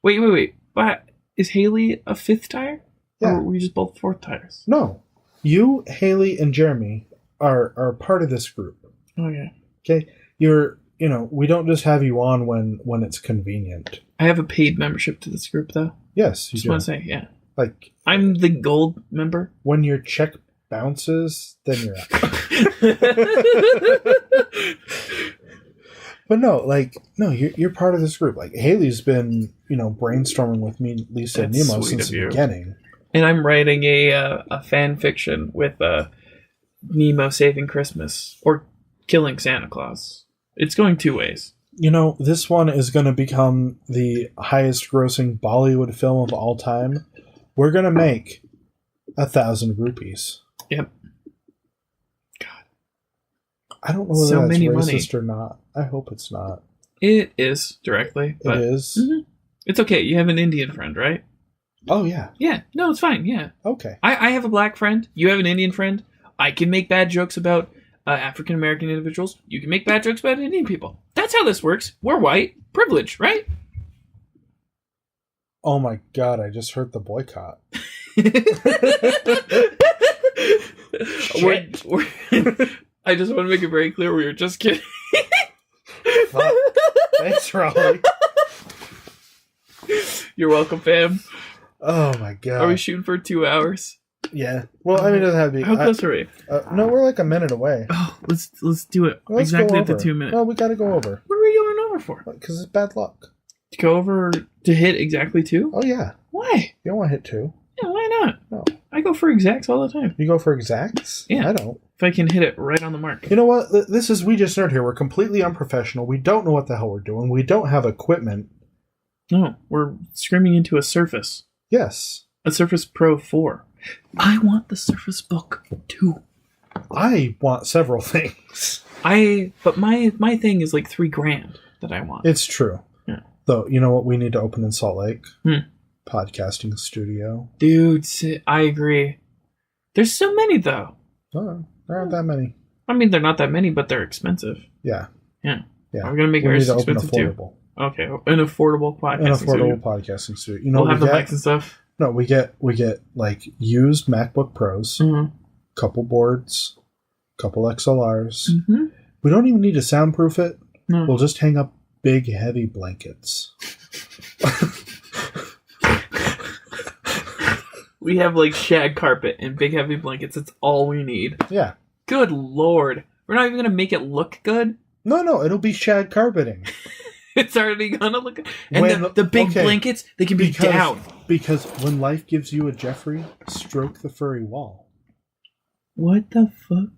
Wait. But is Haley a fifth tire? Yeah. Or are we just both fourth tires? No. You, Haley, and Jeremy are part of this group. Okay. Okay? We don't just have you on when it's convenient. I have a paid membership to this group, though. Yes, you just do. want to say, yeah. Like, I'm the gold member. When your check bounces, then you're out. But no, you're part of this group. Like, Haley's been, brainstorming with me, Lisa, and Nemo since the beginning. And I'm writing a fan fiction with Nemo saving Christmas or killing Santa Claus. It's going two ways. This one is going to become the highest grossing Bollywood film of all time. We're going to make 1,000 rupees. Yep. God. I don't know whether that's racist or not. I hope it's not. It is, directly. But, it is? Mm-hmm. It's okay. You have an Indian friend, right? Oh, yeah. Yeah. No, it's fine. Yeah. Okay. I have a black friend. You have an Indian friend. I can make bad jokes about African American individuals. You can make bad jokes about Indian people. That's how this works. We're white. Privilege, right? Oh my god, I just heard the boycott. I just want to make it very clear we were just kidding. Fuck. Thanks, Raleigh. You're welcome, fam. Oh my god. Are we shooting for 2 hours? Yeah. Well, I mean, it doesn't have to be. How close are we? No, we're like a minute away. Oh, let's do it. Let's exactly go at the over. 2 minutes. No, we gotta go over. What are we going over for? Because it's bad luck. To go over to hit exactly 2? Oh, yeah. Why? You don't want to hit 2. Yeah, why not? No. I go for exacts all the time. You go for exacts? Yeah. I don't. If I can hit it right on the mark. You know what? This is We Just Nerd here. We're completely unprofessional. We don't know what the hell we're doing. We don't have equipment. No, we're screaming into a Surface. Yes. A Surface Pro 4. I want the Surface Book 2. I want several things. But my thing is like $3,000 that I want. It's true. Yeah. Though, you know what we need to open in Salt Lake? Hmm. Podcasting studio. Dude, I agree. There's so many though. Oh, there aren't that many. I mean, they're not that many, but they're expensive. Yeah. Yeah. Yeah. We're gonna make we ours need to open expensive affordable. too. Okay, an affordable podcasting An affordable studio. podcasting studio. You know, We'll have the mics and stuff. No, we get like used MacBook Pros, Mm-hmm. couple boards, couple XLRs. Mm-hmm. We don't even need to soundproof it. No. We'll just hang up big, heavy blankets. We have like shag carpet and big heavy blankets. That's all we need. Yeah. Good lord. We're not even going to make it look good. No, it'll be shag carpeting. It's already going to look good. And the big blankets, they can be down. Because when life gives you a Jeffrey, stroke the furry wall. What the fuck?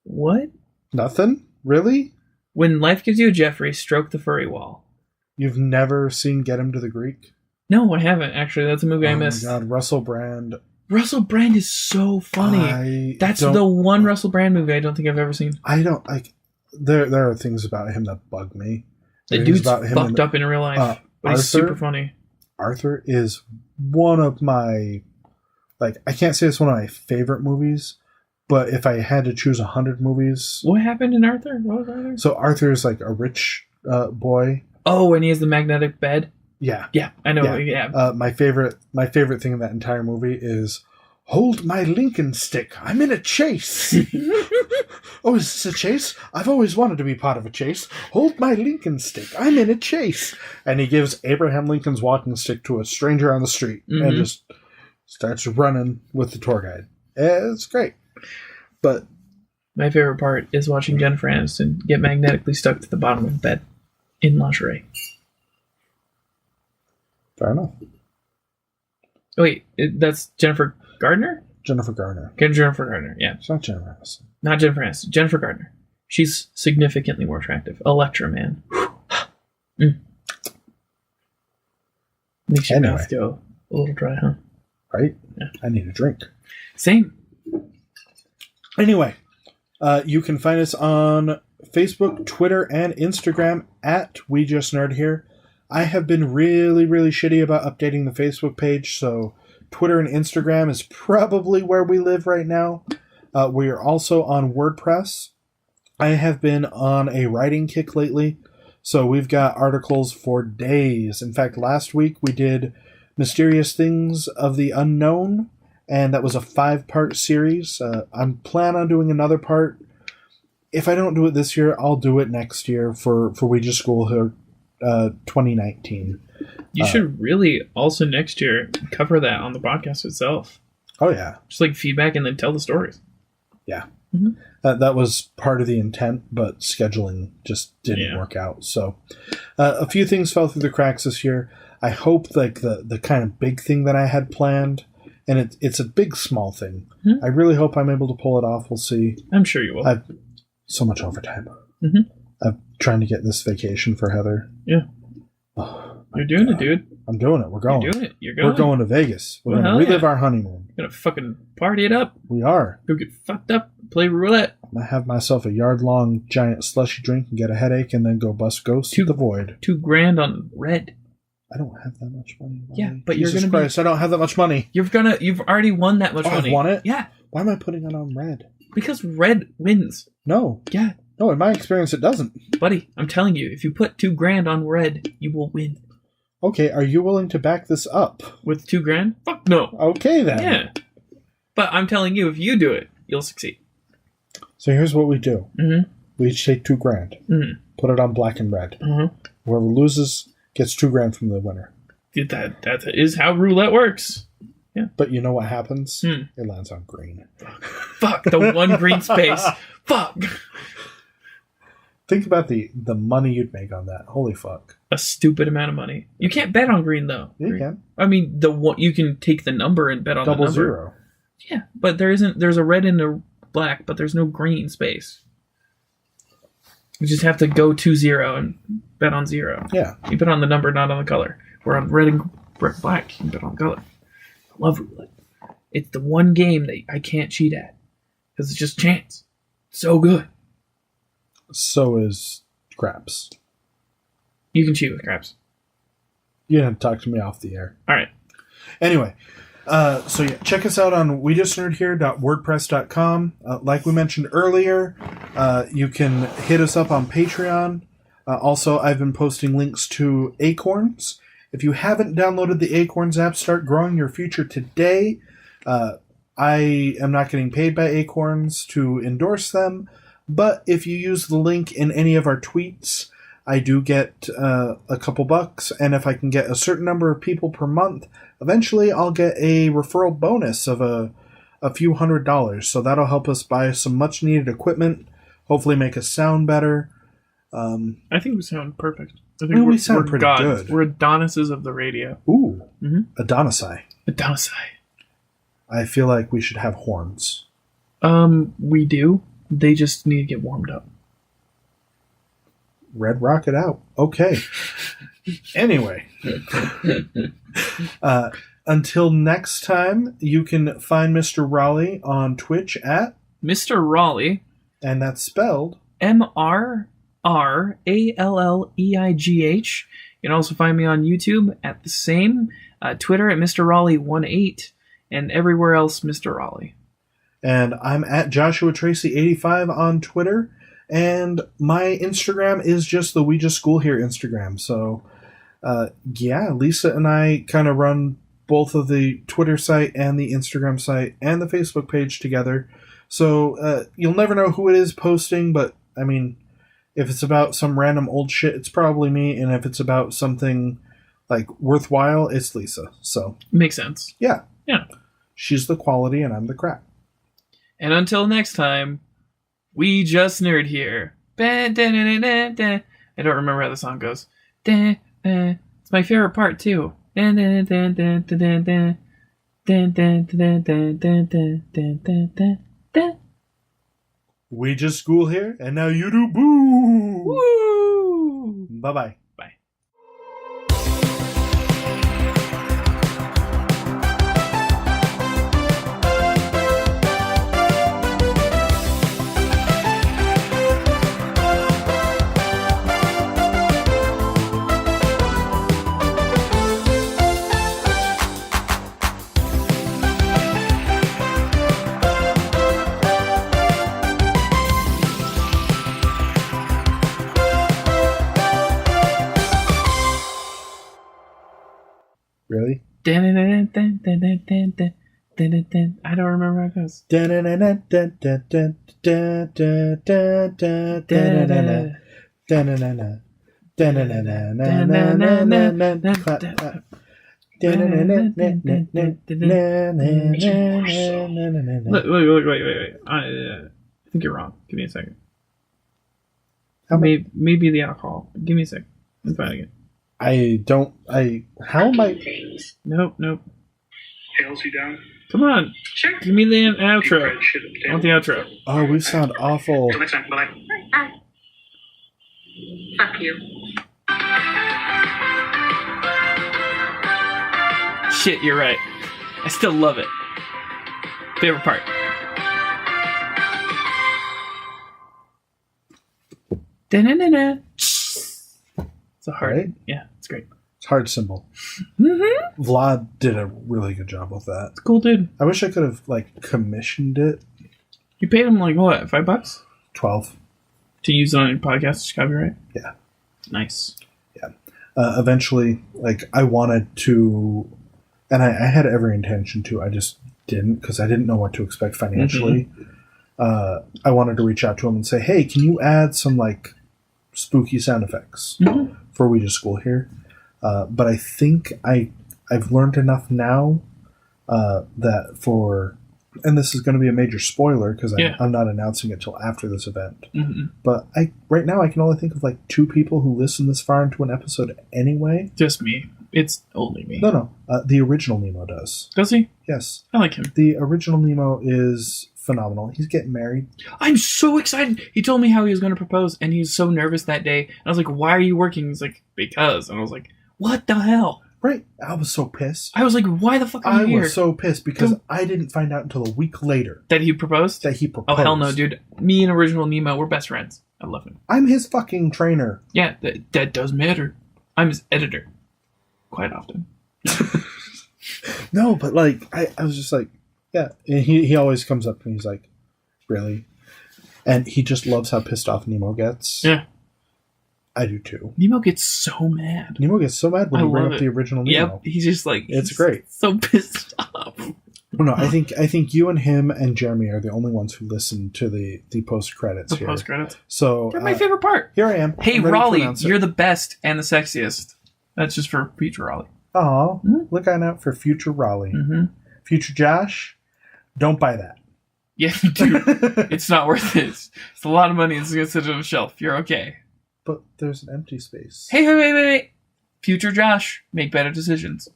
What? Nothing? Really? When life gives you a Jeffrey, stroke the furry wall. You've never seen Get Him to the Greek? No, I haven't, actually. That's a movie I missed. Oh my god, Russell Brand. Russell Brand is so funny. That's the one Russell Brand movie I don't think I've ever seen. I don't like. There are things about him that bug me. The dude's fucked up in real life, but he's super funny. Arthur is one of my, I can't say it's one of my favorite movies, but if I had to choose 100 movies, what happened in Arthur? What was Arthur? So Arthur is like a rich boy. Oh, and he has the magnetic bed. Yeah, I know. Yeah. My favorite thing in that entire movie is, hold my Lincoln stick. I'm in a chase. Oh, is this a chase? I've always wanted to be part of a chase. Hold my Lincoln stick. I'm in a chase. And he gives Abraham Lincoln's walking stick to a stranger on the street and just starts running with the tour guide. It's great. But my favorite part is watching Jennifer Aniston get magnetically stuck to the bottom of the bed in lingerie. Fair enough. Wait, that's Jennifer Gardner? Jennifer Garner. Jennifer Gardner, yeah. It's not Jennifer Aniston. Not Jennifer Aniston. Jennifer Gardner. She's significantly more attractive. Electra, man. Makes your mouth go a little dry, huh? Right? Yeah. I need a drink. Same. Anyway, you can find us on Facebook, Twitter, and Instagram at We Just Nerd Here. I have been really, really shitty about updating the Facebook page, so Twitter and Instagram is probably where we live right now. We are also on WordPress. I have been on a writing kick lately, so we've got articles for days. In fact, last week we did Mysterious Things of the Unknown, and that was a 5-part series. I'm planning on doing another part. If I don't do it this year, I'll do it next year for We Just School here, 2019. You should really also next year cover that on the podcast itself. Oh, yeah. Just like feedback and then tell the stories. Yeah. Mm-hmm. That was part of the intent, but scheduling just didn't work out. So a few things fell through the cracks this year. I hope the kind of big thing that I had planned, and it's a big, small thing. Mm-hmm. I really hope I'm able to pull it off. We'll see. I'm sure you will. I've so much overtime. Mm-hmm. I'm trying to get this vacation for Heather. Yeah. Oh, you're doing it, dude. I'm doing it. We're going. You're doing it. You're going. We're going to Vegas. We're going to relive our honeymoon. We're going to fucking party it up. We are. Go get fucked up. Play roulette. I'm going to have myself a yard-long giant slushy drink and get a headache and then go bust ghosts to the void. $2,000 on red. I don't have that much money. Yeah, but Jesus you're going to Christ, I don't have that much money. You've already won that much money. I've won it? Yeah. Why am I putting it on red? Because red wins. No. Yeah. No, in my experience, it doesn't. Buddy, I'm telling you, if you put $2,000 on red, you will win. Okay, are you willing to back this up? With $2,000? Fuck no. Okay, then. Yeah. But I'm telling you, if you do it, you'll succeed. So here's what we do. Mm-hmm. We each take $2,000. Mm-hmm. Put it on black and red. Mm-hmm. Whoever loses gets $2,000 from the winner. That is how roulette works. Yeah. But you know what happens? Hmm. It lands on green. Fuck, the one green space. Fuck. Think about the money you'd make on that. Holy fuck. A stupid amount of money. You can't bet on green, though. Yeah, you can. I mean, you can take the number and bet on Double the number. zero. Yeah, but there's a red and a black, but there's no green space. You just have to go to 0 and bet on 0. Yeah. You bet on the number, not on the color. Where on red and black, you can bet on color. I love roulette. It's the one game that I can't cheat at. Because it's just chance. So good. So is craps. You can cheat with craps. You didn't talk to me off the air. All right. Anyway, so yeah, check us out on wejustnerdhere.wordpress.com. Like we mentioned earlier, you can hit us up on Patreon. Also, I've been posting links to Acorns. If you haven't downloaded the Acorns app, start growing your future today. I am not getting paid by Acorns to endorse them, but if you use the link in any of our tweets, I do get a couple bucks, and if I can get a certain number of people per month, eventually I'll get a referral bonus of a few $100s. So that'll help us buy some much needed equipment, hopefully make us sound better. I think we sound perfect. I think we sound pretty good. We're Adonises of the radio. Ooh, Mm-hmm. Adonisai. Adonisai. I feel like we should have horns. We do. They just need to get warmed up. Red rocket out. Okay. Anyway. Until next time, you can find Mr. Raleigh on Twitch at Mr. Raleigh. And that's spelled MrRalleigh. You can also find me on YouTube at the same, Twitter at Mr. Raleigh18, and everywhere else Mr. Raleigh. And I'm at Joshua Tracy85 on Twitter. And my Instagram is just the We Just School Here Instagram. So, yeah, Lisa and I kind of run both of the Twitter site and the Instagram site and the Facebook page together. So, you'll never know who it is posting, but, I mean, if it's about some random old shit, it's probably me. And if it's about something, like, worthwhile, it's Lisa. So. Makes sense. Yeah. Yeah. She's the quality and I'm the crap. And until next time, we just nerd here. I don't remember how the song goes. It's my favorite part too. We just school here, and now you do boo. Woo! Bye-bye. Bye. Really? I don't remember how it goes. Wait. I think you're wrong. Give me a second. Maybe the alcohol. Give me a second. I'm finding it. How am I? Nope. Tails you down? Come on. Sure. Give me the outro. I want the outro. Oh, we sound awful. Till next time. Bye-bye. Bye. Fuck you. Shit, you're right. I still love it. Favorite part. Da-na-na-na. It's a hard. Right? Yeah, it's great. It's hard symbol. Mm-hmm. Vlad did a really good job with that. It's cool, dude. I wish I could have commissioned it. You paid him what, $5? 12. To use it on your podcast, copyright? Yeah. Nice. Yeah. eventually, like, I wanted to, and I had every intention to, I just didn't, because I didn't know what to expect financially. I wanted to reach out to him and say, hey, can you add some, like, spooky sound effects for We Just School here? But I think I've learned enough now that for, and this is going to be a major spoiler because I'm not announcing it till after this event. But right now I can only think of like 2 people who listen this far into an episode anyway. Just me. It's only me. No. The original Nemo does. Does he? Yes. I like him. The original Nemo is phenomenal. He's getting married. I'm so excited. He told me how he was going to propose, and he was so nervous that day. And I was like, why are you working? He's like, because. And I was like, what the hell? Right. I was so pissed. I was like, why the fuck are you here? I was so pissed because I didn't find out until a week later. That he proposed? Oh, hell no, dude. Me and original Nemo, we're best friends. I love him. I'm his fucking trainer. Yeah, that does matter. I'm his editor. Quite often. No, but like, I was just like, yeah. And he always comes up and he's like, really? And he just loves how pissed off Nemo gets. Yeah. I do too. Nemo gets so mad. Nemo gets so mad when you bring up the original Nemo. Yep, he's just like... It's great. So pissed off. Well, no, I think you and him and Jeremy are the only ones who listen to the post-credits here. Post-credits? So, they're my favorite part. Here I am. Hey, Raleigh, you're the best and the sexiest. That's just for future Raleigh. Aw, look out for future Raleigh. Future Josh, don't buy that. Yeah, dude, it's not worth it. It's a lot of money. It's going to sit on a shelf. You're okay. But there's an empty space. Hey, wait. Future Josh, make better decisions.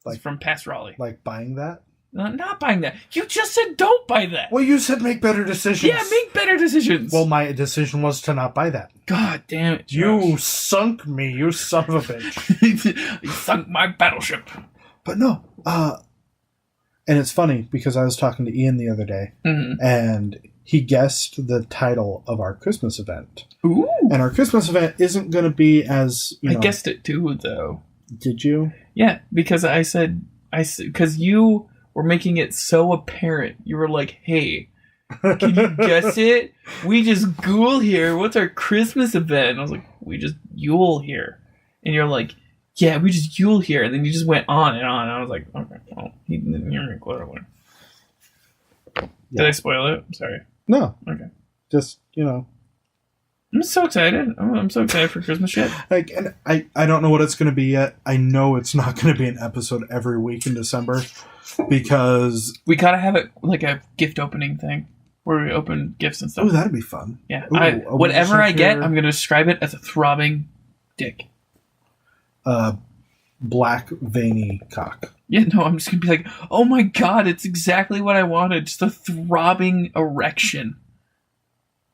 Like, it's from past Raleigh. Like buying that? Not buying that. You just said don't buy that. Well, you said make better decisions. Yeah, make better decisions. Well, my decision was to not buy that. God damn it, Josh. You sunk me, you son of a bitch. You sunk my battleship. But no, and it's funny because I was talking to Ian the other day, and he guessed the title of our Christmas event. Ooh. And our Christmas event isn't going to be as, I guessed it too, though. Did you? Yeah, because I said, because you were making it so apparent. You were like, hey, can you guess it? We just ghoul here. What's our Christmas event? And I was like, we just Yule here. And you're like, yeah, we just Yule here. And then you just went on and on. And I was like, okay, well, you're clearly. Did I spoil it? I'm sorry. No. Okay. Just, I'm so excited. I'm so excited for Christmas shit. Like, and I don't know what it's going to be yet. I know it's not going to be an episode every week in December because we gotta have it like a gift opening thing where we open gifts and stuff. Oh, that'd be fun. Yeah. Ooh, whatever I get, I'm going to describe it as a throbbing dick. Black veiny cock. Yeah, no, I'm just going to be like, oh my god, it's exactly what I wanted. Just a throbbing erection.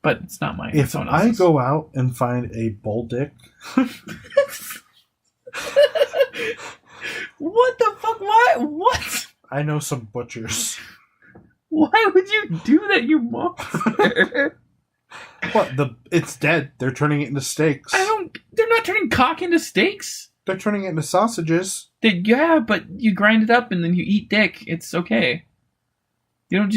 But it's not mine. If I go out and find a bull dick... What the fuck? Why? What? I know some butchers. Why would you do that, you monster? What? It's dead. They're turning it into steaks. They're not turning cock into steaks. They're turning it into sausages. Yeah, but you grind it up and then you eat dick. It's okay. You don't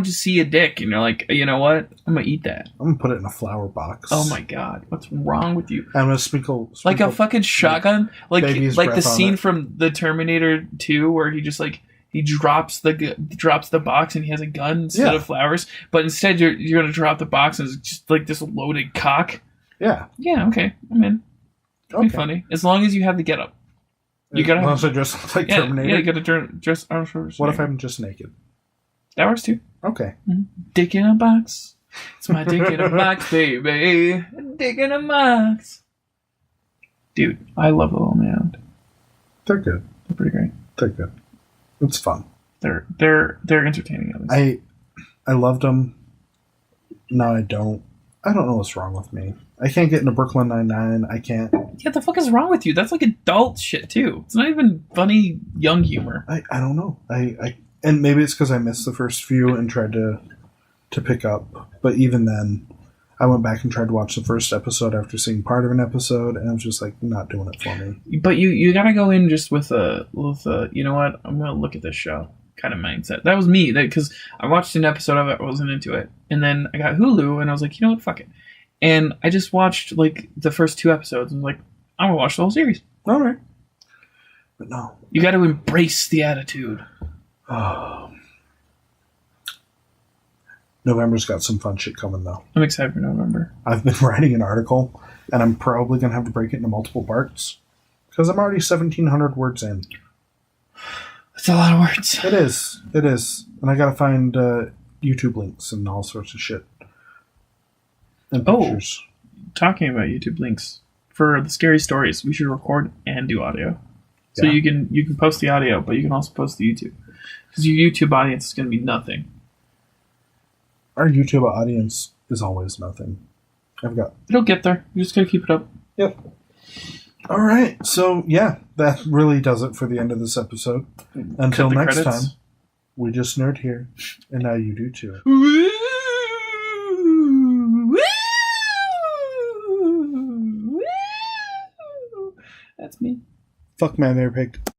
just see a dick and you're like, you know what? I'm gonna eat that. I'm gonna put it in a flower box. Oh my god, what's wrong with you? I'm gonna sprinkle like a fucking shotgun, like the scene it. from the Terminator 2 where he just like he drops the box and he has a gun instead of flowers, but instead you're gonna drop the box and it's just like this loaded cock. Yeah. Yeah. Okay, I'm in. It'll be funny as long as you have the getup. You gotta also dress like Terminator. Yeah, you gotta dress. What if I'm just naked? That works too. Okay. Dick in a box. It's my dick in a box, baby. Dick in a box. Dude, I love the Little Man. They're good. They're pretty great. They're good. It's fun. They're entertaining. At least. I loved them. No, I don't. I don't know what's wrong with me. I can't get into Brooklyn Nine-Nine. I can't. Yeah, the fuck is wrong with you? That's like adult shit too. It's not even funny young humor. I don't know. And maybe it's because I missed the first few and tried to pick up. But even then, I went back and tried to watch the first episode after seeing part of an episode, and I was just like, not doing it for me. But you gotta go in just with a you know what, I'm gonna look at this show kind of mindset. That was me, because I watched an episode of it, I wasn't into it, and then I got Hulu, and I was like, you know what, fuck it. And I just watched like the first 2 episodes, and was like, I'm gonna watch the whole series. All right. But no. You got to embrace the attitude. November's got some fun shit coming, though. I'm excited for November. I've been writing an article, and I'm probably going to have to break it into multiple parts, because I'm already 1,700 words in. That's a lot of words. It is. It is. And I got to find YouTube links and all sorts of shit. And pictures. Talking about YouTube links. For the scary stories, we should record and do audio. So Yeah. you can post the audio, but you can also post the YouTube. Because your YouTube audience is going to be nothing. Our YouTube audience is always nothing. It'll get there. You just got to keep it up. Yep. All right. So, yeah, that really does it for the end of this episode. Until Cut the next credits. time, we just nerd here, and now you do too. Woo! Woo! That's me. Fuck man, they're picked.